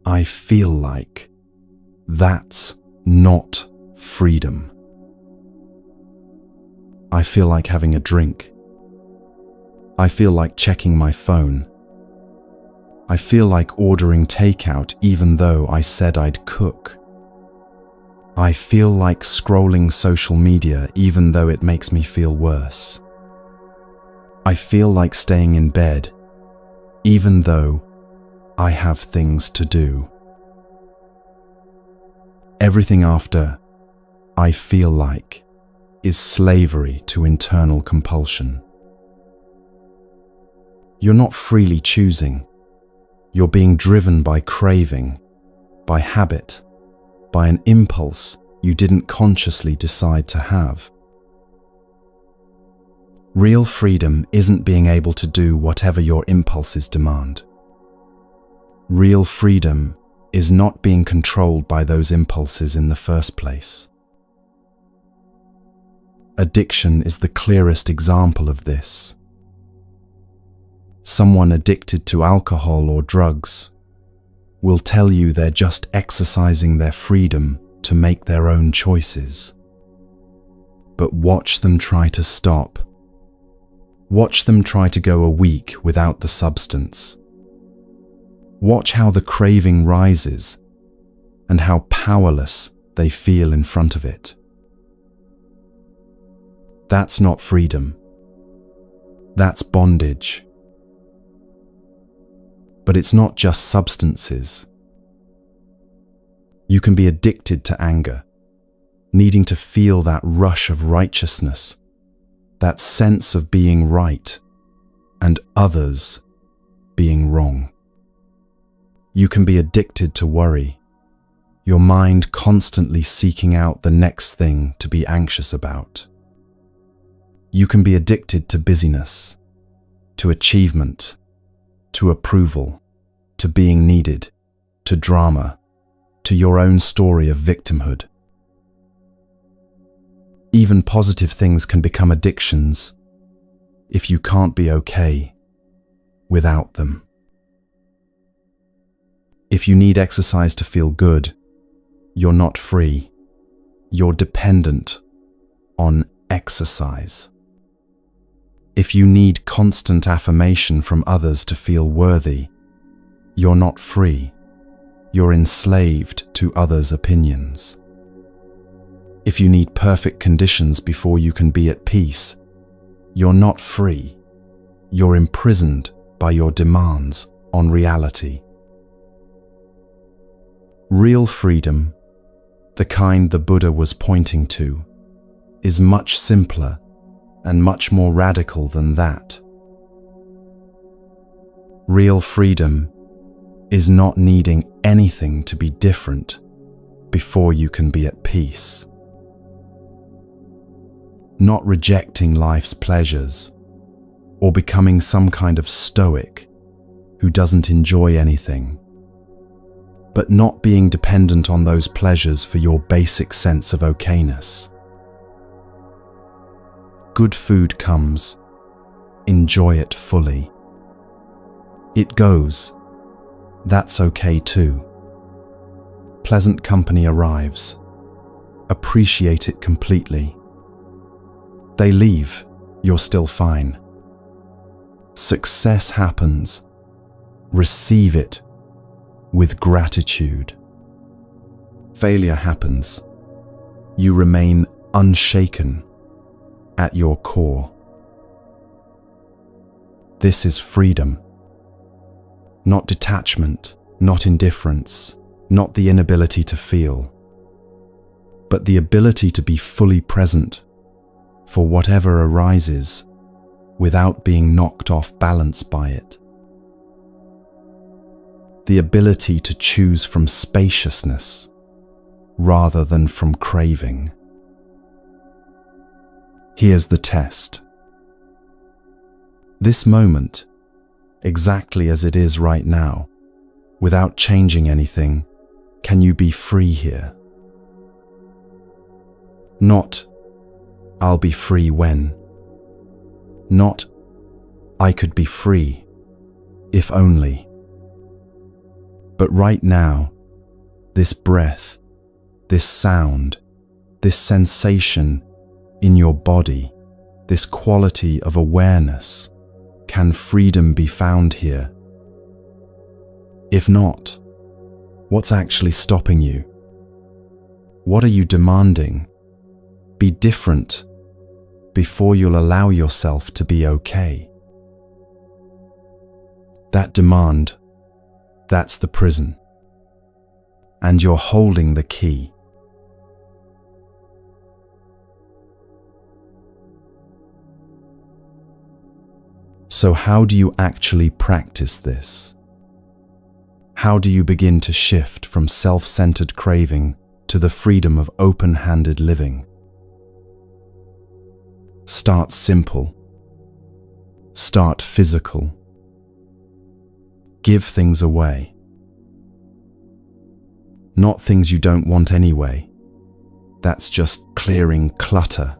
I feel like, that's not freedom. I feel like having a drink. I feel like checking my phone. I feel like ordering takeout even though I said I'd cook. I feel like scrolling social media even though it makes me feel worse. I feel like staying in bed even though I have things to do. Everything after I feel like is slavery to internal compulsion. You're not freely choosing. You're being driven by craving, by habit, by an impulse you didn't consciously decide to have. Real freedom isn't being able to do whatever your impulses demand. Real freedom is not being controlled by those impulses in the first place. Addiction is the clearest example of this. Someone addicted to alcohol or drugs will tell you they're just exercising their freedom to make their own choices. But watch them try to stop. Watch them try to go a week without the substance. Watch how the craving rises and how powerless they feel in front of it. That's not freedom. That's bondage. But it's not just substances. You can be addicted to anger, needing to feel that rush of righteousness, that sense of being right and others being wrong. You can be addicted to worry, your mind constantly seeking out the next thing to be anxious about. You can be addicted to busyness, to achievement, to approval, to being needed, to drama, to your own story of victimhood. Even positive things can become addictions if you can't be okay without them. If you need exercise to feel good, you're not free. You're dependent on exercise. If you need constant affirmation from others to feel worthy, you're not free. You're enslaved to others' opinions. If you need perfect conditions before you can be at peace, you're not free. You're imprisoned by your demands on reality. Real freedom, the kind the Buddha was pointing to, is much simpler and much more radical than that. Real freedom is not needing anything to be different before you can be at peace. Not rejecting life's pleasures or becoming some kind of stoic who doesn't enjoy anything, but not being dependent on those pleasures for your basic sense of okayness. Good food comes, enjoy it fully. It goes, that's okay too. Pleasant company arrives, appreciate it completely. They leave, you're still fine. Success happens, receive it with gratitude. Failure happens, you remain unshaken at your core. This is freedom. Not detachment, not indifference, not the inability to feel, but the ability to be fully present for whatever arises without being knocked off balance by it. The ability to choose from spaciousness rather than from craving. Here's the test. This moment, exactly as it is right now, without changing anything, can you be free here? Not, I'll be free when. Not, I could be free, if only. But right now, this breath, this sound, this sensation in your body, this quality of awareness, can freedom be found here? If not, what's actually stopping you? What are you demanding? Be different before you'll allow yourself to be okay. That demand, that's the prison. And you're holding the key. So how do you actually practice this? How do you begin to shift from self-centered craving to the freedom of open-handed living? Start simple. Start physical. Give things away. Not things you don't want anyway. That's just clearing clutter.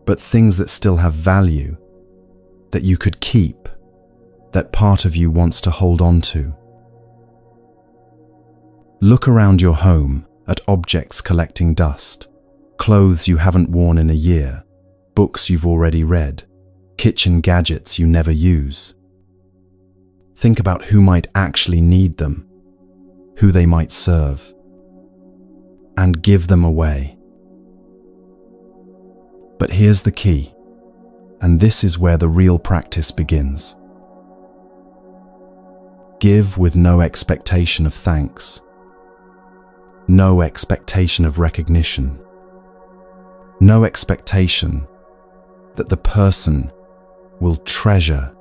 But things that still have value, that you could keep, that part of you wants to hold on to. Look around your home at objects collecting dust, clothes you haven't worn in a year, books you've already read, kitchen gadgets you never use. Think about who might actually need them, who they might serve, and give them away. But here's the key, and this is where the real practice begins. Give with no expectation of thanks, no expectation of recognition, no expectation that the person will treasure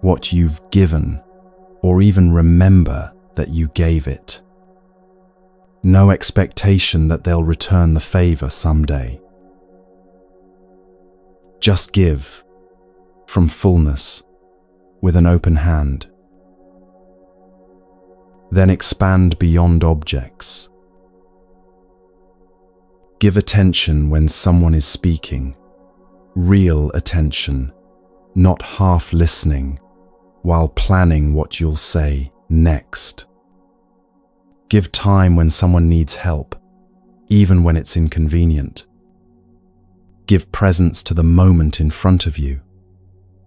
what you've given or even remember that you gave it. No expectation that they'll return the favor someday. Just give from fullness with an open hand. Then expand beyond objects. Give attention when someone is speaking, real attention, not half listening while planning what you'll say next. Give time when someone needs help, even when it's inconvenient. Give presence to the moment in front of you,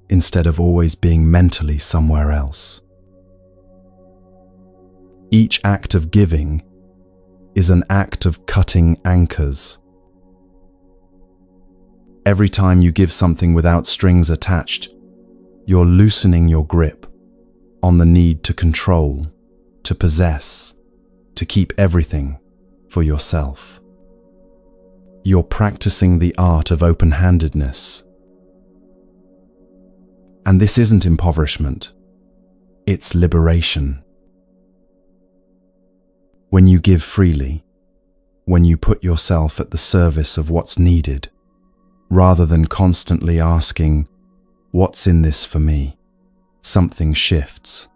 instead of always being mentally somewhere else. Each act of giving is an act of cutting anchors. Every time you give something without strings attached, you're loosening your grip on the need to control, to possess, to keep everything for yourself. You're practicing the art of open-handedness. And this isn't impoverishment, it's liberation. When you give freely, when you put yourself at the service of what's needed, rather than constantly asking, "What's in this for me?" something shifts.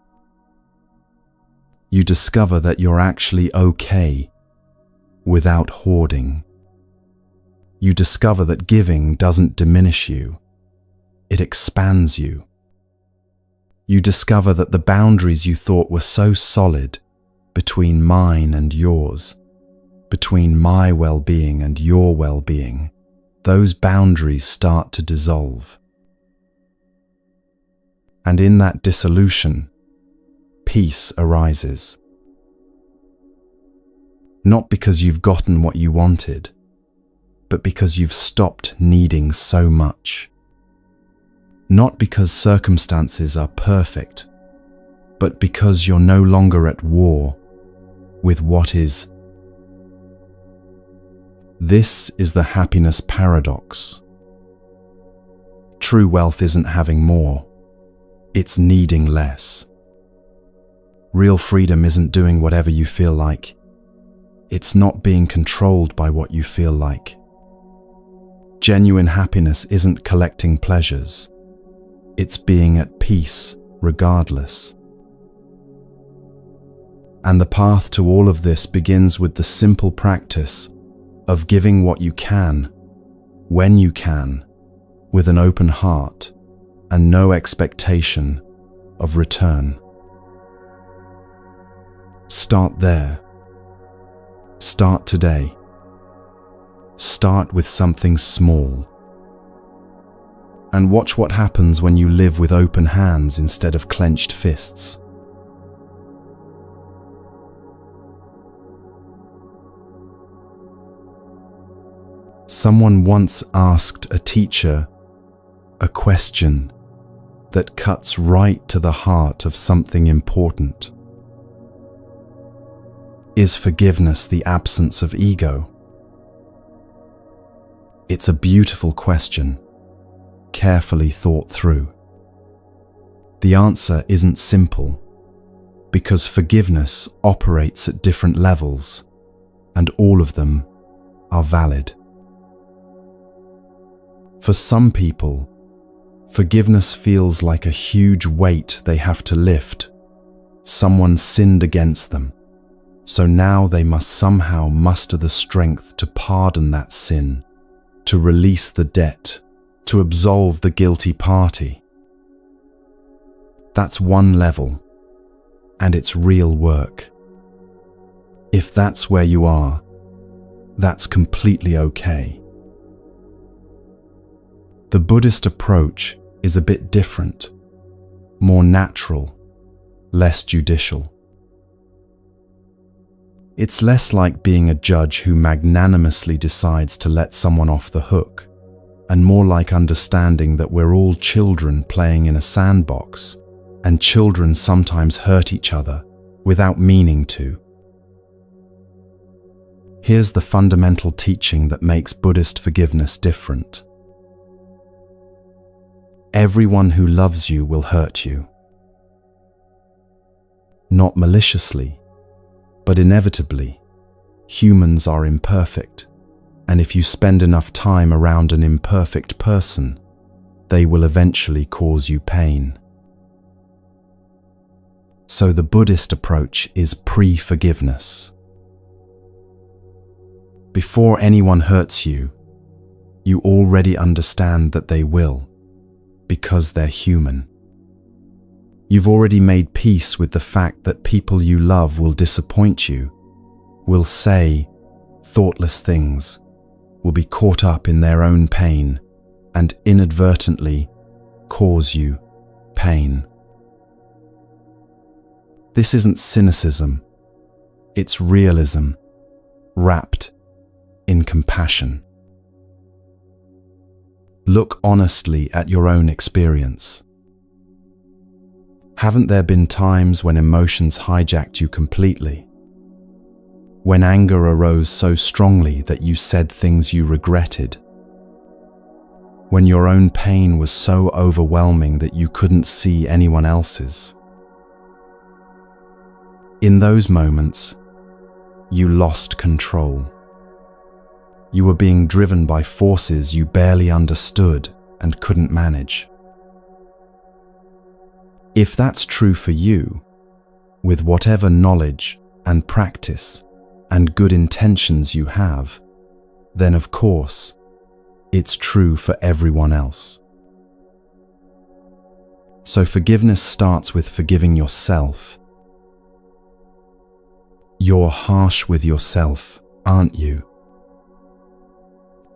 You discover that you're actually okay without hoarding. You discover that giving doesn't diminish you, it expands you. You discover that the boundaries you thought were so solid between mine and yours, between my well-being and your well-being, those boundaries start to dissolve. And in that dissolution, peace arises. Not because you've gotten what you wanted, but because you've stopped needing so much. Not because circumstances are perfect, but because you're no longer at war with what is. This is the happiness paradox. True wealth isn't having more, it's needing less. Real freedom isn't doing whatever you feel like, it's not being controlled by what you feel like. Genuine happiness isn't collecting pleasures, it's being at peace regardless. And the path to all of this begins with the simple practice of giving what you can, when you can, with an open heart and no expectation of return. Start there. Start today. Start with something small. And watch what happens when you live with open hands instead of clenched fists. Someone once asked a teacher a question that cuts right to the heart of something important. Is forgiveness the absence of ego? It's a beautiful question, carefully thought through. The answer isn't simple, because forgiveness operates at different levels, and all of them are valid. For some people, forgiveness feels like a huge weight they have to lift. Someone sinned against them, so now they must somehow muster the strength to pardon that sin, to release the debt, to absolve the guilty party. That's one level, and it's real work. If that's where you are, that's completely okay. The Buddhist approach is a bit different, more natural, less judicial. It's less like being a judge who magnanimously decides to let someone off the hook, and more like understanding that we're all children playing in a sandbox, and children sometimes hurt each other without meaning to. Here's the fundamental teaching that makes Buddhist forgiveness different. Everyone who loves you will hurt you. Not maliciously, but inevitably. Humans are imperfect, and if you spend enough time around an imperfect person, they will eventually cause you pain. So the Buddhist approach is pre-forgiveness. Before anyone hurts you, you already understand that they will, because they're human. You've already made peace with the fact that people you love will disappoint you, will say thoughtless things, will be caught up in their own pain, and inadvertently cause you pain. This isn't cynicism, it's realism, wrapped in compassion. Look honestly at your own experience. Haven't there been times when emotions hijacked you completely? When anger arose so strongly that you said things you regretted? When your own pain was so overwhelming that you couldn't see anyone else's? In those moments, you lost control. You were being driven by forces you barely understood and couldn't manage. If that's true for you, with whatever knowledge and practice and good intentions you have, then of course, it's true for everyone else. So forgiveness starts with forgiving yourself. You're harsh with yourself, aren't you?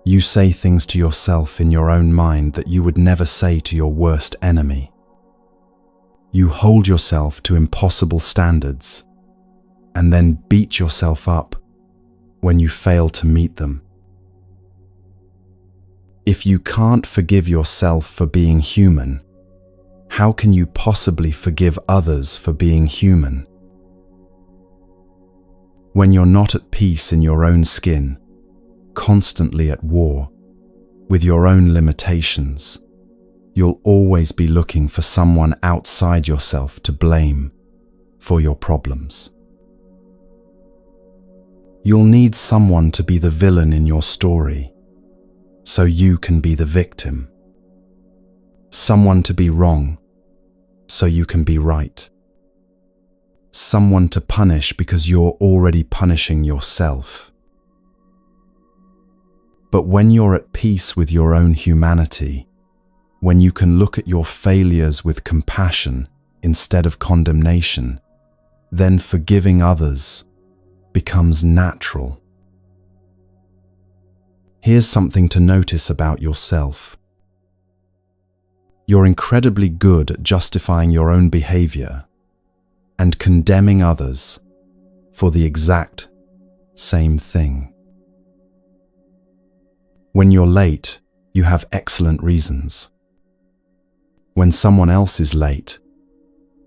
You say things to yourself in your own mind that you would never say to your worst enemy. You hold yourself to impossible standards and then beat yourself up when you fail to meet them. If you can't forgive yourself for being human, how can you possibly forgive others for being human? When you're not at peace in your own skin, constantly at war with your own limitations, you'll always be looking for someone outside yourself to blame for your problems. You'll need someone to be the villain in your story, so you can be the victim. Someone to be wrong, so you can be right. Someone to punish because you're already punishing yourself. But when you're at peace with your own humanity, when you can look at your failures with compassion instead of condemnation, then forgiving others becomes natural. Here's something to notice about yourself. You're incredibly good at justifying your own behavior and condemning others for the exact same thing. When you're late, you have excellent reasons. When someone else is late,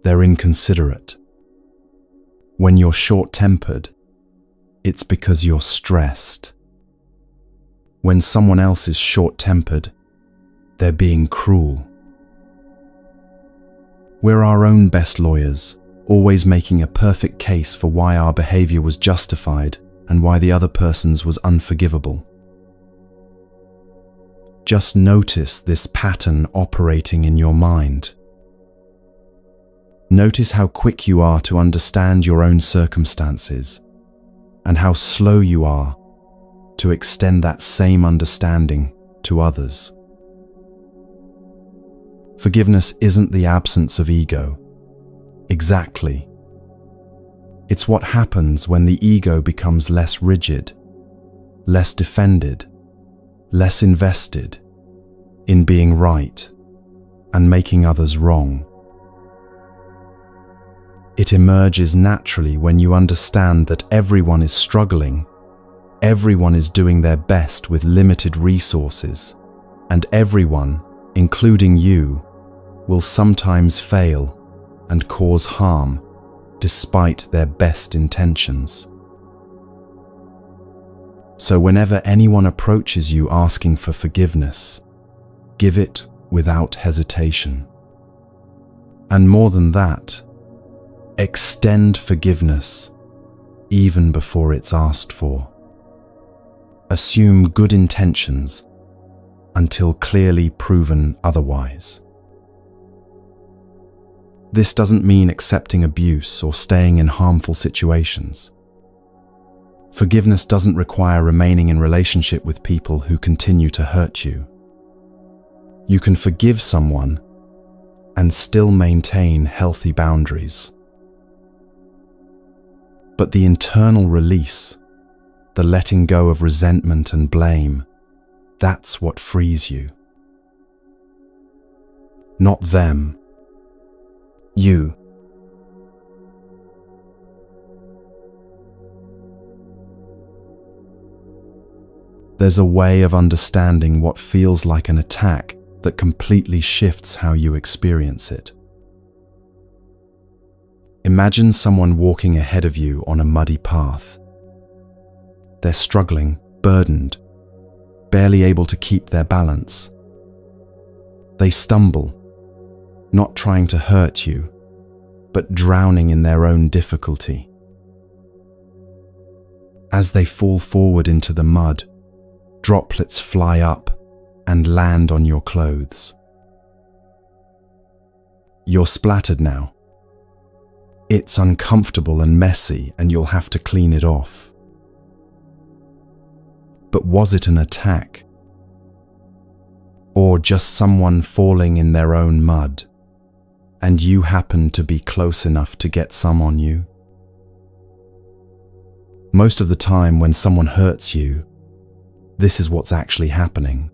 they're inconsiderate. When you're short-tempered, it's because you're stressed. When someone else is short-tempered, they're being cruel. We're our own best lawyers, always making a perfect case for why our behavior was justified and why the other person's was unforgivable. Just notice this pattern operating in your mind. Notice how quick you are to understand your own circumstances and how slow you are to extend that same understanding to others. Forgiveness isn't the absence of ego. Exactly. It's what happens when the ego becomes less rigid, less defended, less invested in being right and making others wrong. It emerges naturally when you understand that everyone is struggling, everyone is doing their best with limited resources, and everyone, including you, will sometimes fail and cause harm despite their best intentions. So whenever anyone approaches you asking for forgiveness, give it without hesitation. And more than that, extend forgiveness even before it's asked for. Assume good intentions until clearly proven otherwise. This doesn't mean accepting abuse or staying in harmful situations. Forgiveness doesn't require remaining in relationship with people who continue to hurt you. You can forgive someone and still maintain healthy boundaries. But the internal release, the letting go of resentment and blame, that's what frees you. Not them. You. There's a way of understanding what feels like an attack that completely shifts how you experience it. Imagine someone walking ahead of you on a muddy path. They're struggling, burdened, barely able to keep their balance. They stumble, not trying to hurt you, but drowning in their own difficulty. As they fall forward into the mud, droplets fly up and land on your clothes. You're splattered now. It's uncomfortable and messy, and you'll have to clean it off. But was it an attack? Or just someone falling in their own mud, and you happened to be close enough to get some on you? Most of the time when someone hurts you, this is what's actually happening.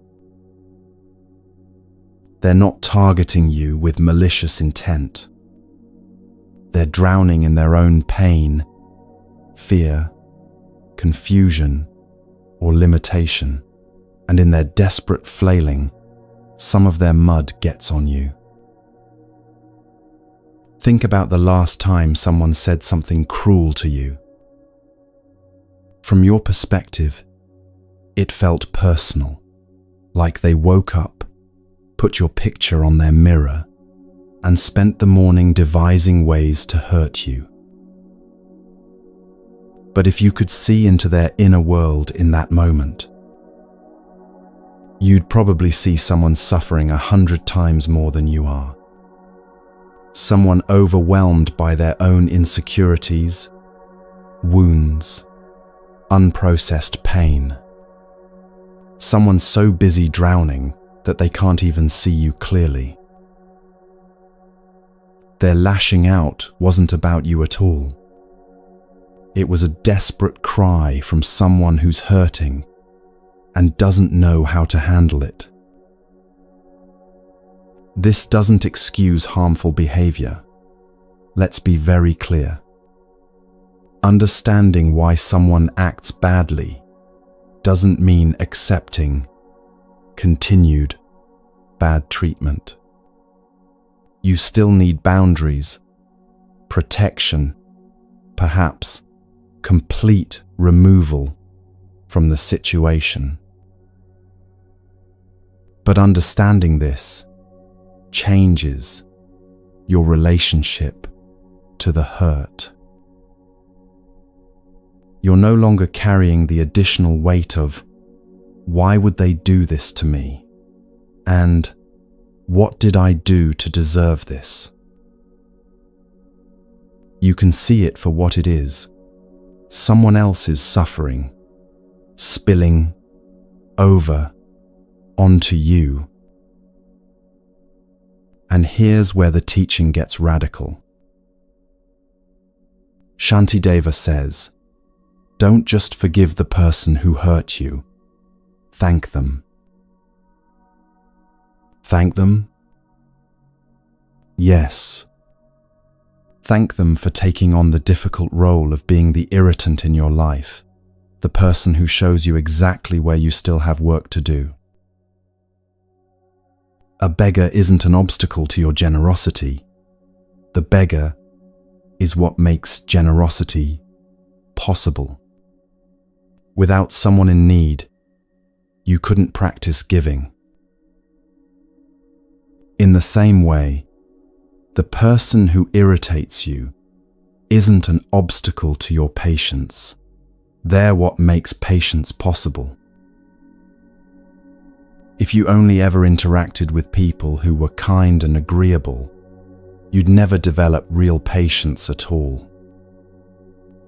They're not targeting you with malicious intent. They're drowning in their own pain, fear, confusion, or limitation, and in their desperate flailing, some of their mud gets on you. Think about the last time someone said something cruel to you. From your perspective, it felt personal, like they woke up, put your picture on their mirror, and spent the morning devising ways to hurt you. But if you could see into their inner world in that moment, you'd probably see someone suffering 100 times more than you are. Someone overwhelmed by their own insecurities, wounds, unprocessed pain. Someone so busy drowning that they can't even see you clearly. Their lashing out wasn't about you at all. It was a desperate cry from someone who's hurting and doesn't know how to handle it. This doesn't excuse harmful behavior. Let's be very clear. Understanding why someone acts badly doesn't mean accepting continued bad treatment. You still need boundaries, protection, perhaps complete removal from the situation. But understanding this changes your relationship to the hurt. You're no longer carrying the additional weight of, why would they do this to me? And what did I do to deserve this? You can see it for what it is. Someone else's suffering, spilling over onto you. And here's where the teaching gets radical. Shantideva says, don't just forgive the person who hurt you. Thank them. Thank them? Yes. Thank them for taking on the difficult role of being the irritant in your life, the person who shows you exactly where you still have work to do. A beggar isn't an obstacle to your generosity. The beggar is what makes generosity possible. Without someone in need, you couldn't practice giving. In the same way, the person who irritates you isn't an obstacle to your patience. They're what makes patience possible. If you only ever interacted with people who were kind and agreeable, you'd never develop real patience at all.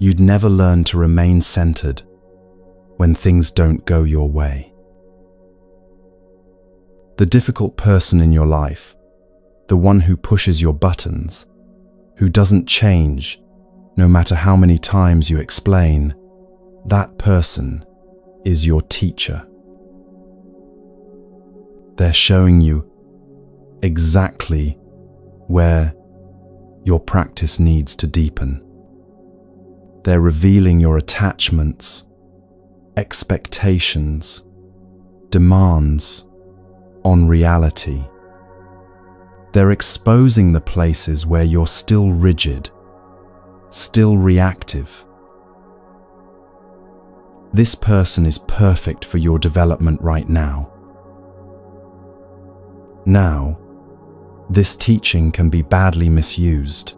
You'd never learn to remain centered when things don't go your way. The difficult person in your life, the one who pushes your buttons, who doesn't change no matter how many times you explain, that person is your teacher. They're showing you exactly where your practice needs to deepen. They're revealing your attachments, expectations, demands on reality. They're exposing the places where you're still rigid, still reactive. This person is perfect for your development right now. Now, this teaching can be badly misused.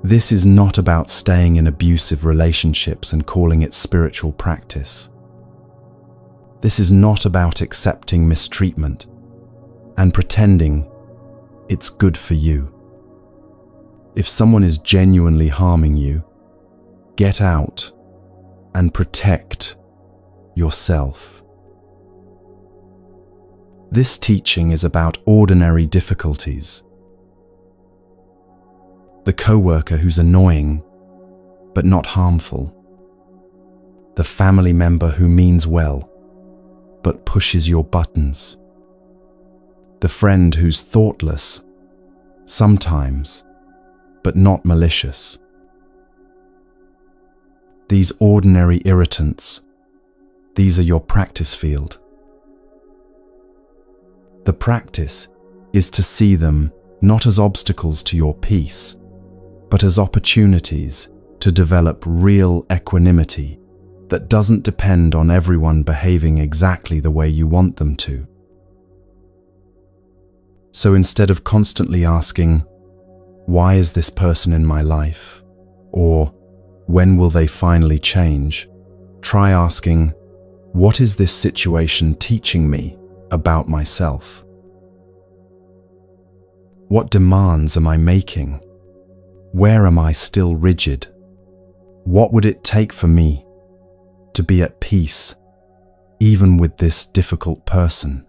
This is not about staying in abusive relationships and calling it spiritual practice. This is not about accepting mistreatment and pretending it's good for you. If someone is genuinely harming you, get out and protect yourself. This teaching is about ordinary difficulties. The coworker who's annoying but not harmful. The family member who means well but pushes your buttons. The friend who's thoughtless, sometimes, but not malicious. These ordinary irritants, these are your practice field. The practice is to see them not as obstacles to your peace, but as opportunities to develop real equanimity that doesn't depend on everyone behaving exactly the way you want them to. So instead of constantly asking, why is this person in my life? Or when will they finally change? Try asking, what is this situation teaching me about myself? What demands am I making? Where am I still rigid? What would it take for me to be at peace, even with this difficult person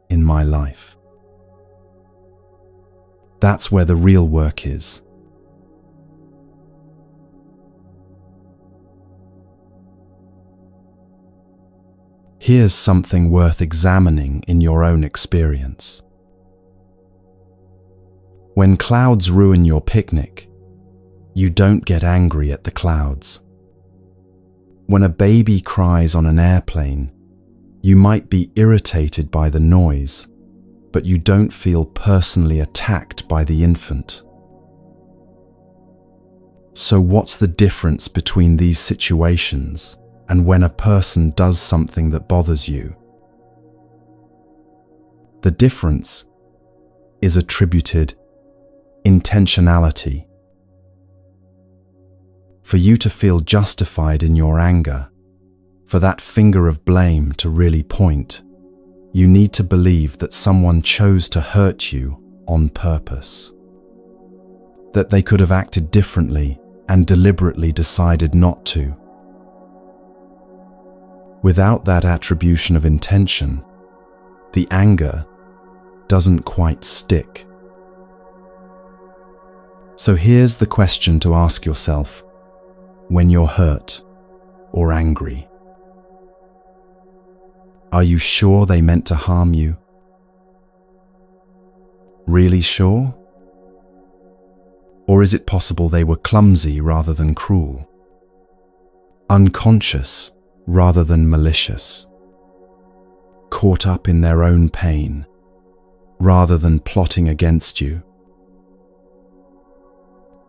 in my life? That's where the real work is. Here's something worth examining in your own experience. When clouds ruin your picnic, you don't get angry at the clouds. When a baby cries on an airplane, you might be irritated by the noise, but you don't feel personally attacked by the infant. So what's the difference between these situations and when a person does something that bothers you? The difference is attributed intentionality. For you to feel justified in your anger, for that finger of blame to really point, you need to believe that someone chose to hurt you on purpose. That they could have acted differently and deliberately decided not to. Without that attribution of intention, the anger doesn't quite stick. So here's the question to ask yourself when you're hurt or angry. Are you sure they meant to harm you? Really sure? Or is it possible they were clumsy rather than cruel? Unconscious rather than malicious? Caught up in their own pain rather than plotting against you?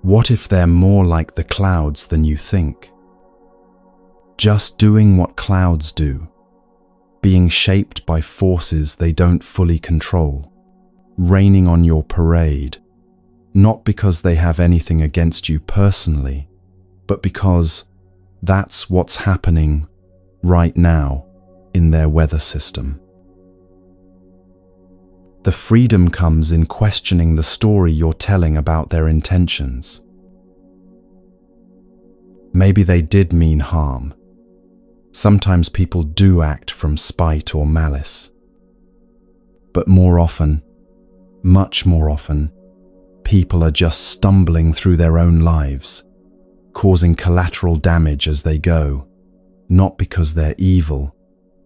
What if they're more like the clouds than you think? Just doing what clouds do, being shaped by forces they don't fully control, raining on your parade, not because they have anything against you personally, but because that's what's happening right now in their weather system. The freedom comes in questioning the story you're telling about their intentions. Maybe they did mean harm. Sometimes people do act from spite or malice. But more often, much more often, people are just stumbling through their own lives, causing collateral damage as they go, not because they're evil,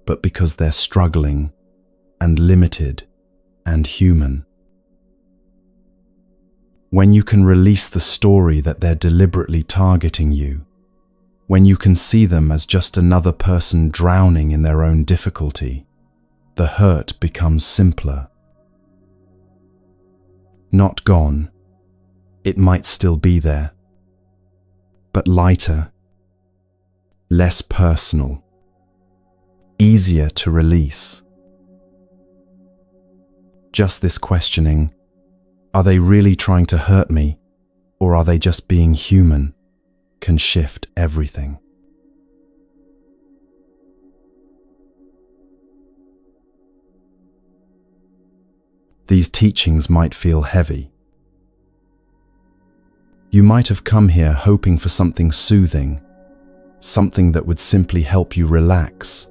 but because they're struggling and limited and human. When you can release the story that they're deliberately targeting you, when you can see them as just another person drowning in their own difficulty, the hurt becomes simpler. Not gone. It might still be there, but lighter, less personal, easier to release. Just this questioning, are they really trying to hurt me, or are they just being human, can shift everything. These teachings might feel heavy. You might have come here hoping for something soothing, something that would simply help you relax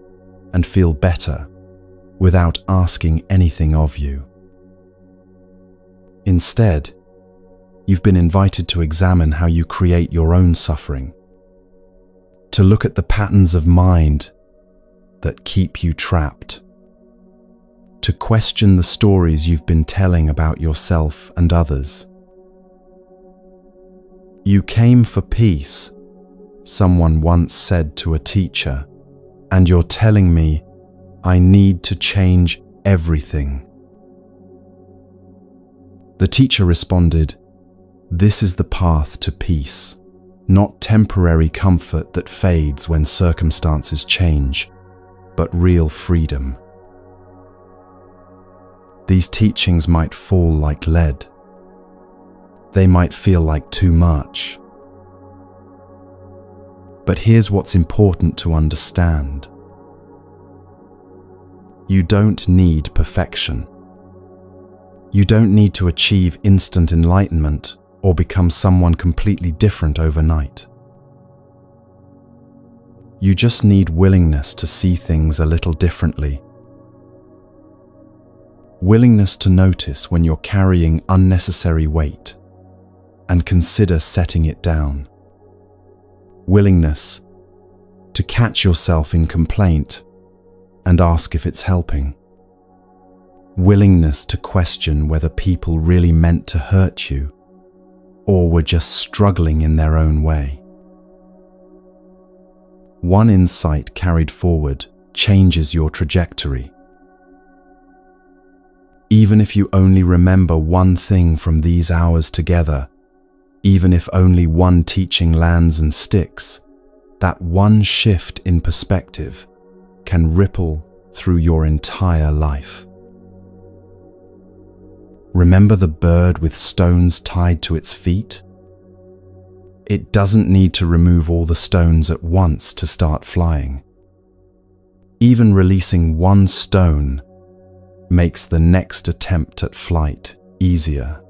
and feel better without asking anything of you. Instead, you've been invited to examine how you create your own suffering, to look at the patterns of mind that keep you trapped, to question the stories you've been telling about yourself and others. You came for peace, someone once said to a teacher, and you're telling me I need to change everything. The teacher responded, "This is the path to peace, not temporary comfort that fades when circumstances change, but real freedom." These teachings might fall like lead. They might feel like too much. But here's what's important to understand. You don't need perfection. You don't need to achieve instant enlightenment or become someone completely different overnight. You just need willingness to see things a little differently. Willingness to notice when you're carrying unnecessary weight and consider setting it down. Willingness to catch yourself in complaint and ask if it's helping. Willingness to question whether people really meant to hurt you or were just struggling in their own way. One insight carried forward changes your trajectory. Even if you only remember one thing from these hours together, even if only one teaching lands and sticks, that one shift in perspective can ripple through your entire life. Remember the bird with stones tied to its feet? It doesn't need to remove all the stones at once to start flying. Even releasing one stone makes the next attempt at flight easier.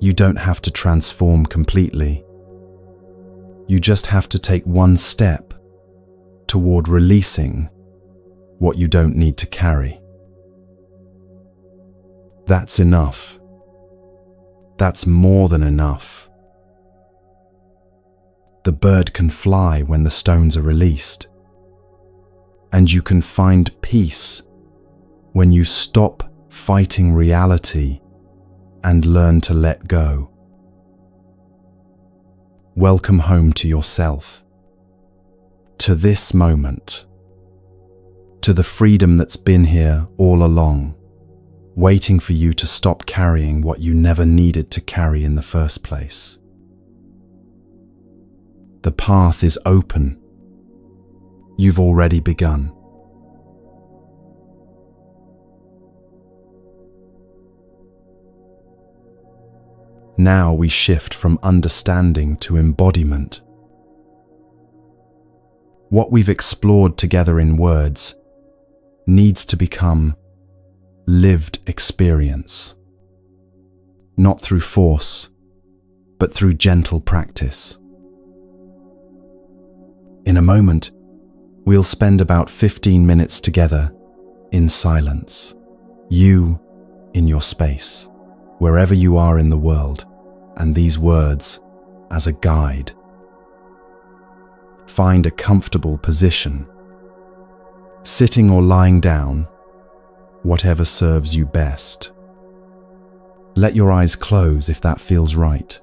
You don't have to transform completely. You just have to take one step toward releasing what you don't need to carry. That's enough. That's more than enough. The bird can fly when the stones are released, and you can find peace when you stop fighting reality and learn to let go. Welcome home to yourself, to this moment, to the freedom that's been here all along, waiting for you to stop carrying what you never needed to carry in the first place. The path is open. You've already begun. Now we shift from understanding to embodiment. What we've explored together in words needs to become lived experience, not through force, but through gentle practice. In a moment, we'll spend about 15 minutes together in silence, you in your space, wherever you are in the world, and these words as a guide. Find a comfortable position, sitting or lying down, whatever serves you best. Let your eyes close if that feels right.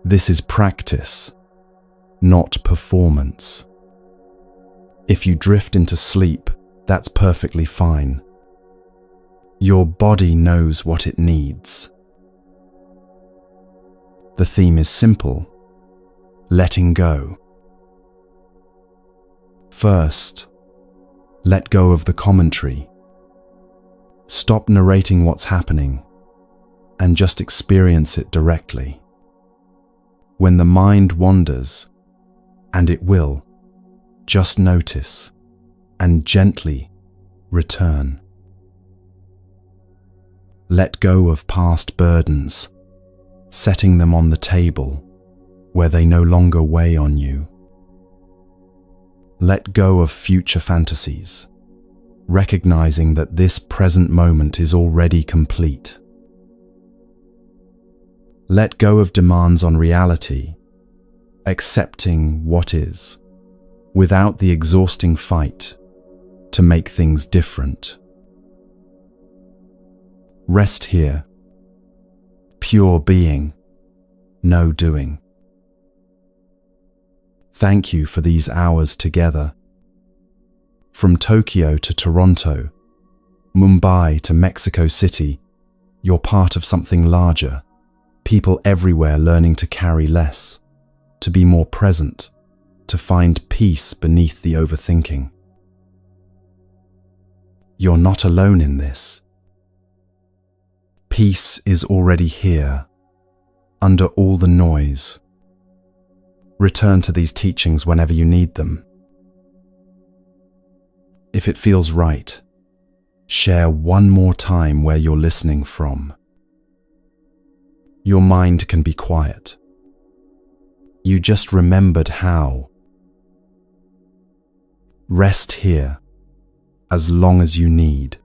This is practice, not performance. If you drift into sleep, that's perfectly fine. Your body knows what it needs. The theme is simple: letting go. First, let go of the commentary. Stop narrating what's happening and just experience it directly. When the mind wanders, and it will, just notice and gently return. Let go of past burdens, setting them on the table where they no longer weigh on you. Let go of future fantasies, recognizing that this present moment is already complete. Let go of demands on reality, accepting what is, without the exhausting fight to make things different. Rest here, pure being, no doing. Thank you for these hours together. From Tokyo to Toronto, Mumbai to Mexico City, you're part of something larger. People everywhere learning to carry less, to be more present, to find peace beneath the overthinking. You're not alone in this. Peace is already here, under all the noise. Return to these teachings whenever you need them. If it feels right, share one more time where you're listening from. Your mind can be quiet. You just remembered how. Rest here as long as you need.